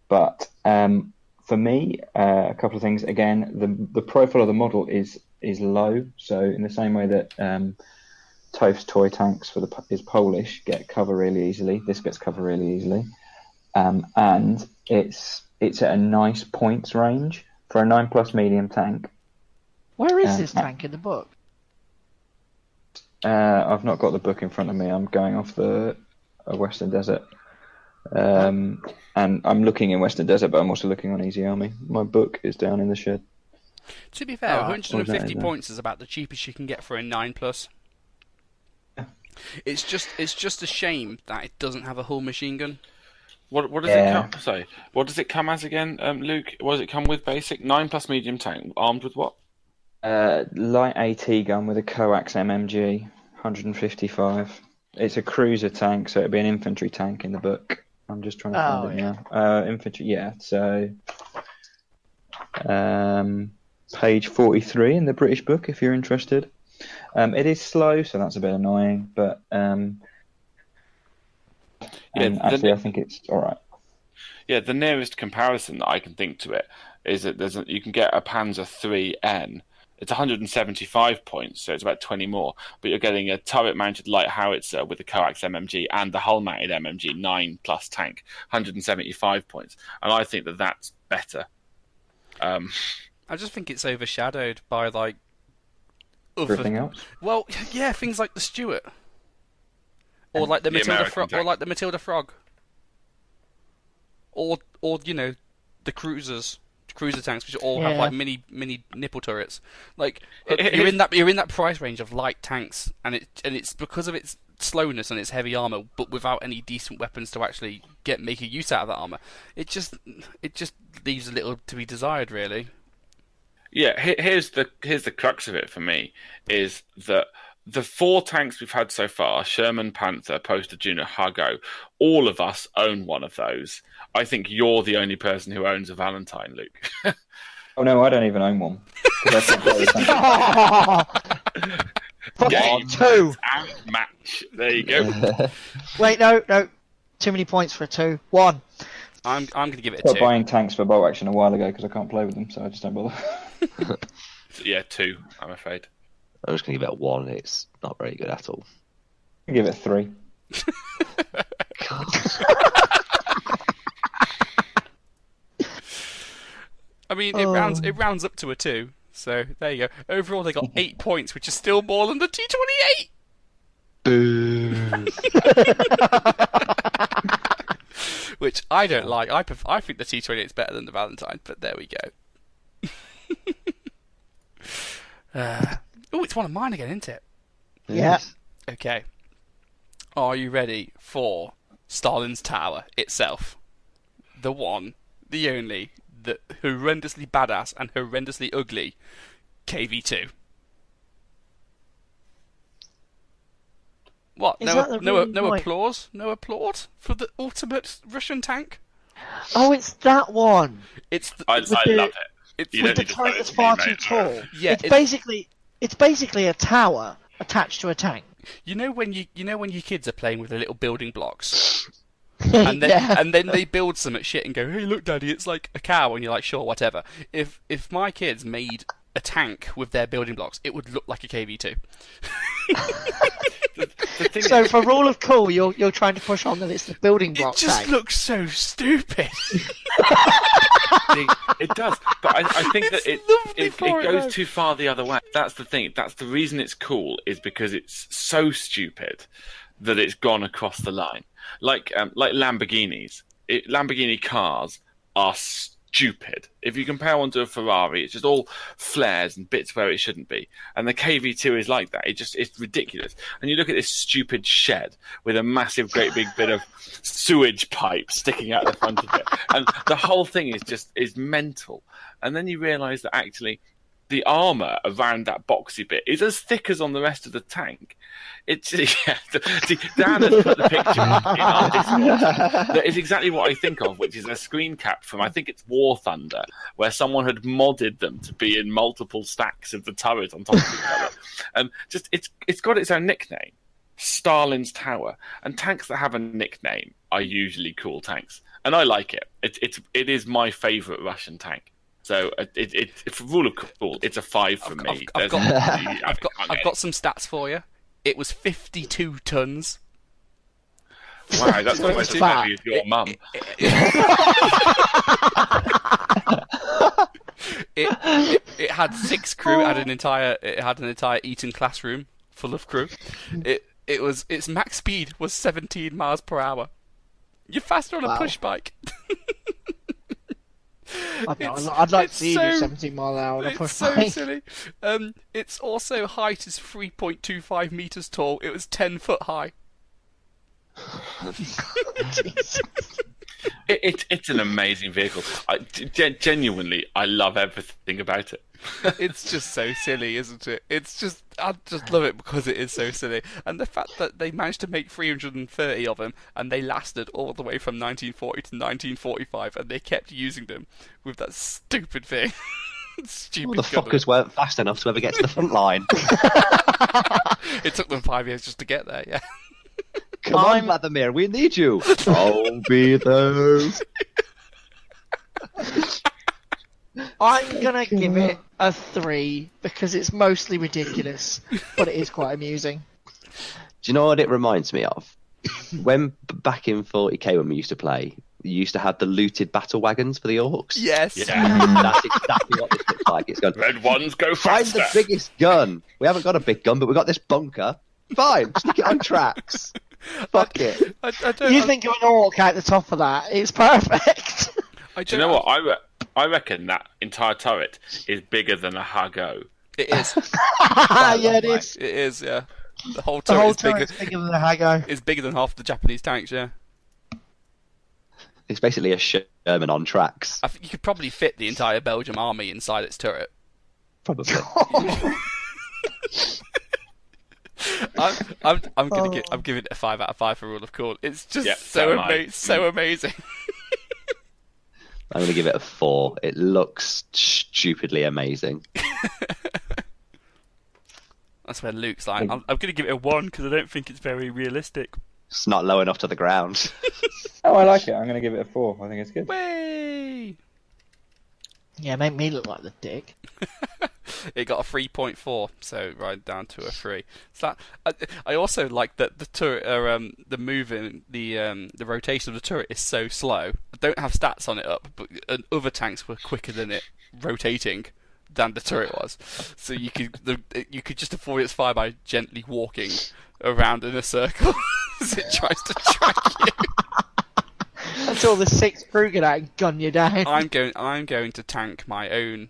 But for me, a couple of things. Again, the profile of the model is low. So in the same way that Toph's toy tanks is Polish, get cover really easily. This gets cover really easily, and it's at a nice points range for a 9+ medium tank. Where is this tank in the book? I've not got the book in front of me. I'm going off the Western Desert, and I'm looking in Western Desert, but I'm also looking on Easy Army. My book is down in the shed. To be fair, Oh, 150 points is about the cheapest you can get for a 9+. It's just a shame that it doesn't have a hull machine gun. what does it come? Sorry, what does it come as again, Luke? What does it come with? Basic 9+ medium tank, armed with what? Light AT gun with a coax MMG, 155. It's a cruiser tank, so it'd be an infantry tank in the book. I'm just trying to find it now. Infantry, yeah. So, page 43 in the British book, if you're interested. It is slow, so that's a bit annoying, but actually, I think it's all right. Yeah, the nearest comparison that I can think to it is that you can get a Panzer 3N. It's 175 points, so it's about 20 more. But you're getting a turret-mounted light howitzer with a coax MMG and the hull-mounted MMG 9+ tank, 175 points. And I think that's better. I just think it's overshadowed by Everything else? Well, yeah, things like the Stuart, or like the Matilda Frog, or like the Matilda Frog, or the cruiser tanks, which all have like mini nipple turrets. Like you're in that price range of light tanks, and it's because of its slowness and its heavy armor, but without any decent weapons to actually make a use out of that armor. It just leaves a little to be desired, really. Yeah, here's the crux of it for me, is that the 4 tanks we've had so far, Sherman, Panther, Poster Junior, Huggo, all of us own one of those. I think you're the only person who owns a Valentine, Luke. Oh no, I don't even own one. Game 2. and match. There you go. Wait, no. Too many points for a 2. 1. I'm going to give it a I stopped 2. buying tanks for bolt action a while ago because I can't play with them, so I just don't bother. Yeah, 2, I'm afraid. I'm just going to give it a 1. It's not very good at all. give it 3. I mean, it rounds up to a 2. So there you go. Overall, they got 8 points, which is still more than the T28. Boo. Which I don't like. I think the T28 is better than the Valentine, but there we go. Oh, it's one of mine again, isn't it? Yeah. Okay. Are you ready for Stalin's Tower itself? The one, the only, the horrendously badass and horrendously ugly KV2. What? Is that the No really white- applause? No applause for the ultimate Russian tank? Oh, it's that one. It's the, I it's, love it. it's You With don't the need to say tank it that's to far me, too mate. tall. Yeah, It's basically a tower attached to a tank. you know when your kids are playing with the little building blocks, and then Yeah. and then they build some shit and go, "Hey, look, Daddy, it's like a cow," and you're like, "Sure, whatever." If my kids made a tank with their building blocks, it would look like a KV2. The thing So is, for rule of cool, you're trying to push on that it's the building It block just tank. looks so stupid. it does, but I think that It's it lovely for it, goes though. too far the other way. That's the thing. That's the reason it's cool, is because it's so stupid that it's gone across the line. Like Lamborghinis. Lamborghini cars are stupid. If you compare one to a Ferrari, it's just all flares and bits where it shouldn't be. And the KV2 is like that. It's ridiculous. And you look at this stupid shed with a massive, great big bit of sewage pipe sticking out the front of it, and the whole thing is mental. And then you realise that actually the armour around that boxy bit is as thick as on the rest of the tank. It's See, Dan has put the picture up in our Discord. That is exactly what I think of, which is a screen cap from, I think it's War Thunder, where someone had modded them to be in multiple stacks of the turret on top of each other. And it's got its own nickname, Stalin's Tower. And tanks that have a nickname are usually cool tanks, and I like it. It is my favourite Russian tank. So for rule of cool, it's a 5 for me. I've got some stats for you. It was 52 tons. Wow, that's almost as fat. heavy as your mum. It had 6 crew. It had an entire Eton classroom full of crew. Its max speed was 17 miles per hour. You're faster on a push bike. I'd like to see you do so- 17 mile an hour on a It's push so bike. silly. Its also height is 3.25 meters tall. It was 10 foot high. It's an amazing vehicle. Genuinely, I love everything about it. It's just so silly, isn't it? I just love it because it is so silly. And the fact that they managed to make 330 of them, and they lasted all the way from 1940 to 1945, and they kept using them with that stupid thing. Stupid All the gunner. fuckers weren't fast enough to ever get to the front line. It took them 5 years just to get there, yeah. Come on, Vladimir, we need you. I'll be there. I'm gonna give it a 3 because it's mostly ridiculous, but it is quite amusing. Do you know what it reminds me of? When back in 40k when we used to play, you used to have the looted battle wagons for the orcs. Yes. Yeah. That's exactly what this looks like. It's gone, Red ones go find faster. the biggest gun. We haven't got a big gun, but we've got this bunker. Fine, stick it on tracks. Fuck it. I don't. You think of an orc at the top of that? It's perfect. Do you know what? I reckon that entire turret is bigger than a Hago. It is. Yeah, it is. It is. Yeah. The whole The turret whole is bigger. turret's bigger than a Hago. Is bigger than half the Japanese tanks. Yeah. It's basically a Sherman on tracks. I think you could probably fit the entire Belgium army inside its turret. Probably. I'm giving it a 5 out of 5 for rule of cool. It's just Yeah, so so am I. so amazing. I'm going to give it a 4. It looks stupidly amazing. That's where Luke's like, I'm going to give it a 1 because I don't think it's very realistic. It's not low enough to the ground. Oh, I like it. I'm going to give it a 4. I think it's good. Way. Yeah, make me look like the dick. It got a 3.4, so right down to a 3. So I also like that the turret, the moving, the rotation of the turret is so slow. I don't have stats on it up, but other tanks were quicker than it rotating than the turret was. So you could just avoid its fire by gently walking around in a circle as it tries to track you. Until the 6th Juggernaut gun you down. I'm going to tank my own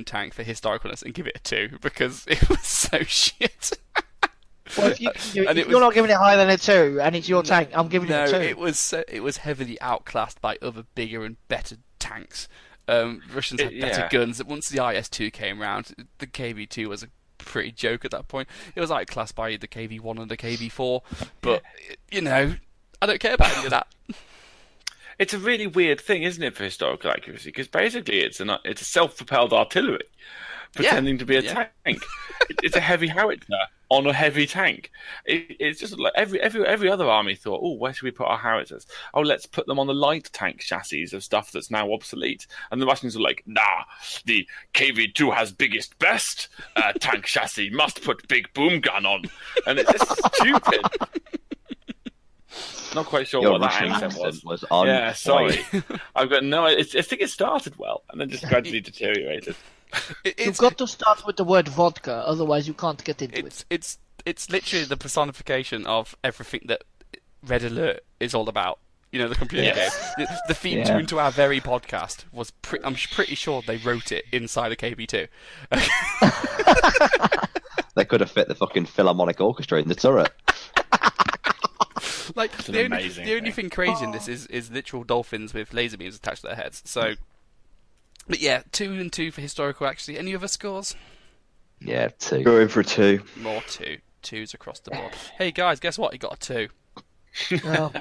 tank for historicalness and give it a 2 because it was so shit. Well, if you're not giving it higher than a 2 and it's your tank, I'm giving it a 2. It was heavily outclassed by other bigger and better tanks. Russians had better guns. Once the IS-2 came round, the KV-2 was a pretty joke at that point. It was outclassed by the KV-1 and the KV-4, but I don't care about any of that. It's a really weird thing, isn't it, for historical accuracy? Because basically, it's a self-propelled artillery pretending to be a tank. It's a heavy howitzer on a heavy tank. It's just like every other army thought, oh, where should we put our howitzers? Oh, let's put them on the light tank chassis of stuff that's now obsolete. And the Russians were like, nah, the KV-2 has biggest best tank chassis. Must put big boom gun on. And it's just stupid. Not quite sure Your what that Russian accent was on Yeah, sorry. point. I've got no. I think it started well and then just gradually deteriorated. You've got to start with the word vodka, otherwise you can't get into it. It's literally the personification of everything that Red Alert is all about. The computer game. The theme tune to our very podcast was. I'm pretty sure they wrote it inside a KB2. They could have fit the fucking Philharmonic Orchestra in the turret. Like the only thing crazy in this is literal dolphins with laser beams attached to their heads. So, but yeah, 2 and 2 for historical. Actually, any other scores? Yeah, 2. Go in for a 2. More 2. 2s across the board. Hey guys, guess what? You got a 2. Well,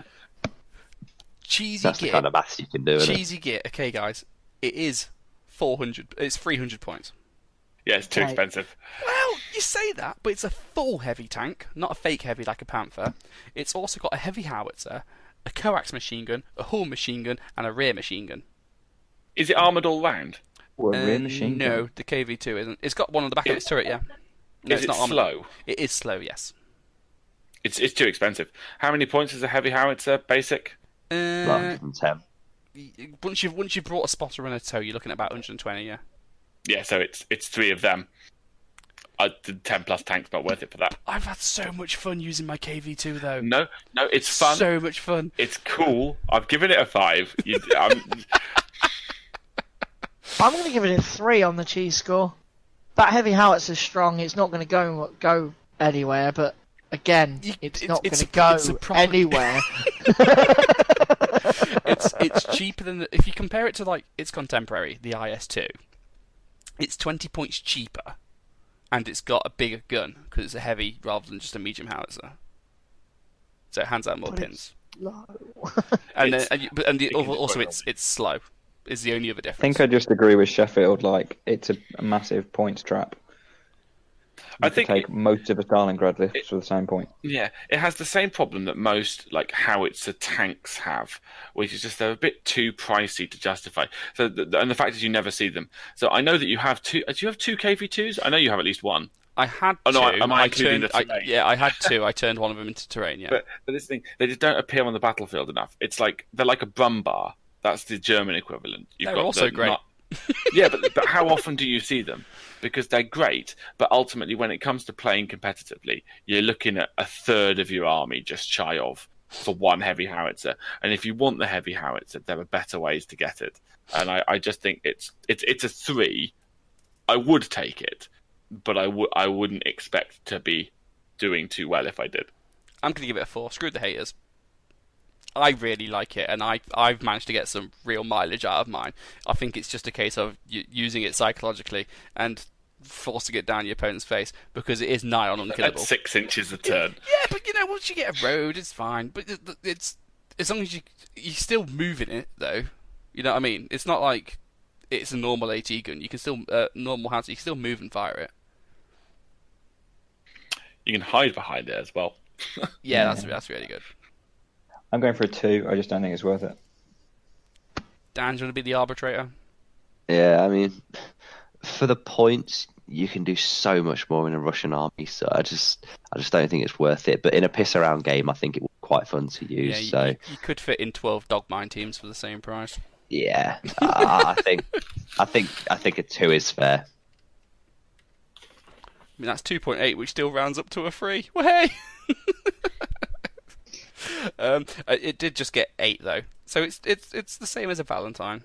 Cheesy That's git. the kind of maths you can do, isn't it? Cheesy git. Okay, guys, it is 400. It's 300 points. Yeah, it's too Right. expensive. Well, you say that, but it's a full heavy tank, not a fake heavy like a Panther. It's also got a heavy howitzer, a coax machine gun, a hull machine gun, and a rear machine gun. Is it armoured all round? What, a rear machine gun? No, the KV-2 isn't. It's got one on the back of its turret, yeah. No, Is it's it not armoured. slow? It is slow, yes. It's too expensive. How many points is a heavy howitzer basic? Like 110. Once you've brought a spotter and a tow, you're looking at about 120, yeah. Yeah, so it's 3 of them. The 10 plus tank's not worth it for that. I've had so much fun using my KV-2 though. No, it's fun. So much fun. It's cool. I've given it a 5. I'm going to give it a 3 on the cheese score. That heavy howitzer's strong. It's not going to go anywhere, but again, it's not going to go anywhere. It's cheaper than if you compare it to like its contemporary, the IS-2. It's 20 points cheaper, and it's got a bigger gun because it's a heavy rather than just a medium howitzer. So it hands out more pins. And also it's slow. Is the only other I difference. think I just agree with Sheffield. Like, it's a massive points trap. I You could think take most of the Stalingrad lists for the same point. Yeah, it has the same problem that most like howitzer tanks have, which is just they're a bit too pricey to justify. So, and the fact is you never see them. So I know that you have 2. Do you have 2 KV-2s? I know you have at least 1. I had 2. Oh no, am I including the terrain? I had 2. I turned one of them into terrain. Yeah. But this thing, they just don't appear on the battlefield enough. It's like they're like a Brumbar. That's the German equivalent. They're also great. Yeah, but how often do you see them? Because they're great, but ultimately, when it comes to playing competitively, you're looking at a third of your army just shy of for one heavy howitzer. And if you want the heavy howitzer, there are better ways to get it. And I just think it's a 3. I would take it, but I wouldn't expect to be doing too well if I did. I'm going to give it a 4. Screw the haters. I really like it, and I've managed to get some real mileage out of mine. I think it's just a case of using it psychologically and forcing it down your opponent's face because it is nigh on unkillable. At 6 inches a turn. Yeah, but once you get a road, it's fine. But it's as long as you're still moving it, though. You know what I mean? It's not like it's a normal AT gun. You can still normal hands. You can still move and fire it. You can hide behind it as well. Yeah, that's really good. I'm going for a 2. I just don't think it's worth it. Dan, do you want to be the arbitrator? Yeah, I mean, for the points, you can do so much more in a Russian army. So I just don't think it's worth it. But in a piss around game, I think it was quite fun to use. Yeah, you could fit in 12 Dogmine teams for the same price. Yeah, I think a 2 is fair. I mean, that's 2.8, which still rounds up to a 3. Well, hey! It did just get 8 though, so it's the same as a Valentine,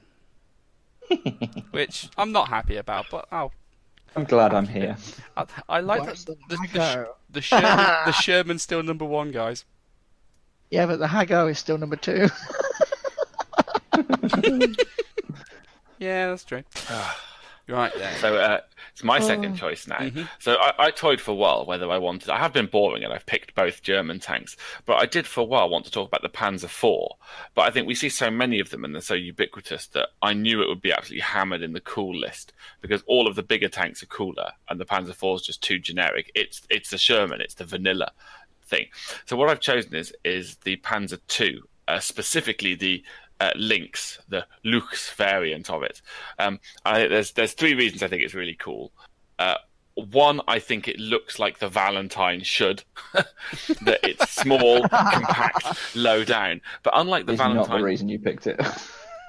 which I'm not happy about. But I'm glad I'm here. I like What's that the the Sherman's still number 1, guys. Yeah, but the Hago is still number 2. Yeah, that's true. Right there. So it's my second choice now. Mm-hmm. So I toyed for a while whether I wanted. I have been boring and I've picked both German tanks, but I did for a while want to talk about the Panzer IV. But I think we see so many of them and they're so ubiquitous that I knew it would be absolutely hammered in the cool list because all of the bigger tanks are cooler and the Panzer IV is just too generic. It's the Sherman, it's the vanilla thing. So what I've chosen is the Panzer II, specifically the Lynx, the Lux variant of it. There's 3 reasons I think it's really cool. One, I think it looks like the Valentine should, that it's small, compact, low down. But unlike the It's Valentine, not the reason you picked it.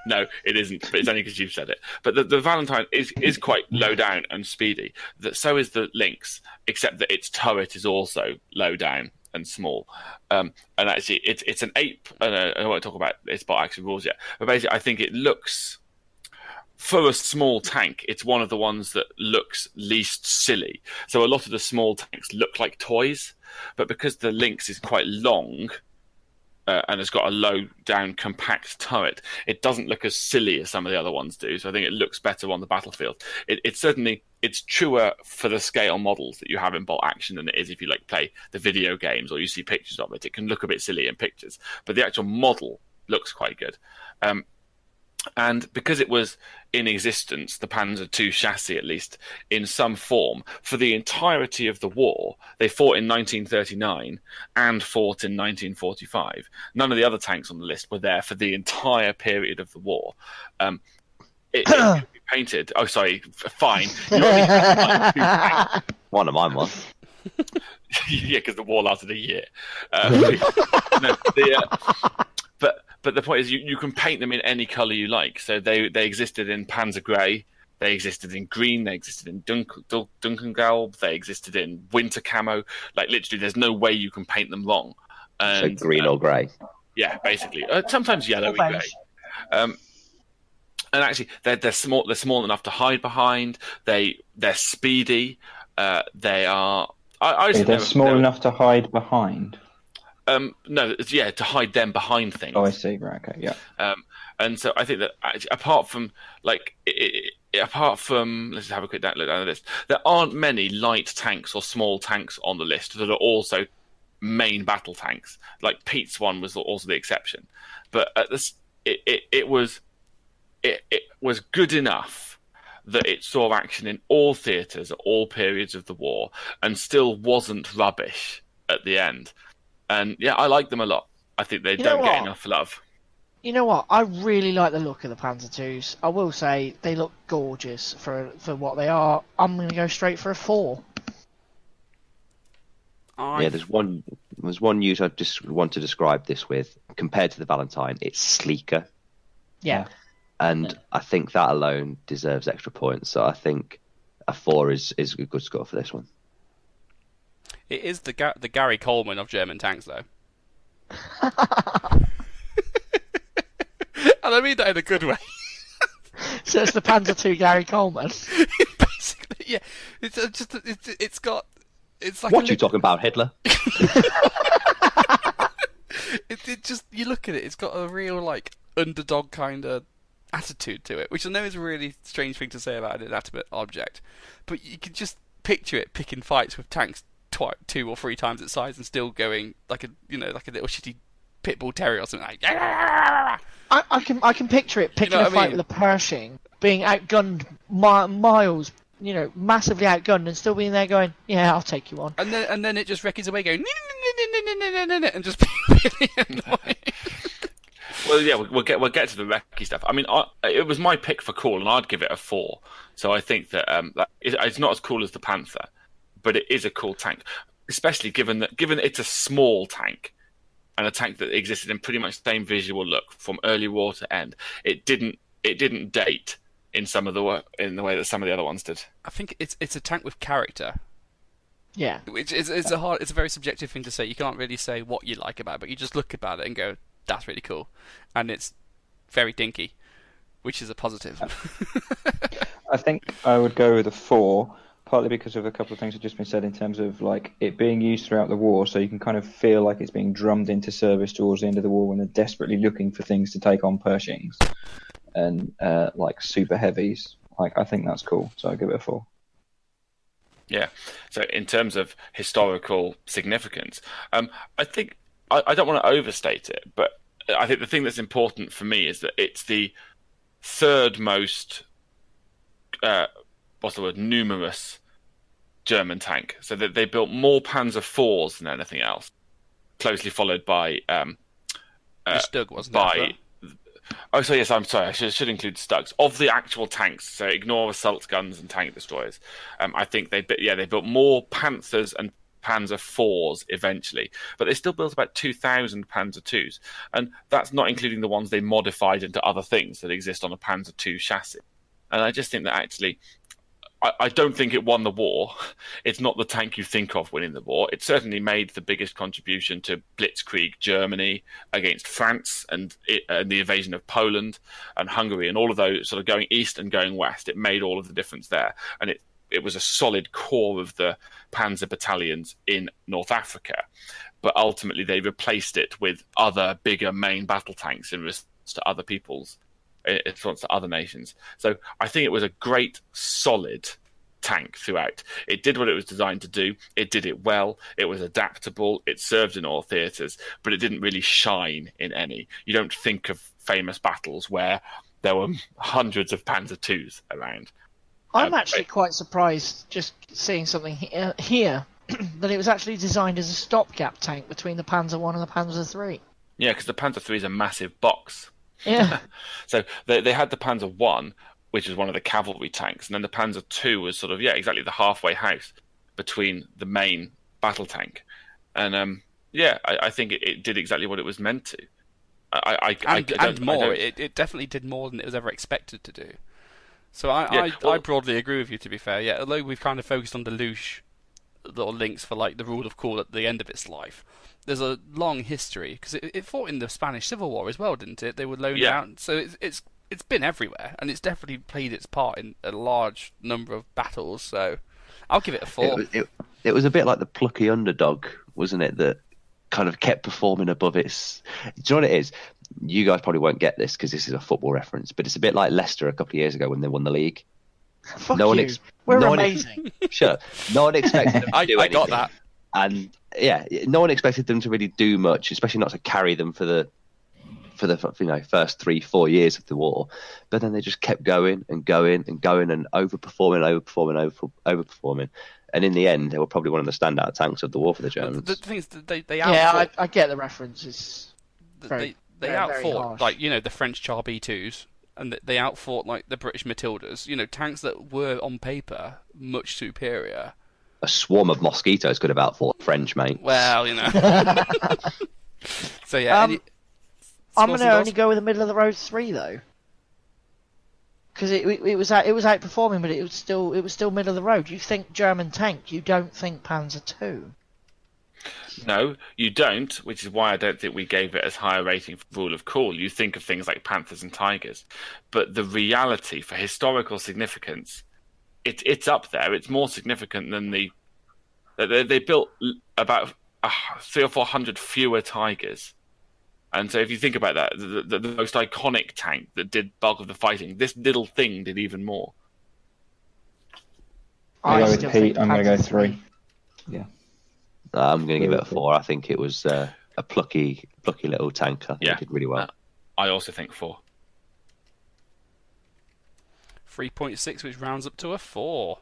no, it isn't. But it's only because you've said it. But the Valentine is quite low down and speedy. So is the Lynx, except that its turret is also low down and small. And actually, it's an 8. I won't talk about its bot action rules yet. But basically, I think it looks, for a small tank, it's one of the ones that looks least silly. So a lot of the small tanks look like toys, but because the Lynx is quite long and has got a low down compact turret, it doesn't look as silly as some of the other ones do. So I think it looks better on the battlefield. It's truer for the scale models that you have in bolt action than it is if you play the video games or you see pictures of it. It can look a bit silly in pictures, but the actual model looks quite good. And because it was in existence, the Panzer II chassis, at least, in some form, for the entirety of the war, they fought in 1939 and fought in 1945. None of the other tanks on the list were there for the entire period of the war. It could be painted. Oh, sorry, fine. You only have 2 tanks. One of mine was. Yeah, because the war lasted a year. But the point is, you can paint them in any colour you like. So they existed in Panzer Grey, they existed in green, they existed in Dunkelgelb, they existed in winter camo. Literally, there's no way you can paint them wrong. And, So green or grey. Yeah, basically. Sometimes yellowy grey. And actually, they're small. They're small enough to hide behind. They're speedy. They are. They're small enough to hide behind. No, to hide them behind things. Oh, I see. Right. Okay. Yeah. And so I think that actually, apart from let's just have a quick look down the list. There aren't many light tanks or small tanks on the list that are also main battle tanks. Like Pete's one was also the exception, but it was good enough that it saw action in all theatres at all periods of the war and still wasn't rubbish at the end. And yeah, I like them a lot. I think they don't get enough love. You know what? I really like the look of the Panzer IIs. I will say they look gorgeous for what they are. I'm going to go straight for a 4. Yeah, there's one use I just want to describe this with. Compared to the Valentine, it's sleeker. Yeah. And I think that alone deserves extra points. So I think a 4 is a good score for this one. It is the Gary Coleman of German tanks, though. And I mean that in a good way. So it's the Panzer II Gary Coleman. Basically, yeah. It's got. It's like. What you talking about, Hitler? It just, you look at it. It's got a real underdog kind of attitude to it, which I know is a really strange thing to say about an inanimate object, but you can just picture it picking fights with tanks 2 or 3 times its size and still going like a little shitty pit bull terrier or something like. I can picture it picking a fight with a Pershing, being outgunned miles, massively outgunned, and still being there going, yeah, I'll take you on. And then it just wrecks away going and just being really annoying. Well, yeah, we'll get to the recce stuff. I mean, it was my pick for cool, and I'd give it a 4. So I think that it's not as cool as the Panther, but it is a cool tank, especially given that it's a small tank and a tank that existed in pretty much the same visual look from early war to end. It didn't date in the way that some of the other ones did. I think it's a tank with character. Yeah. Which it's a very subjective thing to say. You can't really say what you like about it, but you just look about it and go, that's really cool. And it's very dinky, which is a positive. I think I would go with a 4, partly because of a couple of things that just been said in terms of like it being used throughout the war, so you can kind of feel like it's being drummed into service towards the end of the war when they're desperately looking for things to take on Pershings and like super heavies. Like I think that's cool, so I'll give it a 4. Yeah. So in terms of historical significance, I think I don't want to overstate it, but I think the thing that's important for me is that it's the third most, numerous German tank. So that they built more Panzer IVs than anything else, closely followed by The Stug, wasn't it? Oh, so yes, I'm sorry. I should include Stugs of the actual tanks. So ignore assault guns and tank destroyers. I think they built more Panthers and Panzer IVs eventually, but they still built about 2,000 Panzer IIs, and that's not including the ones they modified into other things that exist on a Panzer II chassis. And I just think that actually, I don't think it won the war. It's not the tank you think of winning the war. It certainly made the biggest contribution to Blitzkrieg Germany against France and the invasion of Poland and Hungary and all of those sort of going east and going west. It made all of the difference there. And it was a solid core of the panzer battalions in North Africa. But ultimately they replaced it with other bigger main battle tanks in response to other people's to other nations. So I think it was a great, solid tank throughout. It did what it was designed to do. It did it well. It was adaptable. It served in all theatres, but it didn't really shine in any. You don't think of famous battles where there were hundreds of Panzer IIs around. I'm actually quite surprised just seeing something here that it was actually designed as a stopgap tank between the Panzer I and the Panzer III. Yeah, because the Panzer III is a massive box. Yeah. So they had the Panzer I, which was one of the cavalry tanks, and then the Panzer II was sort of, exactly the halfway house between the main battle tank. And I think it did exactly what it was meant to. It definitely did more than it was ever expected to do. So I broadly agree with you, to be fair. Yeah, although we've kind of focused on the Luche little links for like the rule of cool at the end of its life. There's a long history because it fought in the Spanish Civil War as well, didn't it? They were loaned out, so it's been everywhere, and it's definitely played its part in a large number of battles. So I'll give it a 4. It was a bit like the plucky underdog, wasn't it? That kind of kept performing above its. Do you know what it is? You guys probably won't get this because this is a football reference, but it's a bit like Leicester a couple of years ago when they won the league. Fuck you. We're amazing. Sure. No one expected them to do anything. I got that. And no one expected them to really do much, especially not to carry them for the first 3-4 years of the war. But then they just kept going and going and going and overperforming. And in the end, they were probably one of the standout tanks of the war for the Germans. The thing is, they outfought. I get the reference. They outfought the French Char B2s, and they outfought like the British Matildas. Tanks that were on paper much superior. A swarm of mosquitoes could have outfought French, mate. Well, So yeah, I'm going to only go with the middle of the road 3 though, because it was outperforming, but it was still middle of the road. You think German tank, you don't think Panzer II. No, you don't, which is why I don't think we gave it as high a rating for rule of cool. You think of things like Panthers and Tigers, but the reality for historical significance, it's up there. It's more significant than they built about 300 or 400 fewer Tigers. And so if you think about that, the most iconic tank that did bulk of the fighting, this little thing did even more. I'm going to go with Pete. I'm going to go 3. Yeah. I'm going to give it a 4. I think it was a plucky little tank. I think it did really well. I also think 4. 3.6, which rounds up to a 4.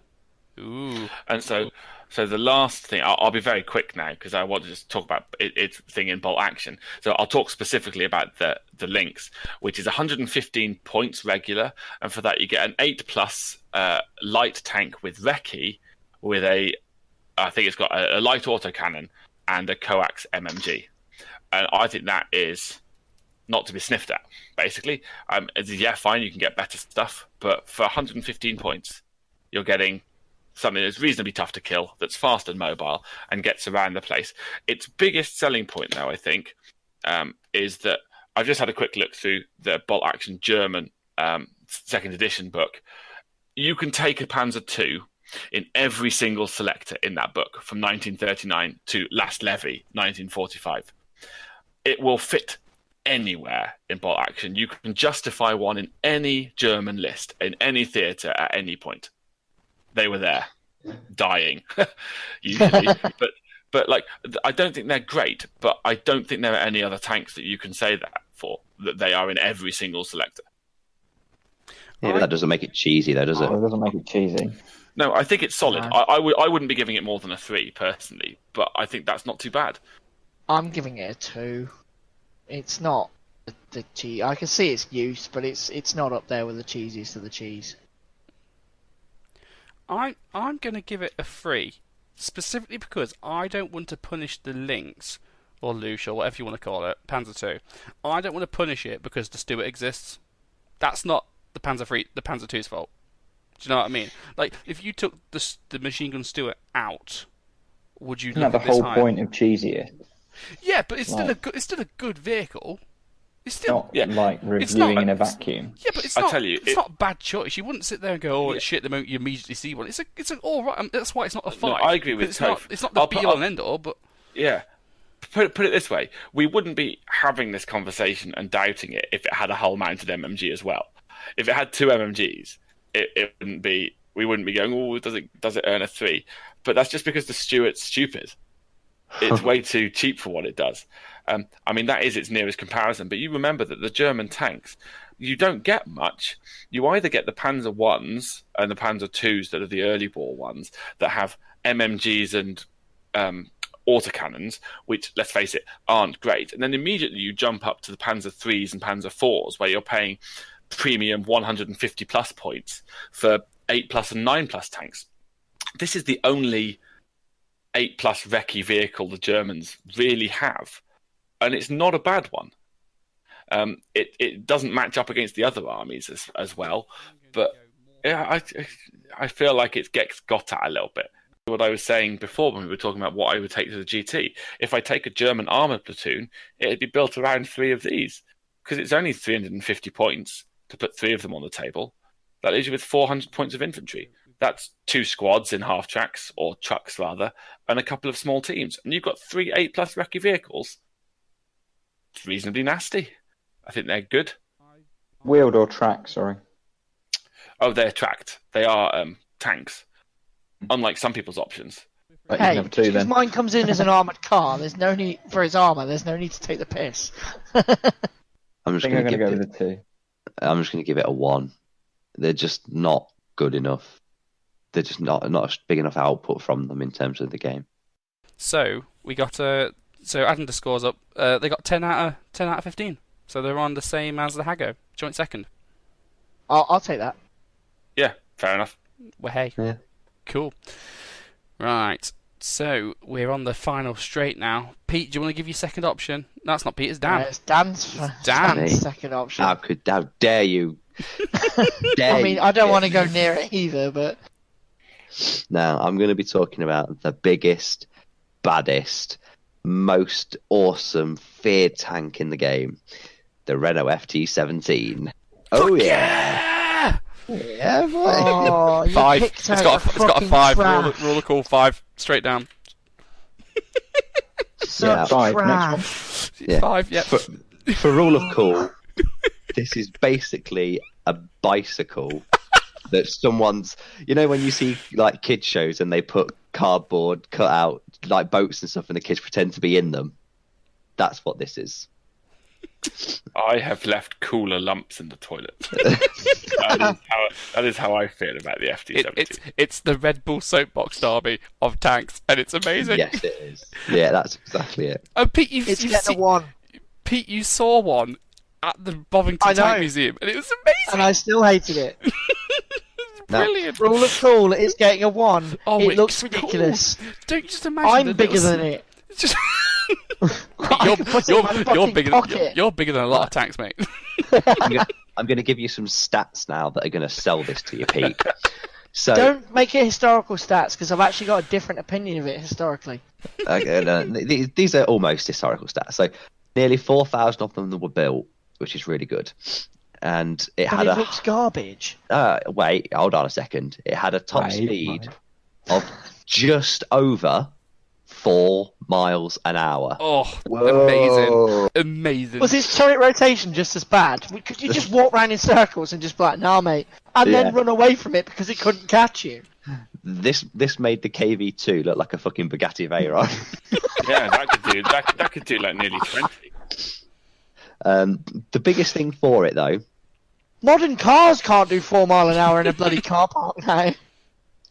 Ooh. And so the last thing, I'll be very quick now because I want to just talk about its thing in bolt action. So I'll talk specifically about the links, which is 115 points regular, and for that you get an 8+ light tank with recce with I think it's got a light autocannon and a coax MMG, and I think that is not to be sniffed at. Basically, yeah, fine, you can get better stuff, but for 115 points, you're getting something that's reasonably tough to kill, that's fast and mobile, and gets around the place. Its biggest selling point, though, I think, is that I've just had a quick look through the Bolt Action German second edition book. You can take a Panzer II in every single selector in that book, from 1939 to Last Levy, 1945. It will fit anywhere in Bolt Action. You can justify one in any German list, in any theatre, at any point. They were there, dying, usually. but like, I don't think they're great, but I don't think there are any other tanks that you can say that for, that they are in every single selector. Yeah, but that doesn't make it cheesy, though, does it? It doesn't make it cheesy. No, I think it's solid. No. I wouldn't be giving it more than a 3, personally, but I think that's not too bad. I'm giving it a 2. It's not the cheese. I can see its use, but it's not up there with the cheesiest of the cheese. I'm going to give it a 3, specifically because I don't want to punish the Lynx, or Lush, or whatever you want to call it, Panzer II. I don't want to punish it because the Stuart exists. That's not the Panzer II's fault. Do you know what I mean? Like, if you took the machine gun Stuart out, would you? Isn't that the whole point of cheesier? Yeah, but it's still a good vehicle. It's still Not like reviewing in a vacuum. Yeah, but it's not a bad choice. You wouldn't sit there and go, "Oh, it's shit." The moment you immediately see one, it's an all right. That's why it's not a 5. No, I agree with Toph. It's not the be all and end all, but yeah. Put it this way: we wouldn't be having this conversation and doubting it if it had a hull-mounted MMG as well. If it had 2 MMGs, it wouldn't be. We wouldn't be going, "Oh, does it earn a 3?" But that's just because the Stuart's stupid. It's way too cheap for what it does. I mean, that is its nearest comparison. But you remember that the German tanks, you don't get much. You either get the Panzer Is and the Panzer IIs that are the early bore ones that have MMGs and autocannons, which, let's face it, aren't great. And then immediately you jump up to the Panzer IIIs and Panzer IVs, where you're paying premium 150+ points for 8+ and 9+ tanks. This is the only 8+ recce vehicle the Germans really have, and it's not a bad one. It doesn't match up against the other armies as well, but yeah, I feel like it gets got at a little bit. What I was saying before when we were talking about what I would take to the GT, if I take a German armoured platoon, it'd be built around 3 of these, because it's only 350 points to put 3 of them on the table. That leaves you with 400 points of infantry. That's 2 squads in half tracks, or trucks rather, and a couple of small teams. And you've got 3 8+ recce vehicles. It's reasonably nasty. I think they're good. Wheeled or track, sorry. Oh, they're tracked. They are tanks, unlike some people's options. Right, you can Hey, have 2 because then. mine comes in as an armoured car, there's no need for its armour, there's no need to take the piss. I'm I just think I'm going to going to go give with it. the 2. I'm just going to give it a 1. They're just not good enough. They're just not a big enough output from them in terms of the game. so we got adding the scores up. They got 10 out of 15. So they're on the same as the Hago, joint second. I'll take that. Yeah, fair enough. Well, hey, Yeah. cool. Right, so we're on the final straight now. Pete, do you want to give your second option? No, it's not Pete, it's Dan. It's Dan's Dan. second option. How dare you? I mean, I don't want to go near it either, but Now, I'm going to be talking about the biggest, baddest, most awesome feared tank in the game, the Renault FT17. Oh, yeah. Yeah, boy. oh, you 5. picked It's out got a 5. Roll the call 5 straight down. Such 5, next trash. Yeah. 5. Yep. For rule of cool, this is basically a bicycle that someone's... You know when you see like kids shows and they put cardboard cut out like boats and stuff and the kids pretend to be in them? That's what this is. I have left cooler lumps in the toilet. That is how I feel about the FT-17. It's the Red Bull soapbox derby of tanks, and it's amazing. Yes, it is. Yeah, that's exactly it. Oh, Pete, It's getting a 1. Pete, you saw one at the Bovington I know. Tank Museum, and it was amazing. And I still hated it. Brilliant. Rule of cool, it's getting a 1. Oh, it looks it's ridiculous. cool. Don't you just imagine? I'm bigger than it. It's just... I can put it in my fucking pocket. You're bigger than a lot of tanks, mate. I'm going to give you some stats now that are going to sell this to you, Pete. So, Don't make it historical stats, because I've actually got a different opinion of it historically. these are almost historical stats. So, nearly 4,000 of them were built, which is really good. And it But had it looks garbage. wait, hold on a second. It had a top speed of just over 4 miles an hour. Oh, Whoa. amazing. Was his turret rotation just as bad? Could you just walk around in circles and just be like, nah, mate, and then run away from it because it couldn't catch you? This made the KV2 look like a fucking Bugatti Veyron. Yeah, that could do like nearly 20. The biggest thing for it, though, Modern cars can't do 4 mile an hour in a bloody car park now.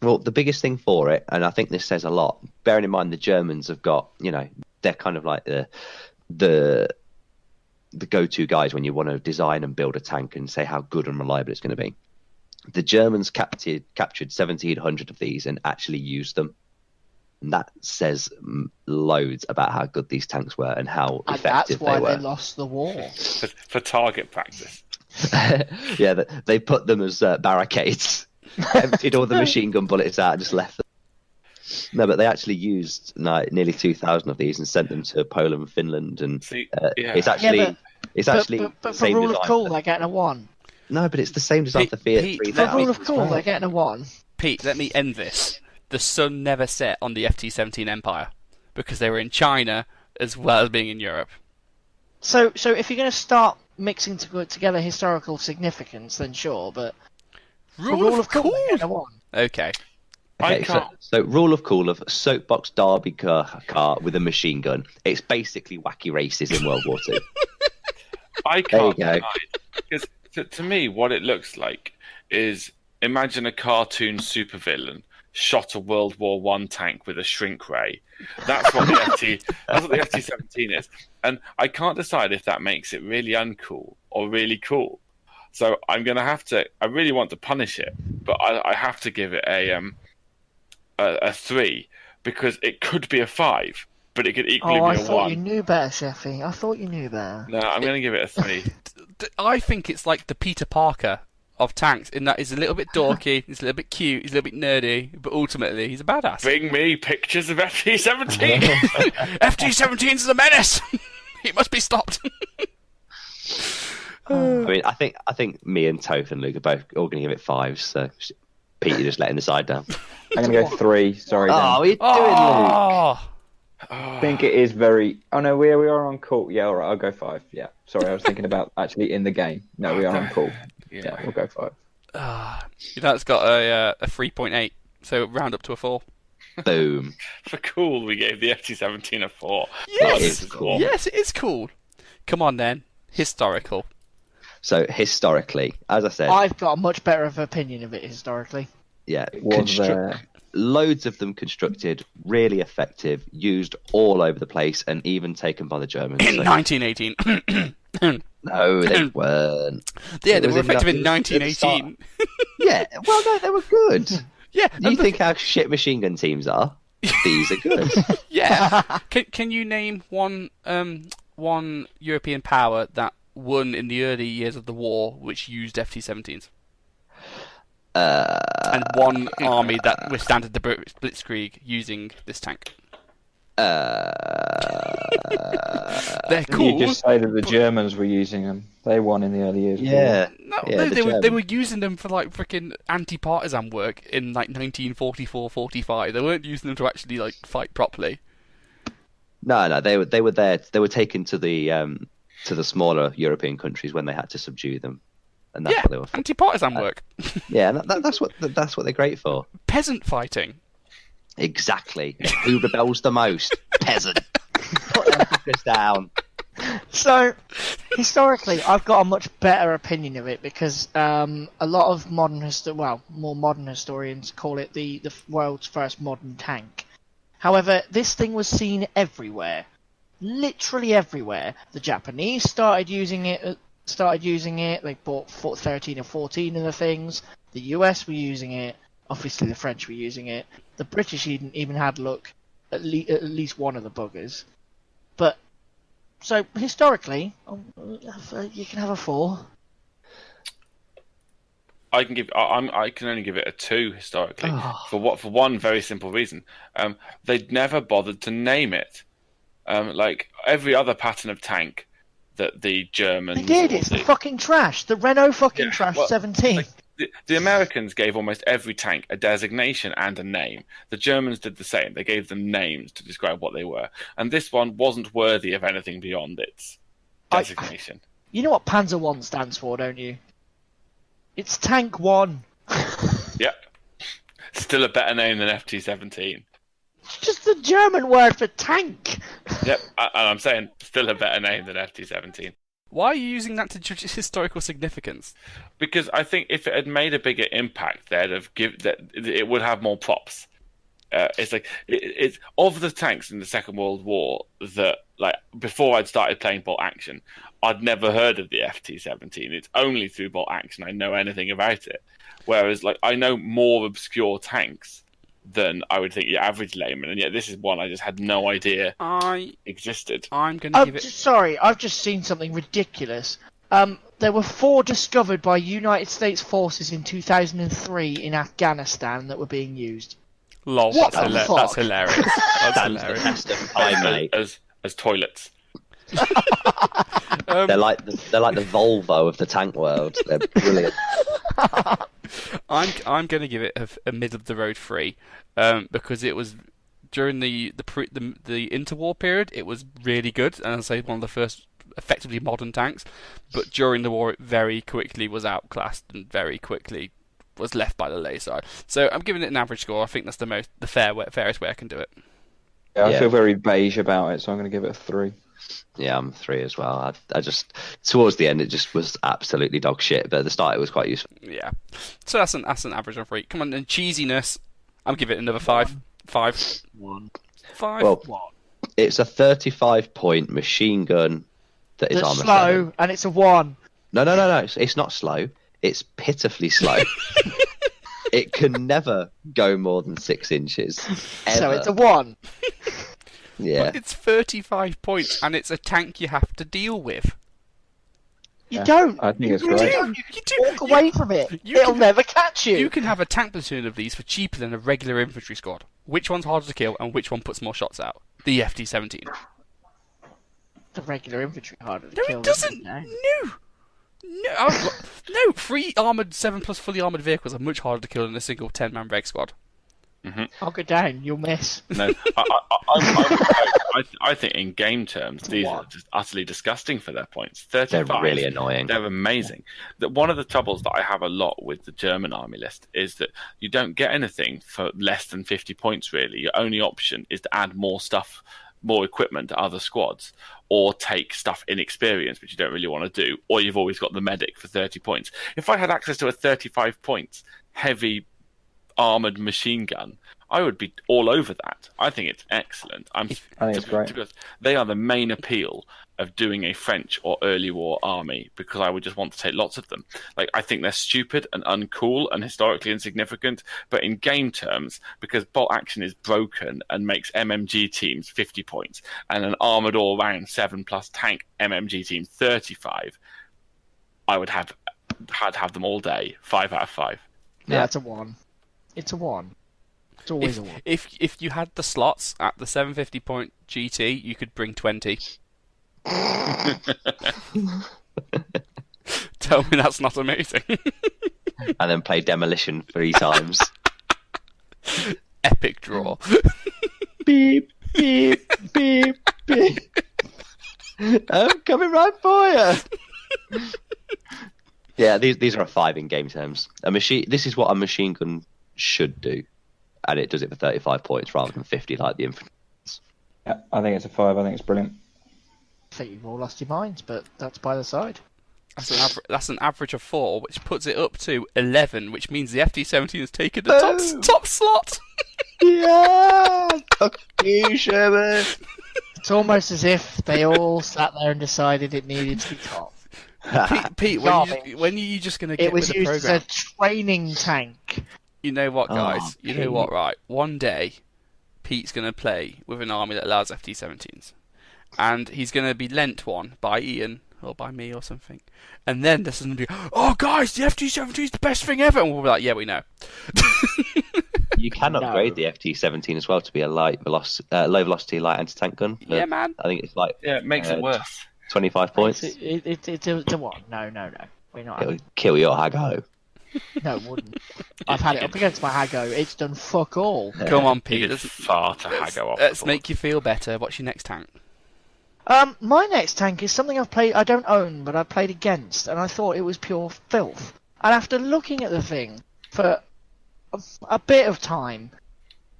well, the biggest thing for it, and I think this says a lot, bearing in mind the Germans have got, they're kind of like the go-to guys when you want to design and build a tank and say how good and reliable it's going to be. The Germans captured 1,700 of these and actually used them. And that says loads about how good these tanks were and how And effective that's why they were. they lost the war. For target practice. Yeah, they put them as barricades, emptied all the machine gun bullets out, and just left them. No, but they actually used nearly 2,000 of these and sent them to Poland and Finland, and See, it's actually But the for same rule design. of cool, they're getting a 1. No, but it's the same design for Fiat Pete, For 3000. rule of cool, they're getting a 1. Pete, let me end this. The sun never set on the FT-17 Empire because they were in China as well as being in Europe. So if you're going to start mixing together historical significance, then sure, but for rule of cool, they're getting a 1. Okay. I Okay, can't. so rule of cool of soapbox derby car with a machine gun. It's basically wacky races in World War II. I can't There you deny it. Because to me, what it looks like is imagine a cartoon supervillain shot a World War One tank with a shrink ray. That's what the FT-17 is, and I can't decide if that makes it really uncool or really cool. So I'm gonna have to. I really want to punish it, but I have to give it a 3 because it could be a 5, but it could equally Oh, I be a thought 1. you knew better, Sheffy. I thought you knew better. No, I'm going to give it a 3. I think it's like the Peter Parker of tanks in that he's a little bit dorky, he's a little bit cute, he's a little bit nerdy, but ultimately he's a badass. Bring me pictures of FT-17. FT-17's a menace! He must be stopped. I mean, I think me and Toth and Luke are both all going to give it 5s. So Pete, you're just letting the side down. I'm going to go 3. Sorry, Dan. Oh, what are you doing, Luke? Oh, I think it is very. Oh no, we are on cool. Yeah, all right. I'll go 5. Yeah, sorry, I was thinking about actually in the game. No, we are on cool. Yeah, we'll go 5. that's got a 3.8, so round up to a 4. Boom. For cool, we gave the FT-17 a 4. Yes, That is cool. yes, it is cool. Come on then, historical. So historically, as I said, I've got a much better of opinion of it historically. yeah, Was there? loads of them constructed, really effective, used all over the place, and even taken by the Germans. In So- 1918. no, they weren't. Yeah, It they was were in effective in the- at the start. 1918. Yeah, well, no, they were good. Yeah, You and think how shit machine gun teams are? These are good. yeah. Can you name one European power that won in the early years of the war which used FT-17s? And one army that withstanded the British Blitzkrieg using this tank. They're cool. You just say that the Germans were using them. They won in the early years. of the war. Yeah. No, Yeah, no, the they were Germans. using them for like freaking anti-partisan work in like 1944-45. They weren't using them to actually like fight properly. No, they were there. They were taken to the smaller European countries when they had to subdue them, and that's Yeah, what they were for. anti-partisan work. Yeah, and that's what they're great for. Peasant fighting. Exactly. Who rebels the most? Peasant. Put emphasis down. So, Historically, I've got a much better opinion of it because a lot of more modern historians call it the world's first modern tank. However, this thing was seen everywhere, literally everywhere. The Japanese started using it. They bought 13 or 14 of the things. The US were using it. Obviously, the French were using it. The British even had a look at least one of the buggers. But so historically, you can have a 4. I can only give it a 2 historically for one very simple reason. They'd never bothered to name it. Like every other pattern of tank that the Germans. They did. It's the fucking trash. The Renault fucking trash 17. Like, the Americans gave almost every tank a designation and a name. The Germans did the same. They gave them names to describe what they were, and this one wasn't worthy of anything beyond its designation. You know what Panzer 1 stands for, don't you? It's Tank 1. Yep. Still a better name than FT-17. It's just the German word for tank. Yep, and I'm saying still a better name than FT-17. Why are you using that to judge its historical significance? Because I think if it had made a bigger impact, it would have more props. It's like it's of the tanks in the Second World War that, like, before I'd started playing bolt action, I'd never heard of the FT-17. It's only through bolt action I know anything about it. Whereas, like, I know more obscure tanks than I would think your average layman, and yet this is one I just had no idea existed. I'm going to give it. Sorry, I've just seen something ridiculous. There were 4 discovered by United States forces in 2003 in Afghanistan that were being used. Lol, What that's, the fuck? that's hilarious. That's Stands the hilarious. test of time, mate. As toilets. They're like the Volvo of the tank world. They're brilliant. I'm going to give it a middle of the road 3, because it was during the interwar period. It was really good, and I'd say one of the first effectively modern tanks. But during the war, it very quickly was outclassed and very quickly was left by the wayside. So I'm giving it an average score. I think that's the fairest way I can do it. Yeah, I Yeah. feel very beige about it, so I'm going to give it a 3. Yeah, I'm 3 as well. I just towards the end it just was absolutely dog shit, but at the start it was quite useful. Yeah. So that's an average on 3. Come on, and cheesiness. I'll give it another 5. 5. 1. 5. Well, it's a 35-point machine gun that is That's armor slow, 7. and it's a 1. No. It's not slow. It's pitifully slow. It can never go more than 6 inches. Ever. So it's a 1. Yeah. But it's 35 points, and it's a tank you have to deal with. You Yeah, don't. I think it's You great. do. You do. Walk away from it. you It'll can- never catch you. You can have a tank platoon of these for cheaper than a regular infantry squad. Which one's harder to kill, and which one puts more shots out? The FT-17. The regular infantry harder to No, kill. it doesn't. than No, 3 armored 7 plus fully armored vehicles are much harder to kill than a single 10-man reg squad. I'll go down. You'll miss. No, I think in game terms these are just utterly disgusting for their points. 35. They're really annoying. They're amazing. One of the troubles that I have a lot with the German army list is that you don't get anything for less than 50 points, really. Your only option is to add more stuff, more equipment to other squads, or take stuff in experience, which you don't really want to do, or you've always got the medic for 30 points. If I had access to a 35 points heavy armored machine gun, I would be all over that. I think it's excellent. I think it's great. They are the main appeal of doing a French or early war army, because I would just want to take lots of them. Like, I think they're stupid and uncool and historically insignificant, but in game terms, because bolt action is broken and makes MMG teams 50 points and an armored all round 7+ tank MMG team 35, I would have them all day. 5 out of 5. Yeah, it's a 1. It's a 1. It's always a 1. If you had the slots at the 750 point GT, you could bring 20. Tell me that's not amazing. And then play Demolition 3 times. Epic draw. Beep, beep, beep, beep. I'm coming right for you. Yeah, these are a 5 in game terms. This is what a machine gun should do, and it does it for 35 points rather than 50 like the infantry. Yeah, I think it's a 5. I think it's brilliant. think you've all lost your minds, but that's by the side. That's an average of 4, which puts it up to 11, which means the FT-17 has taken the top slot. Yeah, fuck you, Sherman. It's almost as if they all sat there and decided it needed to be top. Pete, when are you just going to get It was with the used program? as a training tank. You know what, guys? Oh, You know what, right? One day, Pete's going to play with an army that allows FT-17s. And he's going to be lent one by Ian, or by me, or something. And then this is going to be, oh, guys, the FT-17 is the best thing ever! And we'll be like, yeah, we know. You can upgrade the FT-17 as well to be a low velocity light anti-tank gun. Yeah, man. I think it's like it makes it worse. 25 points. It's a what? No. We're not. It would kill your Hago. No, it wouldn't. I've had it up against my Hago. It's done fuck all. Come on, You Pete. did far to Hago off. Let's the make you feel better. What's your next tank? My next tank is something I don't own, but I played against, and I thought it was pure filth. And after looking at the thing for a bit of time,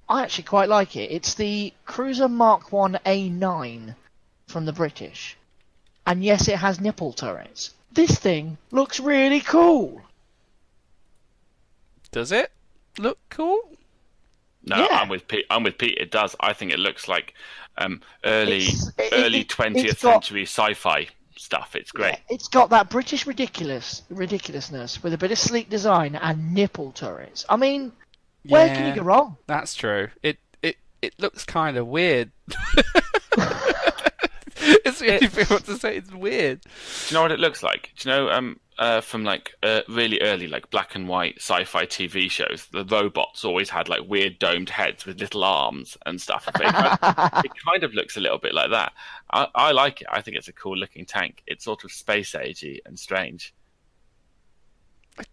I actually quite like it. It's the Cruiser Mark 1 A9 from the British. And yes, it has nipple turrets. This thing looks really cool. Does it look cool? No, Yeah. I'm with Pete. It does. I think it looks like early It's 20th got- century sci-fi stuff. It's great. Yeah, it's got that British ridiculousness with a bit of sleek design and nipple turrets. I mean, where can you go wrong? That's true. It looks kind of weird. It's the only thing I want to say. It's weird. Do you know what it looks like? Do you know from like really early like black and white sci-fi TV shows, the robots always had like weird domed heads with little arms and stuff. It kind of looks a little bit like that. I like it. I think it's a cool looking tank. It's sort of space agey and strange. I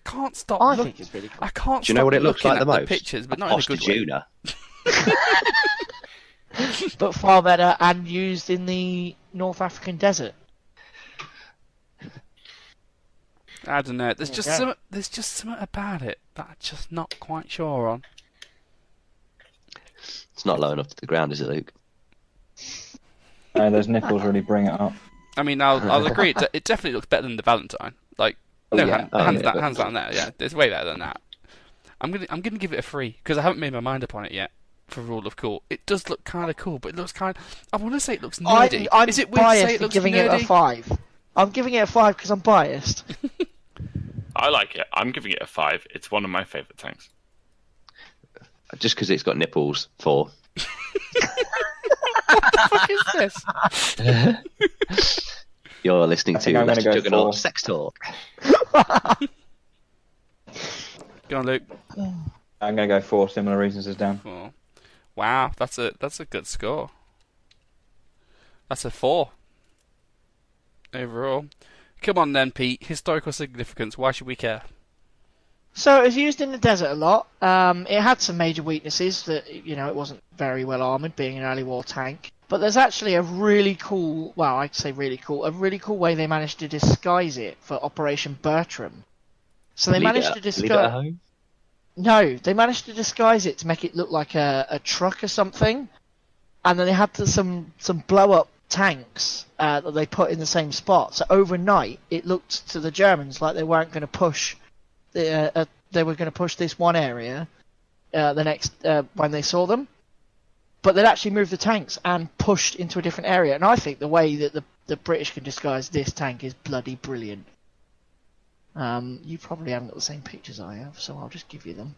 can't stop. I think it's really cool. I can't. Do you know what it looks looking like the at most? pictures, but not in a good way. Ostajuna. But far better and used in the North African desert. I don't know. There's just Okay. something about it that I'm just not quite sure on. It's not low enough to the ground, is it, Luke? No, those nipples really bring it up. I mean, I'll agree. It definitely looks better than the Valentine. Like, no, yeah. hands down there. Yeah, it's way better than that. I'm gonna give it a 3 because I haven't made my mind up on it yet. For rule of cool, it does look kind of cool, but it looks kind. I want to say it looks nerdy. I'm Is it weird to biased say it in looks giving nerdy? it a 5. I'm giving it a 5 because I'm biased. I like it. I'm giving it a 5. It's one of my favourite tanks. Just because it's got nipples, 4. What is this? You're listening I think to I'm gonna Let's go Juggernaut 4. Sex Talk. Go on, Luke. I'm going to go 4, similar reasons as Dan. 4. Wow, that's a good score. That's a 4 overall. Come on then, Pete. Historical significance. Why should we care? So it was used in the desert a lot. It had some major weaknesses that, it wasn't very well armoured, being an early war tank. But there's actually a really cool, well, I'd say really cool way they managed to disguise it for Operation Bertram. So they managed to Leave it at disguise. home. No, they managed to disguise it to make it look like a truck or something, and then they had some blow up tanks that they put in the same spot. So overnight, it looked to the Germans like they weren't going to push. They were going to push this one area the next when they saw them, but they'd actually moved the tanks and pushed into a different area. And I think the way that the British can disguise this tank is bloody brilliant. You probably haven't got the same pictures I have, so I'll just give you them.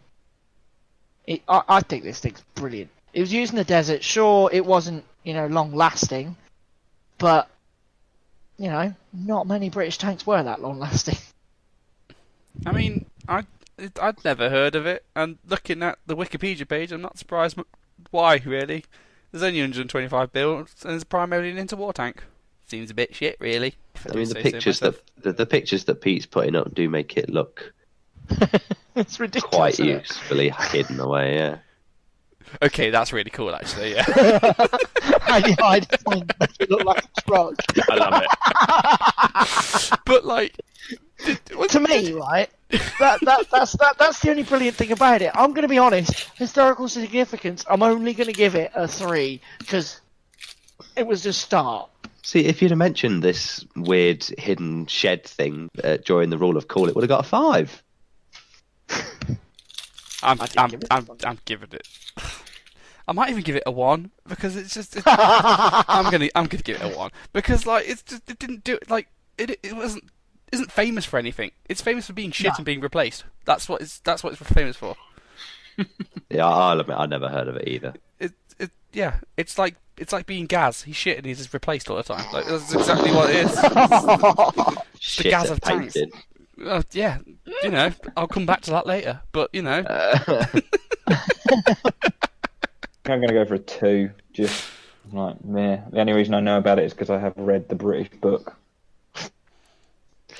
I think this thing's brilliant. It was used in the desert. Sure, it wasn't, long lasting, but, not many British tanks were that long lasting. I mean, I'd never heard of it, and looking at the Wikipedia page, I'm not surprised. Why, really? There's only 125 builds, and it's primarily an interwar tank. Seems a bit shit, really. I mean, the pictures that Pete's putting up do make it look It's ridiculous. quite isn't it? usefully hidden away. Yeah. Okay, that's really cool, actually. Yeah. I just think make it look like a truck. I love it. But like, To me, right? That's the only brilliant thing about it. I'm going to be honest. Historical significance. I'm only going to give it a 3 because it was just start. See, if you'd have mentioned this weird hidden shed thing during the rule of cool, it would have got a 5. I'm giving it. I might even give it a 1 because it's just. I'm gonna give it a 1 because like it didn't do like it isn't famous for anything. It's famous for being shit and being replaced. That's what it's famous for. Yeah, I'll admit I never heard of it either. It's like being Gaz. He's shit and he's just replaced all the time. Like that's exactly what it is. It's the Gaz of tanks. Yeah, you know, I'll come back to that later. But you know, I'm going to go for a 2. Just like meh. The only reason I know about it is because I have read the British book.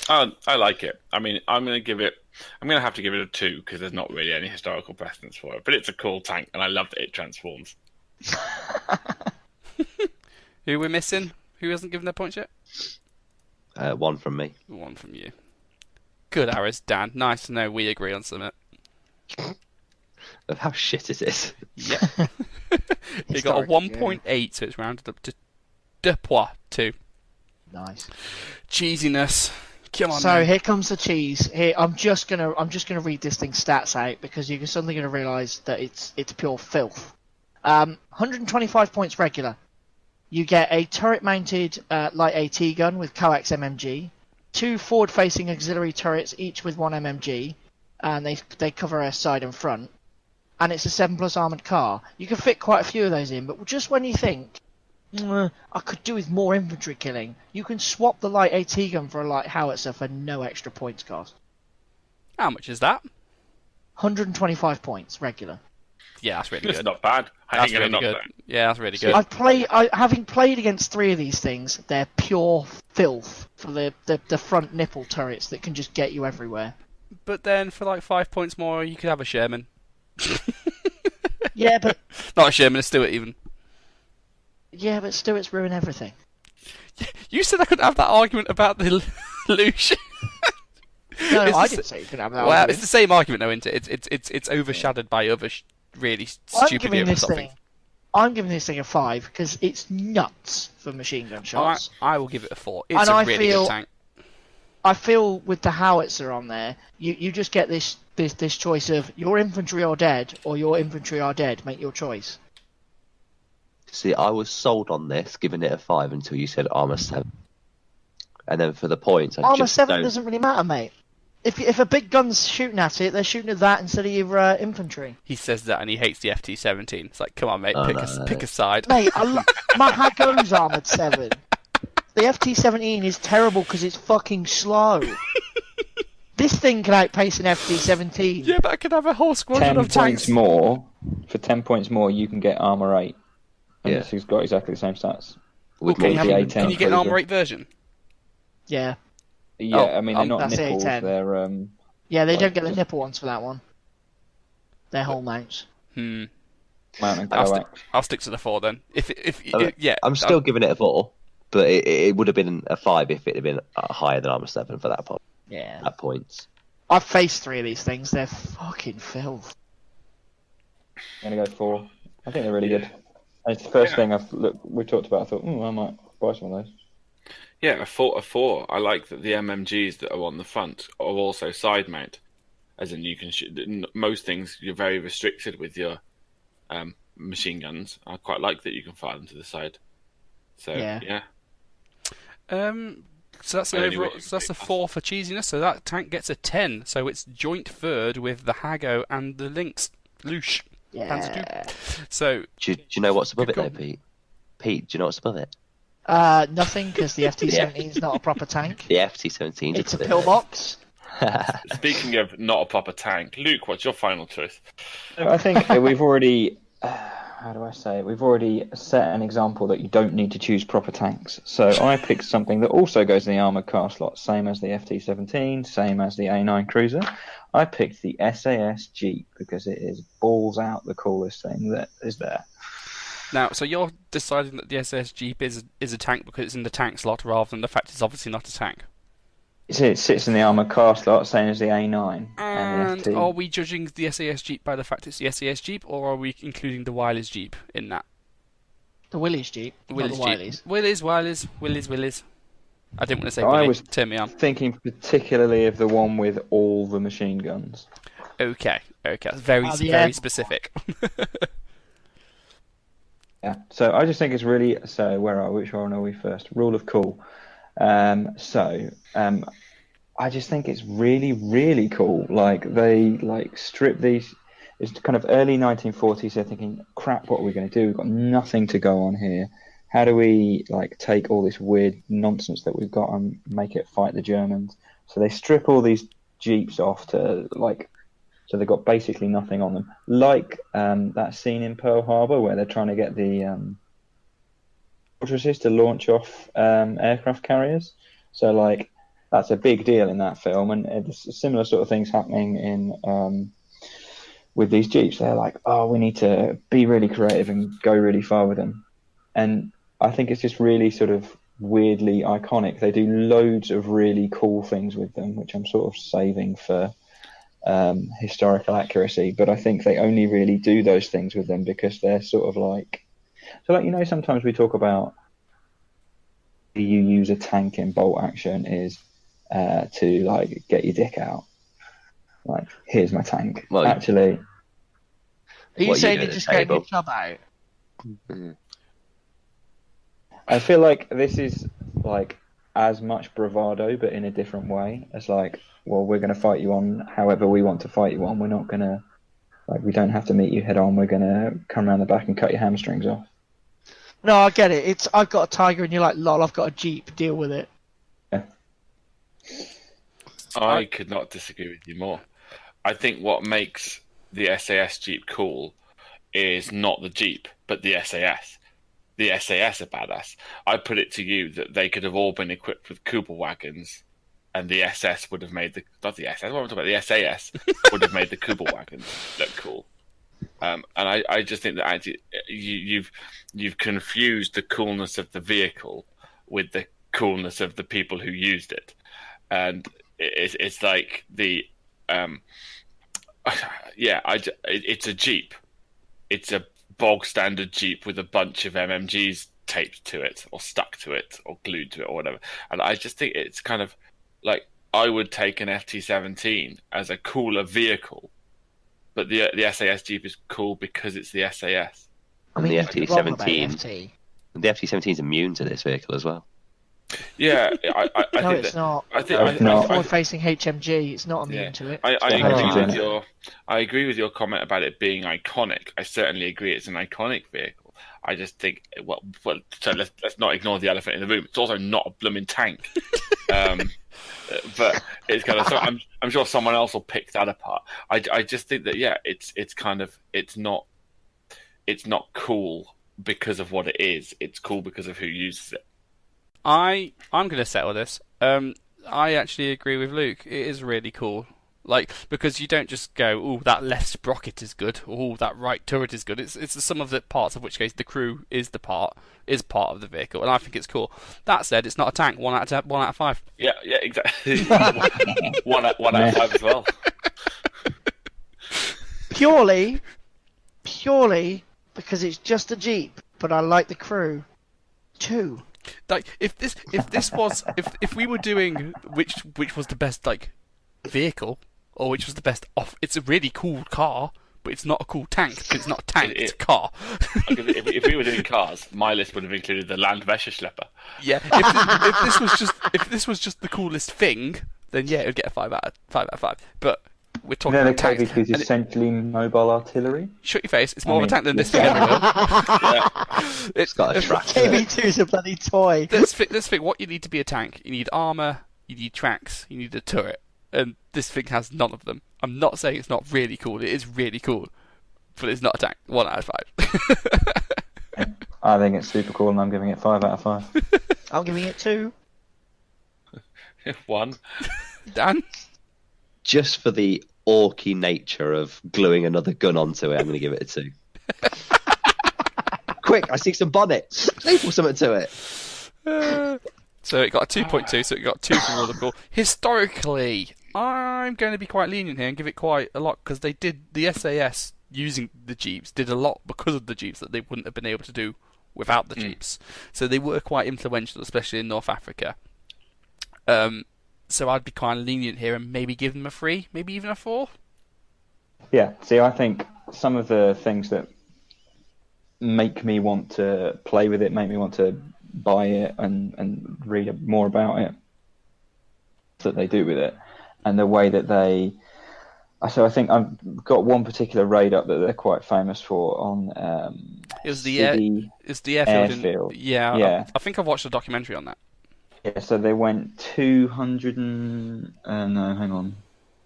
I like it. I mean, I'm going to have to give it a 2 because there's not really any historical precedence for it. But it's a cool tank, and I love that it transforms. Who we're missing? Who hasn't given their points yet? 1 from me. 1 from you. Good arrows, Dan. Nice to know we agree on something. Of how shit it is. Yeah. You got a 1.8, so it's rounded up to 2. Nice. Cheesiness. Come on. So man. here comes the cheese. Here, I'm just gonna read this thing's stats out because you're suddenly gonna realise that it's pure filth. 125 points regular. You get a turret-mounted light AT gun with coax MMG, 2 forward-facing auxiliary turrets, each with 1 MMG, and they cover a side and front. And it's a 7+ armoured car. You can fit quite a few of those in, but just when you think, I could do with more infantry killing, you can swap the light AT gun for a light howitzer for no extra points cost. How much is that? 125 points regular. Yeah, that's really It's good. not bad. That's really good. Yeah, that's really good. Having played against 3 of these things, they're pure filth for the front nipple turrets that can just get you everywhere. But then for like 5 points more, you could have a Sherman. Yeah, but Not a Sherman, a Stuart even. Stuart's ruin everything. You said I couldn't have that argument about the Lush. No, It's I the didn't say you could have that. Well, argument. it's the same argument though, isn't it? It's overshadowed by other really stupidly overshot things. I'm giving this thing a 5 because it's nuts for machine gun shots. I will give it a 4. It's And a I really feel- good tank. I feel with the howitzer on there, you just get this choice of your infantry are dead or your infantry are dead. Make your choice. See, I was sold on this, giving it a 5 until you said armor 7. And then for the points, I Armor just 7 don't... doesn't really matter, mate. If a big gun's shooting at it, they're shooting at that instead of your infantry. He says that and he hates the FT-17. It's like, come on, mate, Oh, pick a side. Mate, my Hago's armored 7. The FT-17 is terrible because it's fucking slow. This thing can outpace an FT-17. Yeah, but I could have a whole squadron 10 of tanks. points more. For 10 points more, you can get armor 8. And Yeah. this has got exactly the same stats. With Can you, more have, the A10 can you get an cruiser. armor 8 version? Yeah. Yeah, Oh, I mean, they're not that's the nipples, A10. they're... Yeah, they Like, don't get the just- nipple ones for that one. They're whole mounts. Hmm. mount and I'll, coax. I'll stick to the 4 then. Yeah. I'm still giving it a 4, but it would have been a 5 if it had been higher than armor 7 for that point. Yeah. At points. I've faced 3 of these things. They're fucking filth. I'm going to go 4. I think they're really good. And it's the first thing we talked about. I thought, I might buy some of those. Yeah, a 4. I like that the MMGs that are on the front are also side mount, as in you can shoot. Most things you're very restricted with your machine guns. I quite like that you can fire them to the side. So yeah. So that's an overall. So that's a 4 for cheesiness. So that tank gets a 10. So it's joint third with the Hago and the Lynx. Loosh. Yeah. So Do you know what's above Good it though, call. Pete? Pete, do you know what's above it? Nothing, because the FT-17 is not a proper tank. The FT-17. It's a pillbox. Speaking of not a proper tank, Luke, what's your final choice? I think we've already... how do I say it? We've already set an example that you don't need to choose proper tanks. So I picked something that also goes in the armoured car slot, same as the FT-17, same as the A9 Cruiser. I picked the SAS Jeep because it is balls out the coolest thing that is there. now, so you're deciding that the SS Jeep is a tank because it's in the tank slot rather than the fact it's obviously not a tank. It sits in the armoured car slot, same as the A9 and And the FT. are we judging the SAS Jeep by the fact it's the SAS Jeep, or are we including the wireless Jeep in that? The Willys Jeep, not the Wileys. Willies. I didn't want to say I Willy. was Turn me on. thinking particularly of the one with all the machine guns. Okay. That's very Oh, the very air- specific. Yeah. So I just think it's really. So which one are we first? Rule of cool. I just think it's really, really cool. Like they strip these. It's kind of early 1940s. They're thinking, crap, what are we going to do? We've got nothing to go on here. How do we take all this weird nonsense that we've got and make it fight the Germans? So they strip all these Jeeps off to so they've got basically nothing on them. That scene in Pearl Harbor where they're trying to get the fortresses to launch off aircraft carriers. So that's a big deal in that film, and it's similar sort of things happening in with these Jeeps. They're like, oh, we need to be really creative and go really far with them. And I think it's just really sort of weirdly iconic. They do loads of really cool things with them, which I'm sort of saving for historical accuracy. But I think they only really do those things with them because they're sort of sometimes we talk about you use a tank in bolt action is to get your dick out. Here's my tank. Well, actually, Are you What, saying you you're do just at the getting your table? chub out? I feel like this is as much bravado, but in a different way. It's we're going to fight you on however we want to fight you on. We're not going to we don't have to meet you head on. We're going to come around the back and cut your hamstrings off. No, I get it. It's I've got a Tiger and you're like, lol, I've got a Jeep, deal with it. Yeah. I could not disagree with you more. I think what makes the SAS Jeep cool is not the Jeep, but the SAS. The SAS are badass. I put it to you that they could have all been equipped with Kubel wagons, and the SS would have made not the SS. What am I talking about? The SAS would have made the Kubel wagons look cool. And I just think that actually you've confused the coolness of the vehicle with the coolness of the people who used it, and it's like the it's a Jeep. It's a bog standard Jeep with a bunch of MMGs taped to it or stuck to it or glued to it or whatever. And I just think it's kind of I would take an FT-17 as a cooler vehicle, but the SAS Jeep is cool because it's the SAS. And the you could be wrong about FT-17, the FT-17 is immune to this vehicle as well. Yeah, I No, think it's not. I think No, it's I- not. I- Forward-facing HMG, it's not immune Yeah. to it. I agree agree with with I agree with your comment about it being iconic. I certainly agree it's an iconic vehicle. I just think so let's not ignore the elephant in the room. It's also not a blooming tank. But it's kind of so I'm sure someone else will pick that apart. I just think that it's kind of it's not cool because of what it is. It's cool because of who uses it. I'm going to settle this. I actually agree with Luke. It is really cool. Because you don't just go, oh, that left sprocket is good, oh, that right turret is good. It's the sum of the parts, of which case the crew is part of the vehicle, and I think it's cool. That said, it's not a tank. 1 out of 5. Yeah, exactly. one out of 5 as well. Purely because it's just a Jeep, but I like the crew. 2. If we were doing which was the best vehicle, or which was the best it's a really cool car, but it's not a cool tank because it's not a tank, it's a car. If we were doing cars, my list would have included the Land Wäscheschlepper. Yeah, if this was just the coolest thing, then yeah, it would get a 5 out of 5. But we're talking the about tanks. KVP is and essentially mobile artillery. Shut your face! It's more of a mean, tank than this thing. Anyway. It's got a tractor. KV2 is a bloody toy. Let's think. What you need to be a tank? You need armor. You need tracks. You need a turret. And this thing has none of them. I'm not saying it's not really cool. It is really cool, but it's not a tank. 1 out of 5. I think it's super cool, and I'm giving it 5 out of 5. I'm giving it 2. 1. Dan? Just for the orky nature of gluing another gun onto it, I'm going to give it a 2. Quick, I see some bonnets. Staple something to it. So it got a 2.2, so it got 2 for Rule Cool. Historically, I'm going to be quite lenient here and give it quite a lot, because they did, the SAS using the Jeeps did a lot because of the Jeeps that they wouldn't have been able to do without the jeeps. So they were quite influential, especially in North Africa. So I'd be kind of lenient here and maybe give them a 3, maybe even a 4. Yeah, see, I think some of the things that make me want to play with it, make me want to buy it and read more about it, that they do with it, and the way that they... So I think I've got one particular raid up that they're quite famous for on It's the airfield. Yeah. I think I've watched a documentary on that. Yeah, so they went 200 and... no, hang on.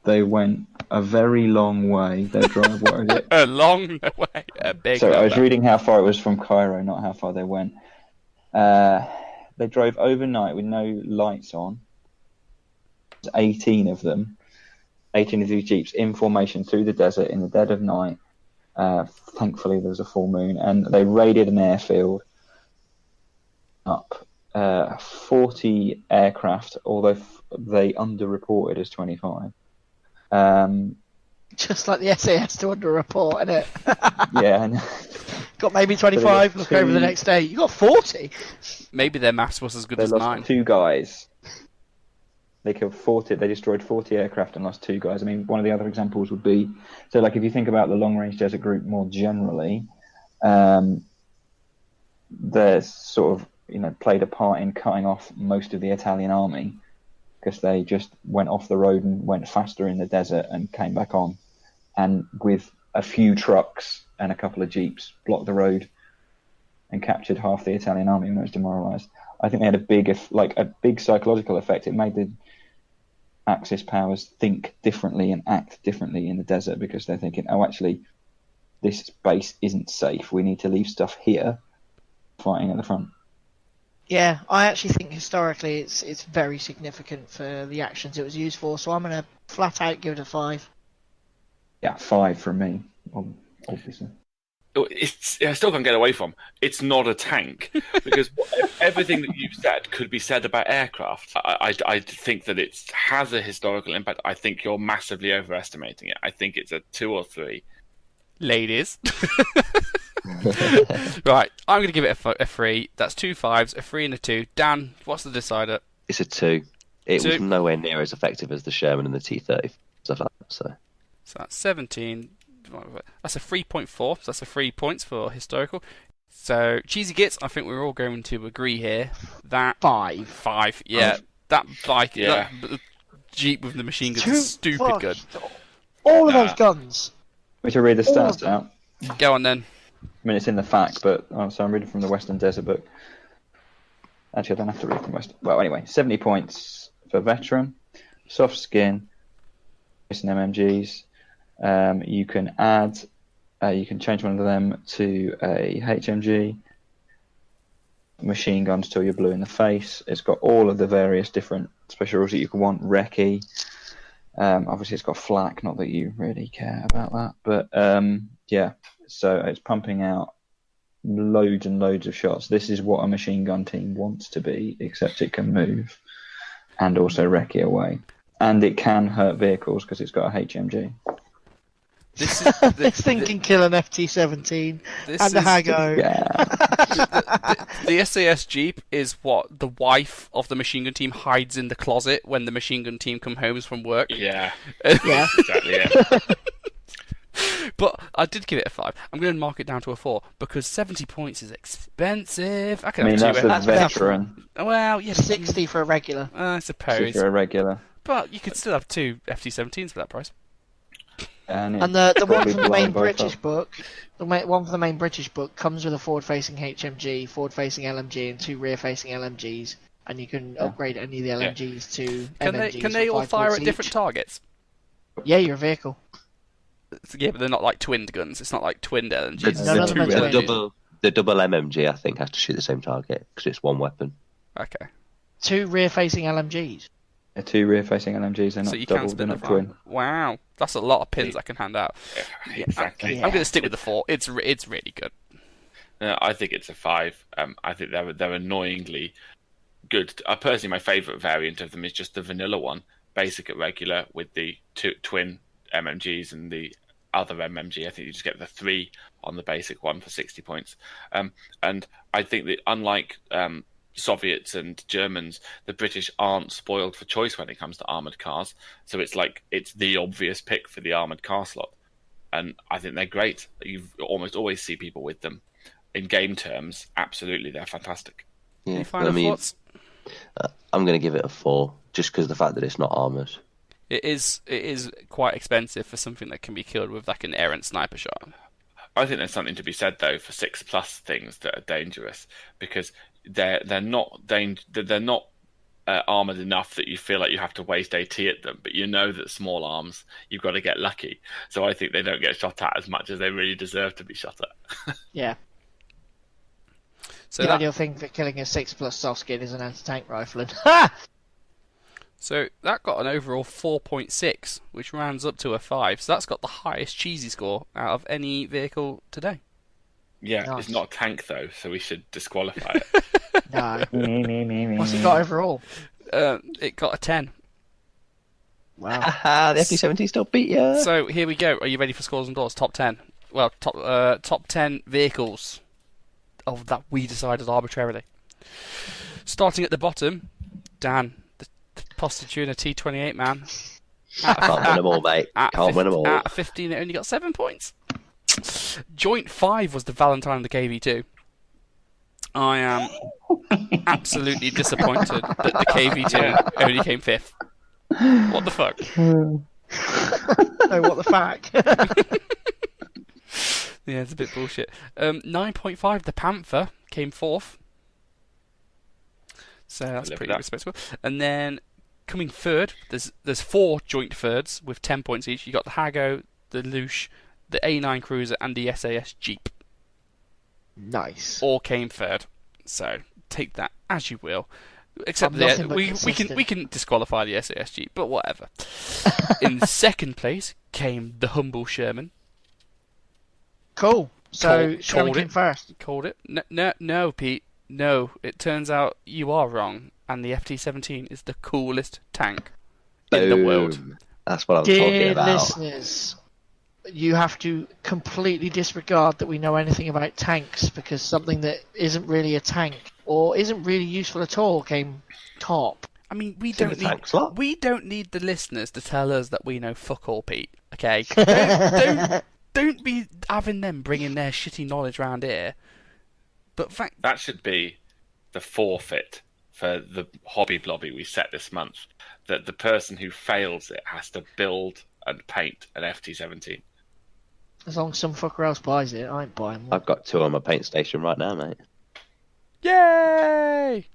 They went a very long way. They drove, what is it? A long way. A big So I was number. reading how far it was from Cairo, not how far they went. They drove overnight with no lights on. 18 of them. 18 of these jeeps in formation through the desert in the dead of night. Thankfully, there was a full moon. And they raided an airfield up 40 aircraft, although they underreported as 25. Just like the SAS to underreport, innit? Yeah, and Got maybe 25, So look they got over the two- next day. You got 40? Maybe their maths was as good they as lost mine. 2 guys. They killed 40. They destroyed 40 aircraft and lost 2 guys. I mean, one of the other examples would be, so like if you think about the long range desert group more generally, they're sort of played a part in cutting off most of the Italian army because they just went off the road and went faster in the desert and came back on, and with a few trucks and a couple of jeeps blocked the road and captured half the Italian army when it was demoralised. I think they had a big psychological effect. It made the Axis powers think differently and act differently in the desert because they're thinking, oh, actually, this base isn't safe. We need to leave stuff here, fighting at the front. Yeah, I actually think historically it's very significant for the actions it was used for, so I'm going to flat out give it a 5. Yeah, 5 from me, obviously. I still can't get away from. It's not a tank because everything that you've said could be said about aircraft. I think that it has a historical impact. I think you're massively overestimating it. I think it's a 2 or 3. Ladies. Right, I'm going to give it a 3. That's 2 5s, a 3 and a 2. Dan, what's the decider? It's a 2. It 2. was nowhere near as effective as the Sherman and the T-30 stuff like that. So that's 17. That's a 3.4. So that's a 3 points for historical. So cheesy gits. I think we're all going to agree here that 5. 5. Yeah, that bike. Yeah. That Jeep with the machine guns Too is stupid good. All of those guns. We should read the All of stats them. out. Go on then. I mean, it's in the fact, but so I'm reading from the Western Desert book. Actually, I don't have to read from Western. Well, anyway, 70 points for veteran, soft skin, and MMGs. You can add, you can change one of them to a HMG. Machine guns till you're blue in the face. It's got all of the various different special rules that you can want. Recce. Obviously, it's got flak. Not that you really care about that, but yeah. So it's pumping out loads and loads of shots. This is what a machine gun team wants to be, except it can move and also recce away. And it can hurt vehicles because it's got a HMG. This is It's thinking kill an FT-17 this and a is- Hago. Yeah. The SAS Jeep is what the wife of the machine gun team hides in the closet when the machine gun team come home from work. Yeah, Yeah. exactly. Yeah. But I did give it a 5. I'm going to mark it down to a 4 because 70 points is expensive. I I can mean, have that's two. a That's veteran. Well, yeah, 60 for a regular. I So suppose. if you're a regular. But you could still have 2 FT-17s for that price. And And the one probably from the main blind both British up. book, one from the main British book comes with a forward-facing HMG, forward-facing LMG, and 2 rear-facing LMGs, and you can upgrade any of the LMGs to MMGs. Can they for all 5 fire points at different each. targets? Yeah, your vehicle. Yeah, but they're not like twinned guns. It's not like twinned LMGs. None of It's them are two twinned. LMGs. the double MMG, I think, has to shoot the same target because it's one weapon. Okay. 2 rear-facing LMGs. 2 rear-facing LMGs. They're So not you double, can they're spin the not twin. Wow, that's a lot of pins I can hand out. Exactly. Yeah. I'm going to stick with the 4. It's really good. I think it's a 5. I think they're annoyingly good. Personally, my favourite variant of them is just the vanilla one, basic at regular with the twin MMGs and the other MMG. I think you just get the 3 on the basic one for 60 points. And I think that unlike Soviets and Germans, the British aren't spoiled for choice when it comes to armoured cars. So it's the obvious pick for the armoured car slot. And I think they're great. You almost always see people with them. In game terms, absolutely, they're fantastic. Yeah, Any final thoughts? I'm going to give it a 4, just because of the fact that it's not armoured. It is quite expensive for something that can be killed with like an errant sniper shot. I think there's something to be said though for 6+ things that are dangerous, because they're not armoured enough that you feel like you have to waste AT at them, but you know that small arms, you've got to get lucky. So I think they don't get shot at as much as they really deserve to be shot at. Yeah. So The that, ideal thing for killing a 6+ soft skin is an anti-tank rifle. so that got an overall 4.6, which rounds up to a 5. So that's got the highest cheesy score out of any vehicle today. Yeah, Nice. It's not a tank though, so we should disqualify it. No. What's it got overall? It got a 10. Wow. Haha, the FD-17 still beat you. So here we go. Are you ready for scores and doors? Top 10. Well, top 10 vehicles of that we decided arbitrarily. Starting at the bottom, Dan, the Postatuner T28 man. Can't win them all, mate. Can't win them all. Out of 15, it only got 7 points. Joint 5 was the Valentine of the KV2. I am absolutely disappointed that the KV2 only came 5th. What the fuck? No, what the fuck? Yeah, it's a bit bullshit. 9.5, the Panther came 4th. So that's pretty respectable. And then coming third, there's 4 joint thirds with 10 points each. You got the Hago, the Luche, the A9 Cruiser, and the SAS Jeep. Nice. All came third. So take that as you will. Except I'm nothing but we consistent. can disqualify the SAS Jeep, but whatever. In second place came the humble Sherman. Cool. So Called Sherman came it. first. Called it. No, Pete. No, it turns out you are wrong, and the FT-17 is the coolest tank in the world. Boom. That's what I'm talking Dear about. listeners, you have to completely disregard that we know anything about tanks, because something that isn't really a tank or isn't really useful at all came top. I mean, we It's in don't the tank slot. need the listeners to tell us that we know fuck all, Pete. Okay, don't be having them bringing their shitty knowledge round here. But That should be the forfeit for the hobby blobby we set this month. That the person who fails it has to build and paint an FT-17. As long as some fucker else buys it, I ain't buying one. I've got 2 on my paint station right now, mate. yay!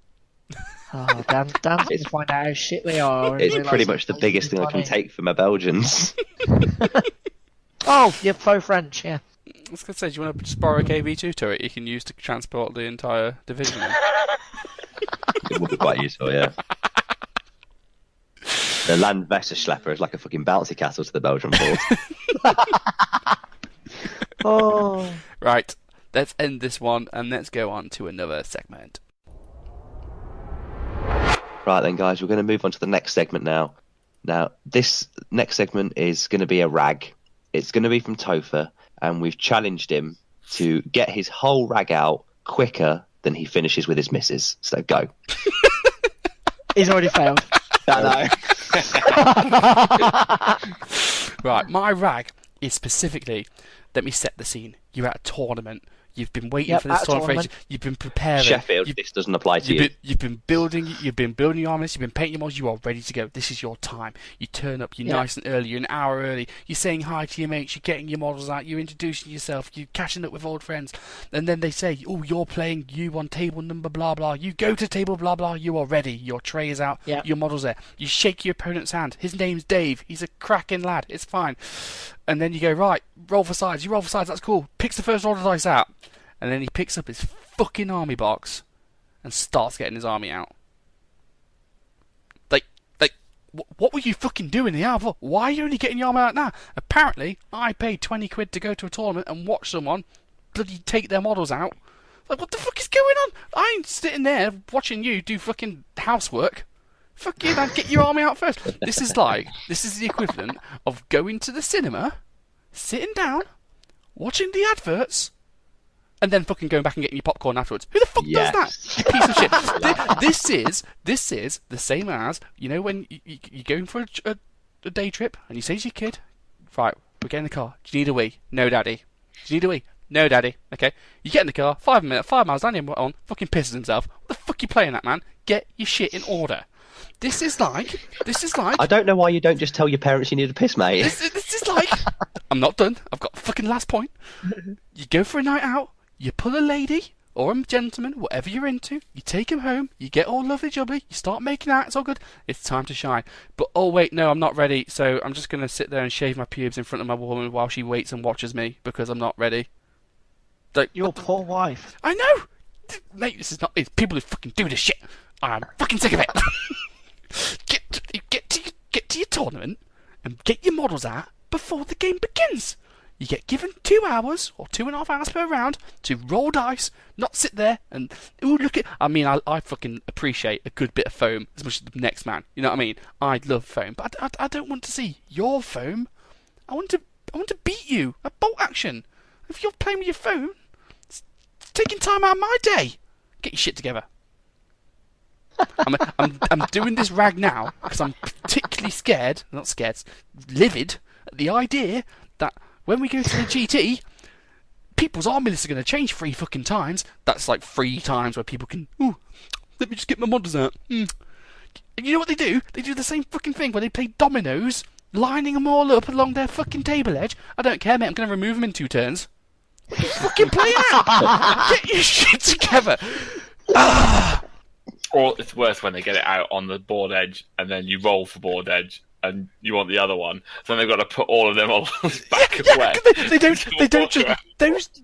Oh, Dan's going to find out how shit they are. and It's realise pretty that much the they biggest can thing I can money. take for my Belgians. Oh, you're faux French, yeah. I was going to say, do you want to just borrow a KV2 turret you can use to transport the entire division? It would be quite useful, yeah. The Land Schlepper is like a fucking bouncy castle to the Belgian force. Oh. Right, let's end this one and let's go on to another segment. Right then, guys, we're going to move on to the next segment now. Now, this next segment is going to be a rag. It's going to be from Topher, and we've challenged him to get his whole rag out quicker than he finishes with his missus. So go. He's already failed. I know. Right, my rag is specifically, let me set the scene. You're at a tournament. You've been waiting Yep, for this at a tournament for ages. tournament. You've been preparing. Sheffield, You've, this doesn't apply to you. you've been building your armors, you've been painting your models, you are ready to go. This is your time. You turn up, you're Yeah. nice and early, you're an hour early, you're saying hi to your mates, you're getting your models out, you're introducing yourself, you're catching up with old friends, and then they say, oh, you're playing you on table number blah blah. You go to table blah blah, you are ready, your tray is out, Yeah. your model's there. You shake your opponent's hand, his name's Dave, he's a cracking lad, it's fine. And then you go, right, roll for sides, you roll for sides, that's cool. Picks the first roll of the dice out. And then he picks up his fucking army box and starts getting his army out. What were you fucking doing here? Why are you only getting your army out now? Apparently, I paid 20 quid to go to a tournament and watch someone bloody take their models out. Like, what the fuck is going on? I ain't sitting there watching you do fucking housework. Fuck you, man, get your army out first. This is the equivalent of going to the cinema, sitting down, watching the adverts, and then fucking going back and getting your popcorn afterwards. Who the fuck does that? You piece of shit. This is the same as, you know, when you're going for a day trip and you say to your kid, right, we're getting in the car. Do you need a wee? No, daddy. Do you need a wee? No, daddy. Okay. You get in the car, 5 miles down the on, fucking pisses himself. What the fuck you playing at, man? Get your shit in order. This is like. I don't know why you don't just tell your parents you need a piss, mate. This is like. I'm not done. I've got fucking last point. You go for a night out. You pull a lady or a gentleman, whatever you're into. You take him home. You get all lovely jubbly. You start making out. It's all good. It's time to shine. But oh wait, no, I'm not ready. So I'm just gonna sit there and shave my pubes in front of my woman while she waits and watches me because I'm not ready. Like, Your poor wife. I know, mate. This is not. It's people who fucking do this shit. I'm fucking sick of it. Get to your tournament and get your models out before the game begins. You get given 2 hours or 2.5 hours per round to roll dice, not sit there and ooh look at. I mean, I fucking appreciate a good bit of foam as much as the next man. You know what I mean? I love foam, but I don't want to see your foam. I want to beat you at bolt action. If you're playing with your phone, it's taking time out of my day. Get your shit together. I'm doing this rag now because I'm particularly livid at the idea that when we go to the GT, people's army lists are going to change 3 fucking times. That's like 3 times where people can, ooh, let me just get my models out. You know what they do? They do the same fucking thing where they play dominoes, lining them all up along their fucking table edge. I don't care, mate. I'm going to remove them in 2 turns. What are you fucking playing at? Get your shit together. Or it's worse when they get it out on the board edge and then you roll for board edge and you want the other one. So they've got to put all of them on back away.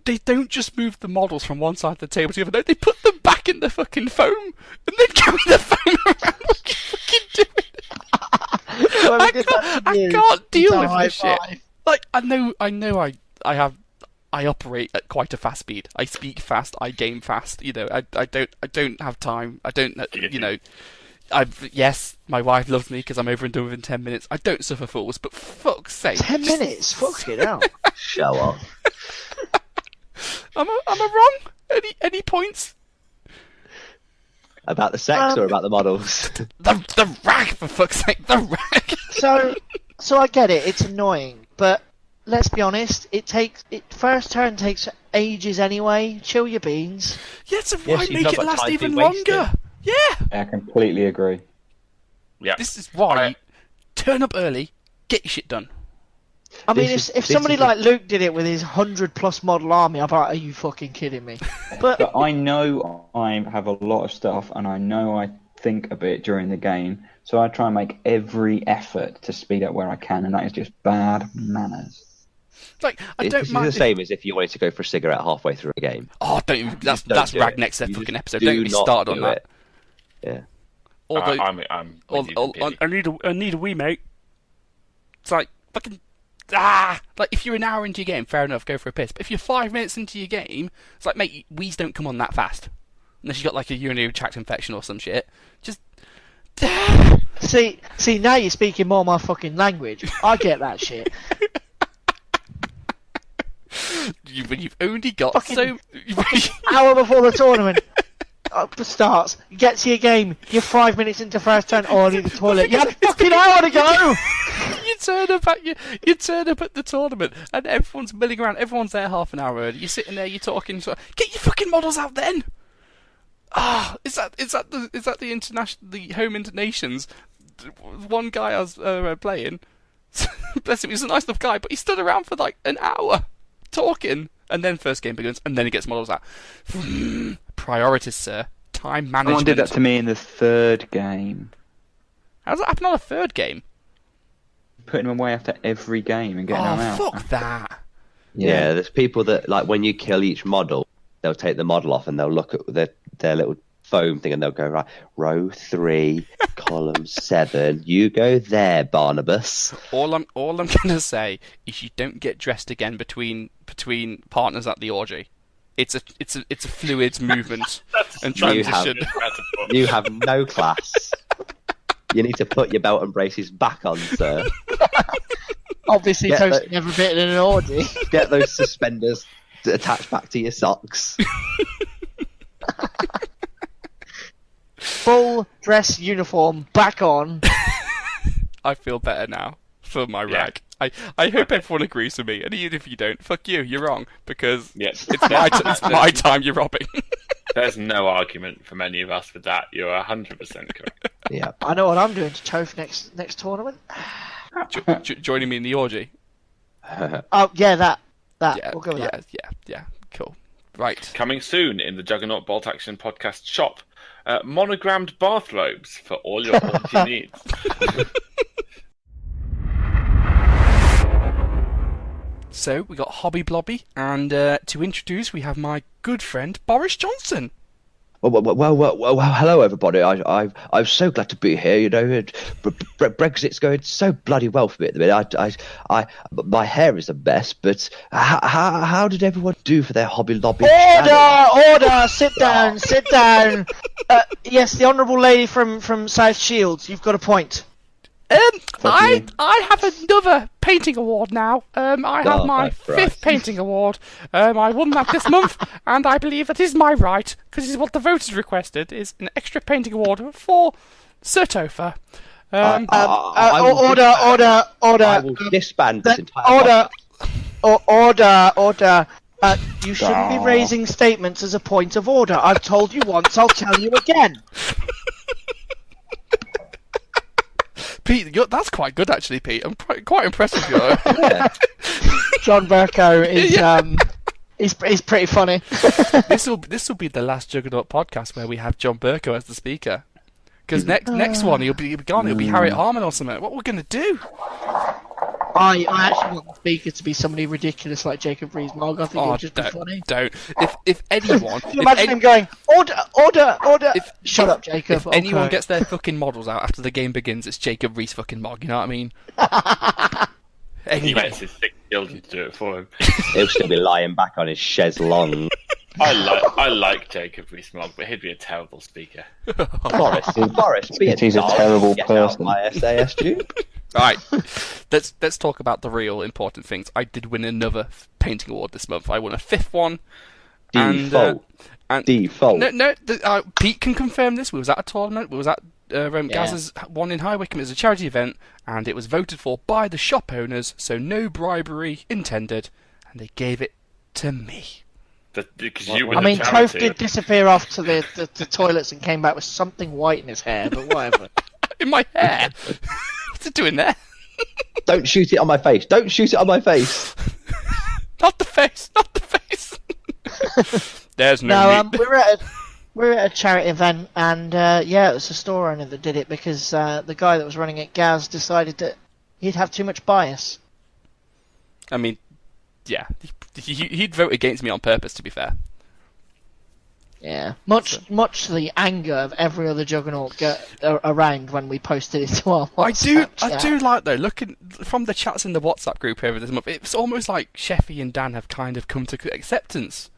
They don't just move the models from one side of the table to the other. No, they put them back in the fucking foam and then carry the foam around. What are you fucking doing? I can't deal with this shit. Like I know I operate at quite a fast speed. I speak fast. I game fast. You know, I don't have time. I don't. You know, yes, my wife loves me because I'm over and done within 10 minutes. I don't suffer fools, but fuck's sake, 10 minutes? Fuck it out. Show off. Am I wrong? Any points? About the sex or about the models? The rag, for fuck's sake, the rag. So I get it. It's annoying, but. Let's be honest, first turn takes ages anyway. Chill your beans. Yeah, so why make it last even longer? Yeah. I completely agree. Yeah. This is why turn up early, get your shit done. I mean, if somebody like Luke did it with his 100+ model army, I'd be like, are you fucking kidding me? But I know I have a lot of stuff, and I know I think a bit during the game, so I try and make every effort to speed up where I can, and that is just bad manners. Like, I don't mind. It's the same as if you wanted to go for a cigarette halfway through a game. Oh, that's rag next to their fucking episode. Don't get me started on that. Yeah. Although, I'm with you, I need a wee, mate. It's like fucking like if you're an hour into your game, fair enough, go for a piss. But if you're 5 minutes into your game, it's like, mate, wees don't come on that fast. Unless you got like a urinary tract infection or some shit. Just see, now you're speaking more my fucking language. I get that shit. You've only got fucking hour before the tournament starts. You get to your game. You're 5 minutes into first turn. Oh, I need the toilet. You had a fucking hour to go. You turn up at the tournament, and everyone's milling around. Everyone's there half an hour early. You're sitting there. You're talking. Get your fucking models out then. Is that the international, the home internations? One guy I was playing. Bless him. He was a nice enough guy, but he stood around for like an hour talking, and then first game begins, and then he gets models out. Priorities, sir. Time management. Someone did that to me in the 3rd game. How does that happen on a 3rd game? Putting them away after every game and getting them out. Oh, fuck that. Yeah, there's people that, like, when you kill each model, they'll take the model off and they'll look at their little foam thing and they'll go, right, row 3, column 7, you go there, Barnabas. All I'm gonna say is you don't get dressed again between partners at the orgy. It's a fluid movement and transition. You have no class. You need to put your belt and braces back on, sir. Obviously, Get toasting every bit in an orgy. Get those suspenders attached back to your socks. Full dress uniform back on. I feel better now for my rag. I hope everyone agrees with me, and even if you don't, fuck you, you're wrong, because it's my time you're robbing. There's no argument from any of us with that. You're 100% correct. Yeah. I know what I'm doing to Chof next tournament. Joining me in the orgy. Oh yeah, that. Yeah, We'll go with that. Yeah, cool. Right. Coming soon in the Juggernaut Bolt Action Podcast shop, monogrammed bathrobes for all your orgy needs. So, we got Hobby Blobby, and to introduce, we have my good friend, Boris Johnson. Well, hello everybody. I'm so glad to be here. You know, Brexit's going so bloody well for me at the minute. My hair is a mess, but how did everyone do for their Hobby Lobby? Order! Sit down. Yes, the honourable lady from South Shields. You've got a point. I have another painting award now. I have my fifth painting award. I won that this month, and I believe that is my right, because this is what the voters requested, is an extra painting award for Sir Topher. Order! I will disband this entire... Order! You shouldn't be raising statements as a point of order. I've told you once, I'll tell you again. Pete, that's quite good actually, Pete. I'm quite impressed with you. Yeah. John Burko is he's pretty funny. This will be the last Juggernaut podcast where we have John Burko as the speaker. Because next one he'll be gone. It'll be Harriet Harman or something. What we're gonna do? I actually want the speaker to be somebody ridiculous like Jacob Rees-Mogg. I think it would just be funny. Don't. If anyone... Can you imagine him going, order! Shut up, Jacob. If anyone gets their fucking models out after the game begins, it's Jacob Rees-fucking-Mogg, you know what I mean? He gets his 6 children to do it for him. He'll still be lying back on his chaise longue. I like Jacob Rees-Mogg, but he'd be a terrible speaker. Boris, he's a terrible person. My SAS tube. Right, let's talk about the real important things. I did win another painting award this month. I won a 5th one. Default. No. Pete can confirm this. We was at a tournament. We was at Gaz's one in High Wycombe. It was a charity event, and it was voted for by the shop owners, so no bribery intended, and they gave it to me. Toph did disappear off to the toilets and came back with something white in his hair, but whatever. In my hair? What's it doing there? Don't shoot it on my face. Not the face. There's no meat. We're at a charity event, and it was the store owner that did it because the guy that was running it, Gaz, decided that he'd have too much bias. I mean, yeah, he'd vote against me on purpose, to be fair. Yeah, much to the anger of every other Juggernaut around when we posted it to our WhatsApp I do like, though, looking from the chats in the WhatsApp group over this month, it's almost like Sheffy and Dan have kind of come to acceptance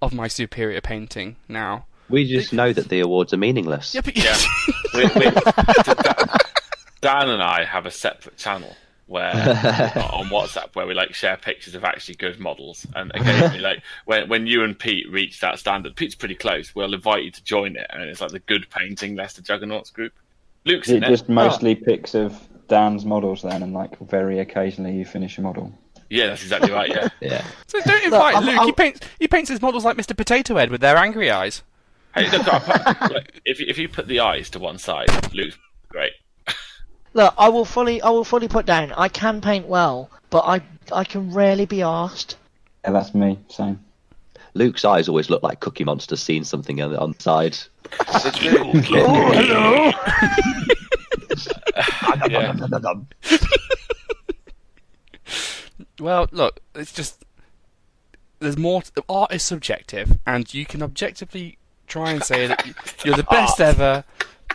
of my superior painting now. We just know that the awards are meaningless. Yeah, but Dan and I have a separate channel where on WhatsApp where we share pictures of actually good models, and occasionally when you and Pete reach that standard, Pete's pretty close, we'll invite you to join it, and it's like the good painting Leicester Juggernauts group. Luke's in it. Just mostly pics of Dan's models then, and occasionally you finish a model. Yeah, that's exactly right. Yeah. So don't invite Luke. He paints his models like Mr. Potato Head with their angry eyes. Hey, look, if you put the eyes to one side, Luke's great. Look, I will fully put down. I can paint well, but I can rarely be asked. Yeah, that's me. Same. Luke's eyes always look like Cookie Monster seeing something on the side. Hello. Well, look, it's just there's more. Art is subjective, and you can objectively try and say that you're the best ever.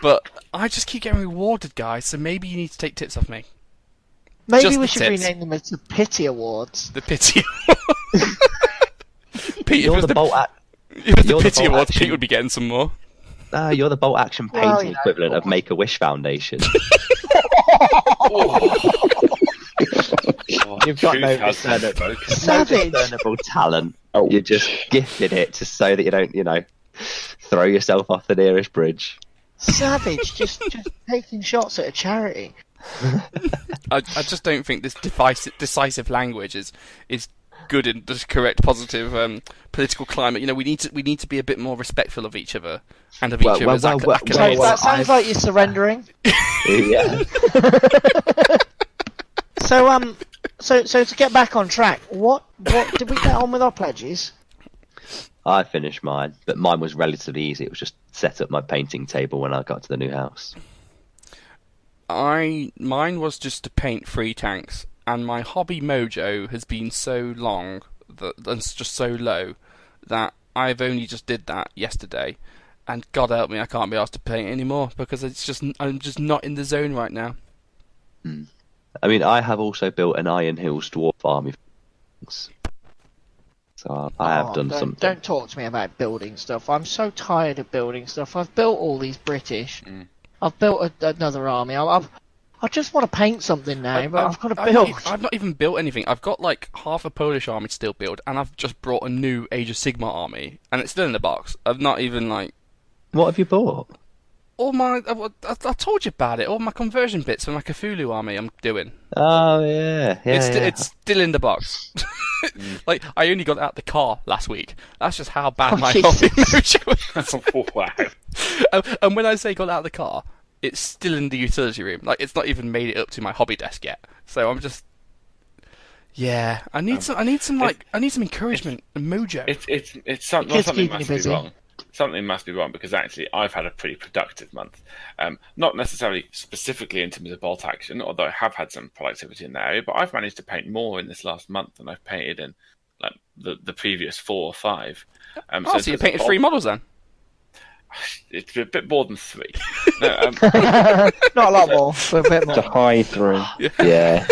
But I just keep getting rewarded, guys, so maybe you need to take tips off me. Maybe just we the should tips. rename them as the Pity Awards. The Pity Awards. Pete, You're if the the Pity Awards, Pete would be getting some more. You're the Bolt Action painting equivalent of Make-A-Wish Foundation. Oh, You've got truth no has been discernible, spoken. Savage. discernible talent. Oh. You're just gifted it to so that you don't, throw yourself off the nearest bridge. Savage, just taking shots at a charity. I just don't think this decisive language is good in the correct positive political climate. We need to be a bit more respectful of each other and of each other's accolades. So that sounds like you're surrendering. Yeah. So to get back on track, what did we get on with our pledges? I finished mine, but mine was relatively easy. It was just set up my painting table when I got to the new house. Mine was just to paint 3 tanks, and my hobby mojo has been so long and just so low that I've only just did that yesterday, and God help me, I can't be asked to paint anymore because I'm just not in the zone right now. I mean, I have also built an Iron Hills dwarf army. So I have done something. Don't talk to me about building stuff. I'm so tired of building stuff. I've built all these British. I've built another army. I just want to paint something now, but I've got to build. I've not even built anything. I've got like half a Polish army to still build, and I've just brought a new Age of Sigmar army, and it's still in the box. I've not even like. What have you bought? All my, I told you about it. All my conversion bits for my Cthulhu army I'm doing. Oh yeah, It's still in the box. Like I only got it out the car last week. That's just how bad my Jesus. hobby mojo was. Wow. And when I say got out of the car, it's still in the utility room. Like it's not even made it up to my hobby desk yet. So I'm just. Yeah, I need some encouragement and mojo. It's something Kids must keeping you be busy. wrong. Something must be wrong because actually I've had a pretty productive month. Not necessarily specifically in terms of bolt action, although I have had some productivity in that area. But I've managed to paint more in this last month than I've painted in like the previous 4 or 5. So you painted 3 models then? It's a bit more than 3. No, Not a lot more, but a bit It's a more. high 3. Yeah.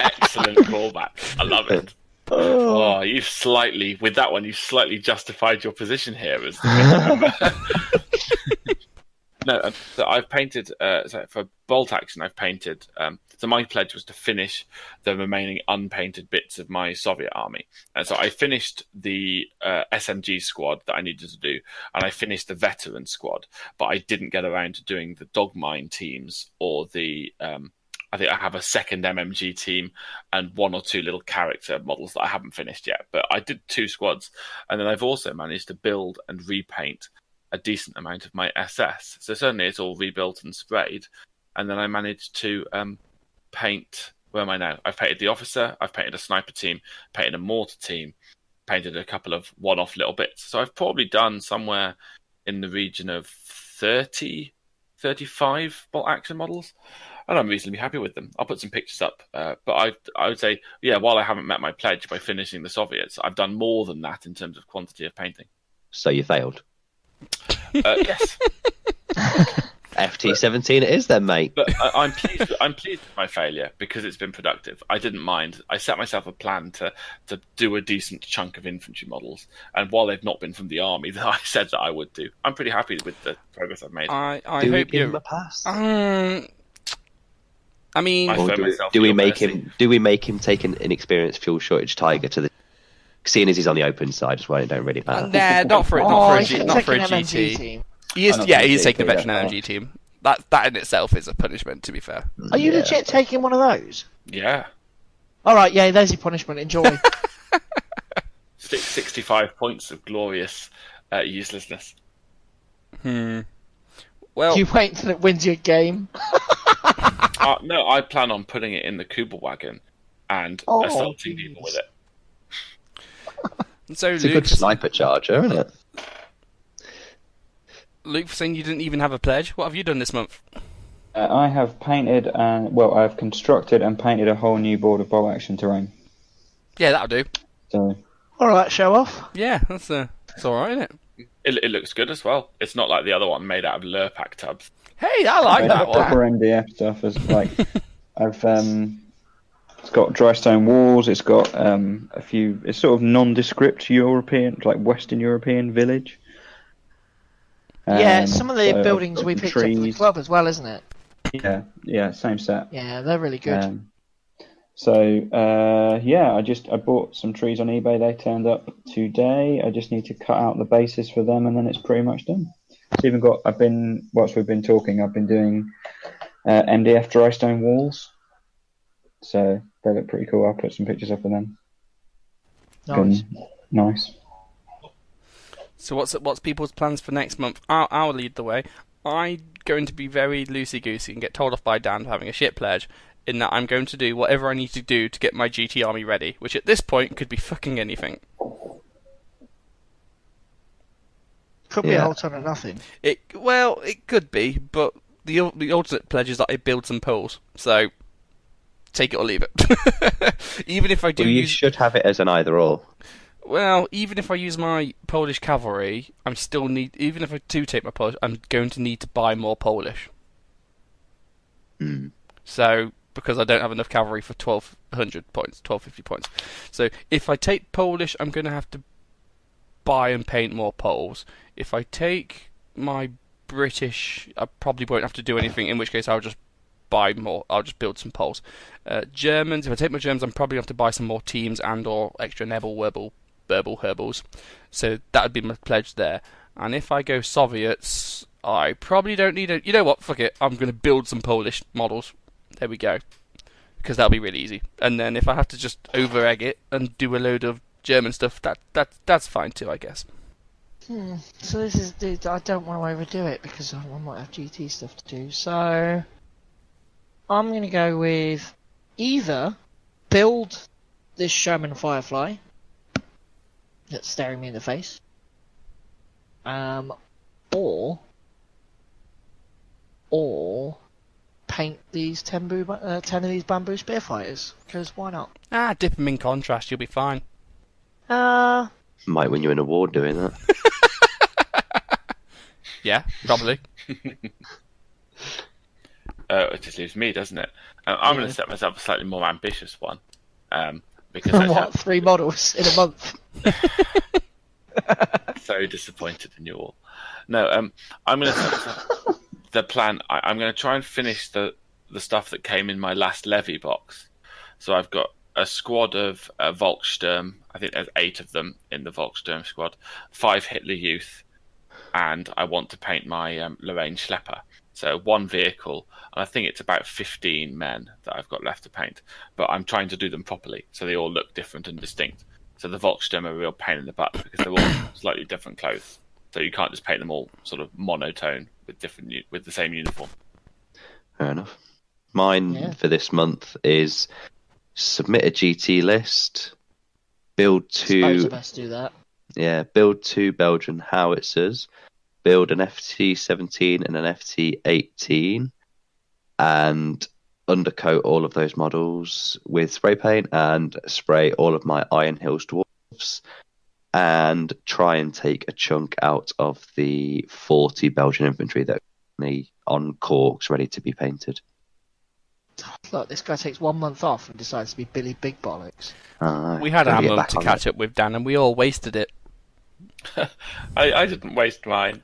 excellent callback. I love it. Oh, you slightly justified your position here as the No, so I've painted. So for bolt action, I've painted. So my pledge was to finish the remaining unpainted bits of my Soviet army, and so I finished the SMG squad that I needed to do, and I finished the veteran squad, but I didn't get around to doing the dog mine teams or the. I think I have a second MMG team and 1 or 2 little character models that I haven't finished yet. But I did 2 squads, and then I've also managed to build and repaint a decent amount of my SS. So certainly it's all rebuilt and sprayed. And then I managed to paint. Where am I now? I've painted the officer, I've painted a sniper team, painted a mortar team, painted a couple of one-off little bits. So I've probably done somewhere in the region of 30, 35 bolt action models. And I'm reasonably happy with them. I'll put some pictures up. But I would say, yeah, while I haven't met my pledge by finishing the Soviets, I've done more than that in terms of quantity of painting. So you failed. Yes. FT17 it is then, mate. But I'm pleased. I'm pleased with my failure because it's been productive. I didn't mind. I set myself a plan to do a decent chunk of infantry models, and while they've not been from the army that I said that I would do, I'm pretty happy with the progress I've made. I Do we hope give him you. a pass? I mean, Or do we make him take an inexperienced fuel shortage tiger to the? Seeing as he's on the open side, as well, it don't really matter. nah, not for a GT. team. He is, not yeah, for a he's GT, taking a veteran that's LMG team. That in itself is a punishment, to be fair. Are you legit taking one of those? Yeah, Alright, yeah, there's your punishment. Enjoy. 65 points of glorious uselessness. Well, You wait until it wins your game. No, I plan on putting it in the Kubel wagon and assaulting people with it. so It's a good sniper charger, isn't it? Luke, saying you didn't even have a pledge. What have you done this month? I have painted I've constructed and painted a whole new board of bolt action terrain. Yeah, that'll do. So Alright, show off. Yeah, that's alright, isn't it? It looks good as well. It's not like the other one made out of Lurpak tubs. Hey, I like made that up proper one. MDF stuff. As like I've it's got dry stone walls. It's got a few. It's sort of nondescript European, like Western European village. Yeah, some of the So buildings I've got we some picked up for the trees. club as well, isn't it? Yeah, same set. Yeah, they're really good. I bought some trees on eBay. They turned up today. I just need to cut out the bases for them, and then it's pretty much done. It's even got. Whilst we've been talking, I've been doing MDF dry stone walls. So they look pretty cool. I'll put some pictures up of them. Nice. Nice. So what's people's plans for next month? I'll lead the way. I'm going to be very loosey-goosey and get told off by Dan for having a shit pledge, in that I'm going to do whatever I need to do to get my GT army ready, which at this point could be fucking anything. Could be a whole ton of nothing. It could be, but the ultimate pledge is that I build some poles. So take it or leave it. Even if I do, you should have it as an either or. Well, even if I use my Polish cavalry, even if I do take my Polish, I'm going to need to buy more Polish. So, because I don't have enough cavalry for 1,200 points, 1,250 points. So, if I take Polish, I'm going to have to buy and paint more Poles. If I take my British, I probably won't have to do anything, in which case I'll just buy more. I'll just build some Poles. Germans, if I take my Germans, I'm probably going to have to buy some more teams and or extra Nebel, Verbal Herbals. So that would be my pledge there. And if I go Soviets, I probably don't need it. You know what? Fuck it. I'm going to build some Polish models. There we go. Because that'll be really easy. And then if I have to just over-egg it and do a load of German stuff, that's fine too, I guess. So this is... I don't want to overdo it because I might have GT stuff to do. So I'm going to go with either build this Sherman Firefly that's staring me in the face, or paint these 10 of these bamboo spearfighters, because why not? Dip them in contrast, you'll be fine. Might win you an award doing that. Yeah, probably. It just leaves me, doesn't it? I'm going to set myself a slightly more ambitious one. Because 3 models in a month? So disappointed in you all. No, I'm going to set the plan. I'm going to try and finish the stuff that came in my last levy box. So I've got a squad of Volkssturm. I think there's 8 of them in the Volkssturm squad. 5 Hitler Youth, and I want to paint my Lorraine Schlepper. So 1 vehicle, and I think it's about 15 men that I've got left to paint. But I'm trying to do them properly, so they all look different and distinct. So the Volkssturm are a real pain in the butt because they're all slightly different clothes. So you can't just paint them all sort of monotone with the same uniform. Fair enough. Mine for this month is submit a GT list, build 2. I suppose I best do that. Yeah, build 2 Belgian howitzers, build an FT-17 and an FT-18, and undercoat all of those models with spray paint and spray all of my Iron Hills dwarfs, and try and take a chunk out of the 40 Belgian infantry that are on corks ready to be painted. Look, this guy takes 1 month off and decides to be Billy Big Bollocks. We had our month to catch up with Dan, and we all wasted it. I didn't waste mine.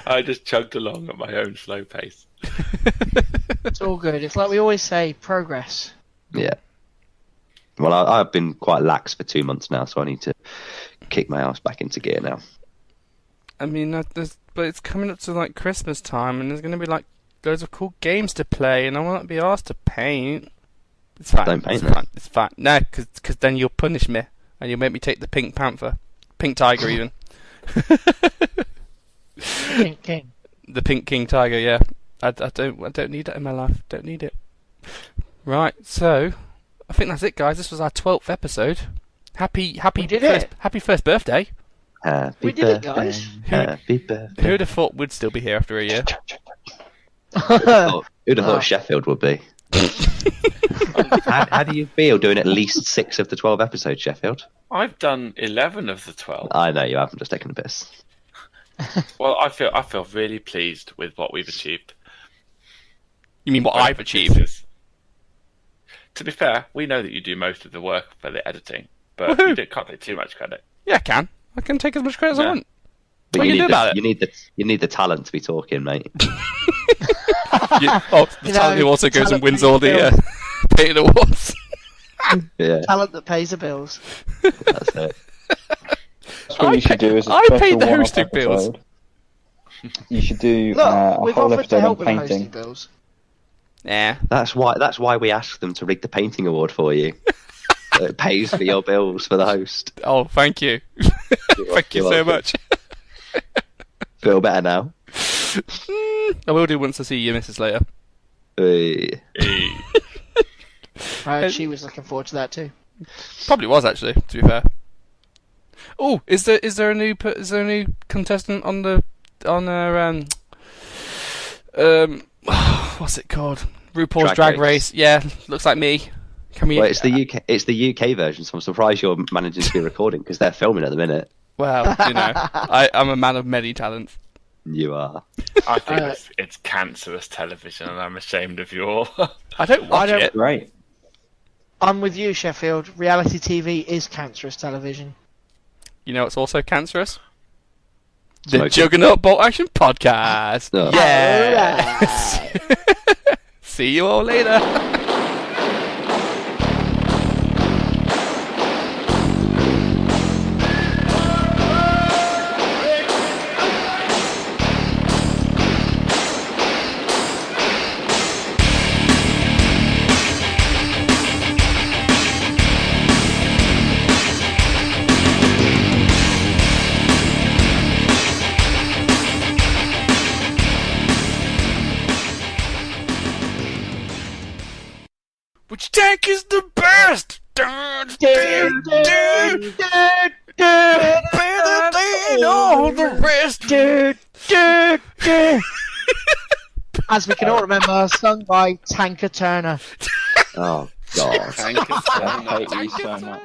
I just chugged along at my own slow pace. It's all good. It's like we always say, progress. Yeah. Well, I've been quite lax for 2 months now, so I need to kick my ass back into gear now. I mean, but it's coming up to like Christmas time, and there's going to be like loads of cool games to play, and I won't be asked to paint. It's fine. Don't paint it's fine. It's fine. No, because then you'll punish me, and you'll make me take the pink panther, pink tiger even. Pink King. The pink king tiger, yeah. I don't need it in my life. Don't need it. Right, so I think that's it, guys. This was our 12th episode. Happy first birthday. We did it, guys. Happy birthday. Who'd have thought we'd still be here after a year? Who'd have thought Sheffield would be? How do you feel doing at least 6 of the 12 episodes, Sheffield? I've done 11 of the 12. I know you haven't, just taken a piss. Well, I feel really pleased with what we've achieved. You mean what I've achieved? To be fair, we know that you do most of the work for the editing, but you can't take too much credit. Yeah, I can. I can take as much credit as I want. But What are you gonna do about it? You need the talent to be talking, mate. The talent who also goes and talent wins pays all the the paid awards. Yeah, Talent that pays the bills. that's it. That's what you should do as a I special paid the one-off hosting bills. episode. You should do Look, a we've whole offered to episode on help with the hosting painting. bills. Yeah. That's why we asked them to rig the painting award for you. So it pays for your bills for the host. Oh, thank you. Thank you You're so welcome. much. Feel better now. I will do once I see you, Mrs. later. Hey. She was looking forward to that too. Probably was actually, to be fair. Oh, is there a new contestant on what's it called? RuPaul's Drag Race. Yeah, looks like me. Can we? Well, it's the UK version, so I'm surprised you're managing to be recording because they're filming at the minute. Well, I'm a man of many talents. You are. I think it's cancerous television, and I'm ashamed of you all. I don't watch it. Right. I'm with you, Sheffield. Reality TV is cancerous television. You know, it's also cancerous. The Smoking. Juggernaut Bolt Action Podcast. Oh. Yes. See you all later. Which tank is the best? Better than all the rest. As we can all remember, sung by Tanker Turner. Oh God. Thank you. I hate you so much.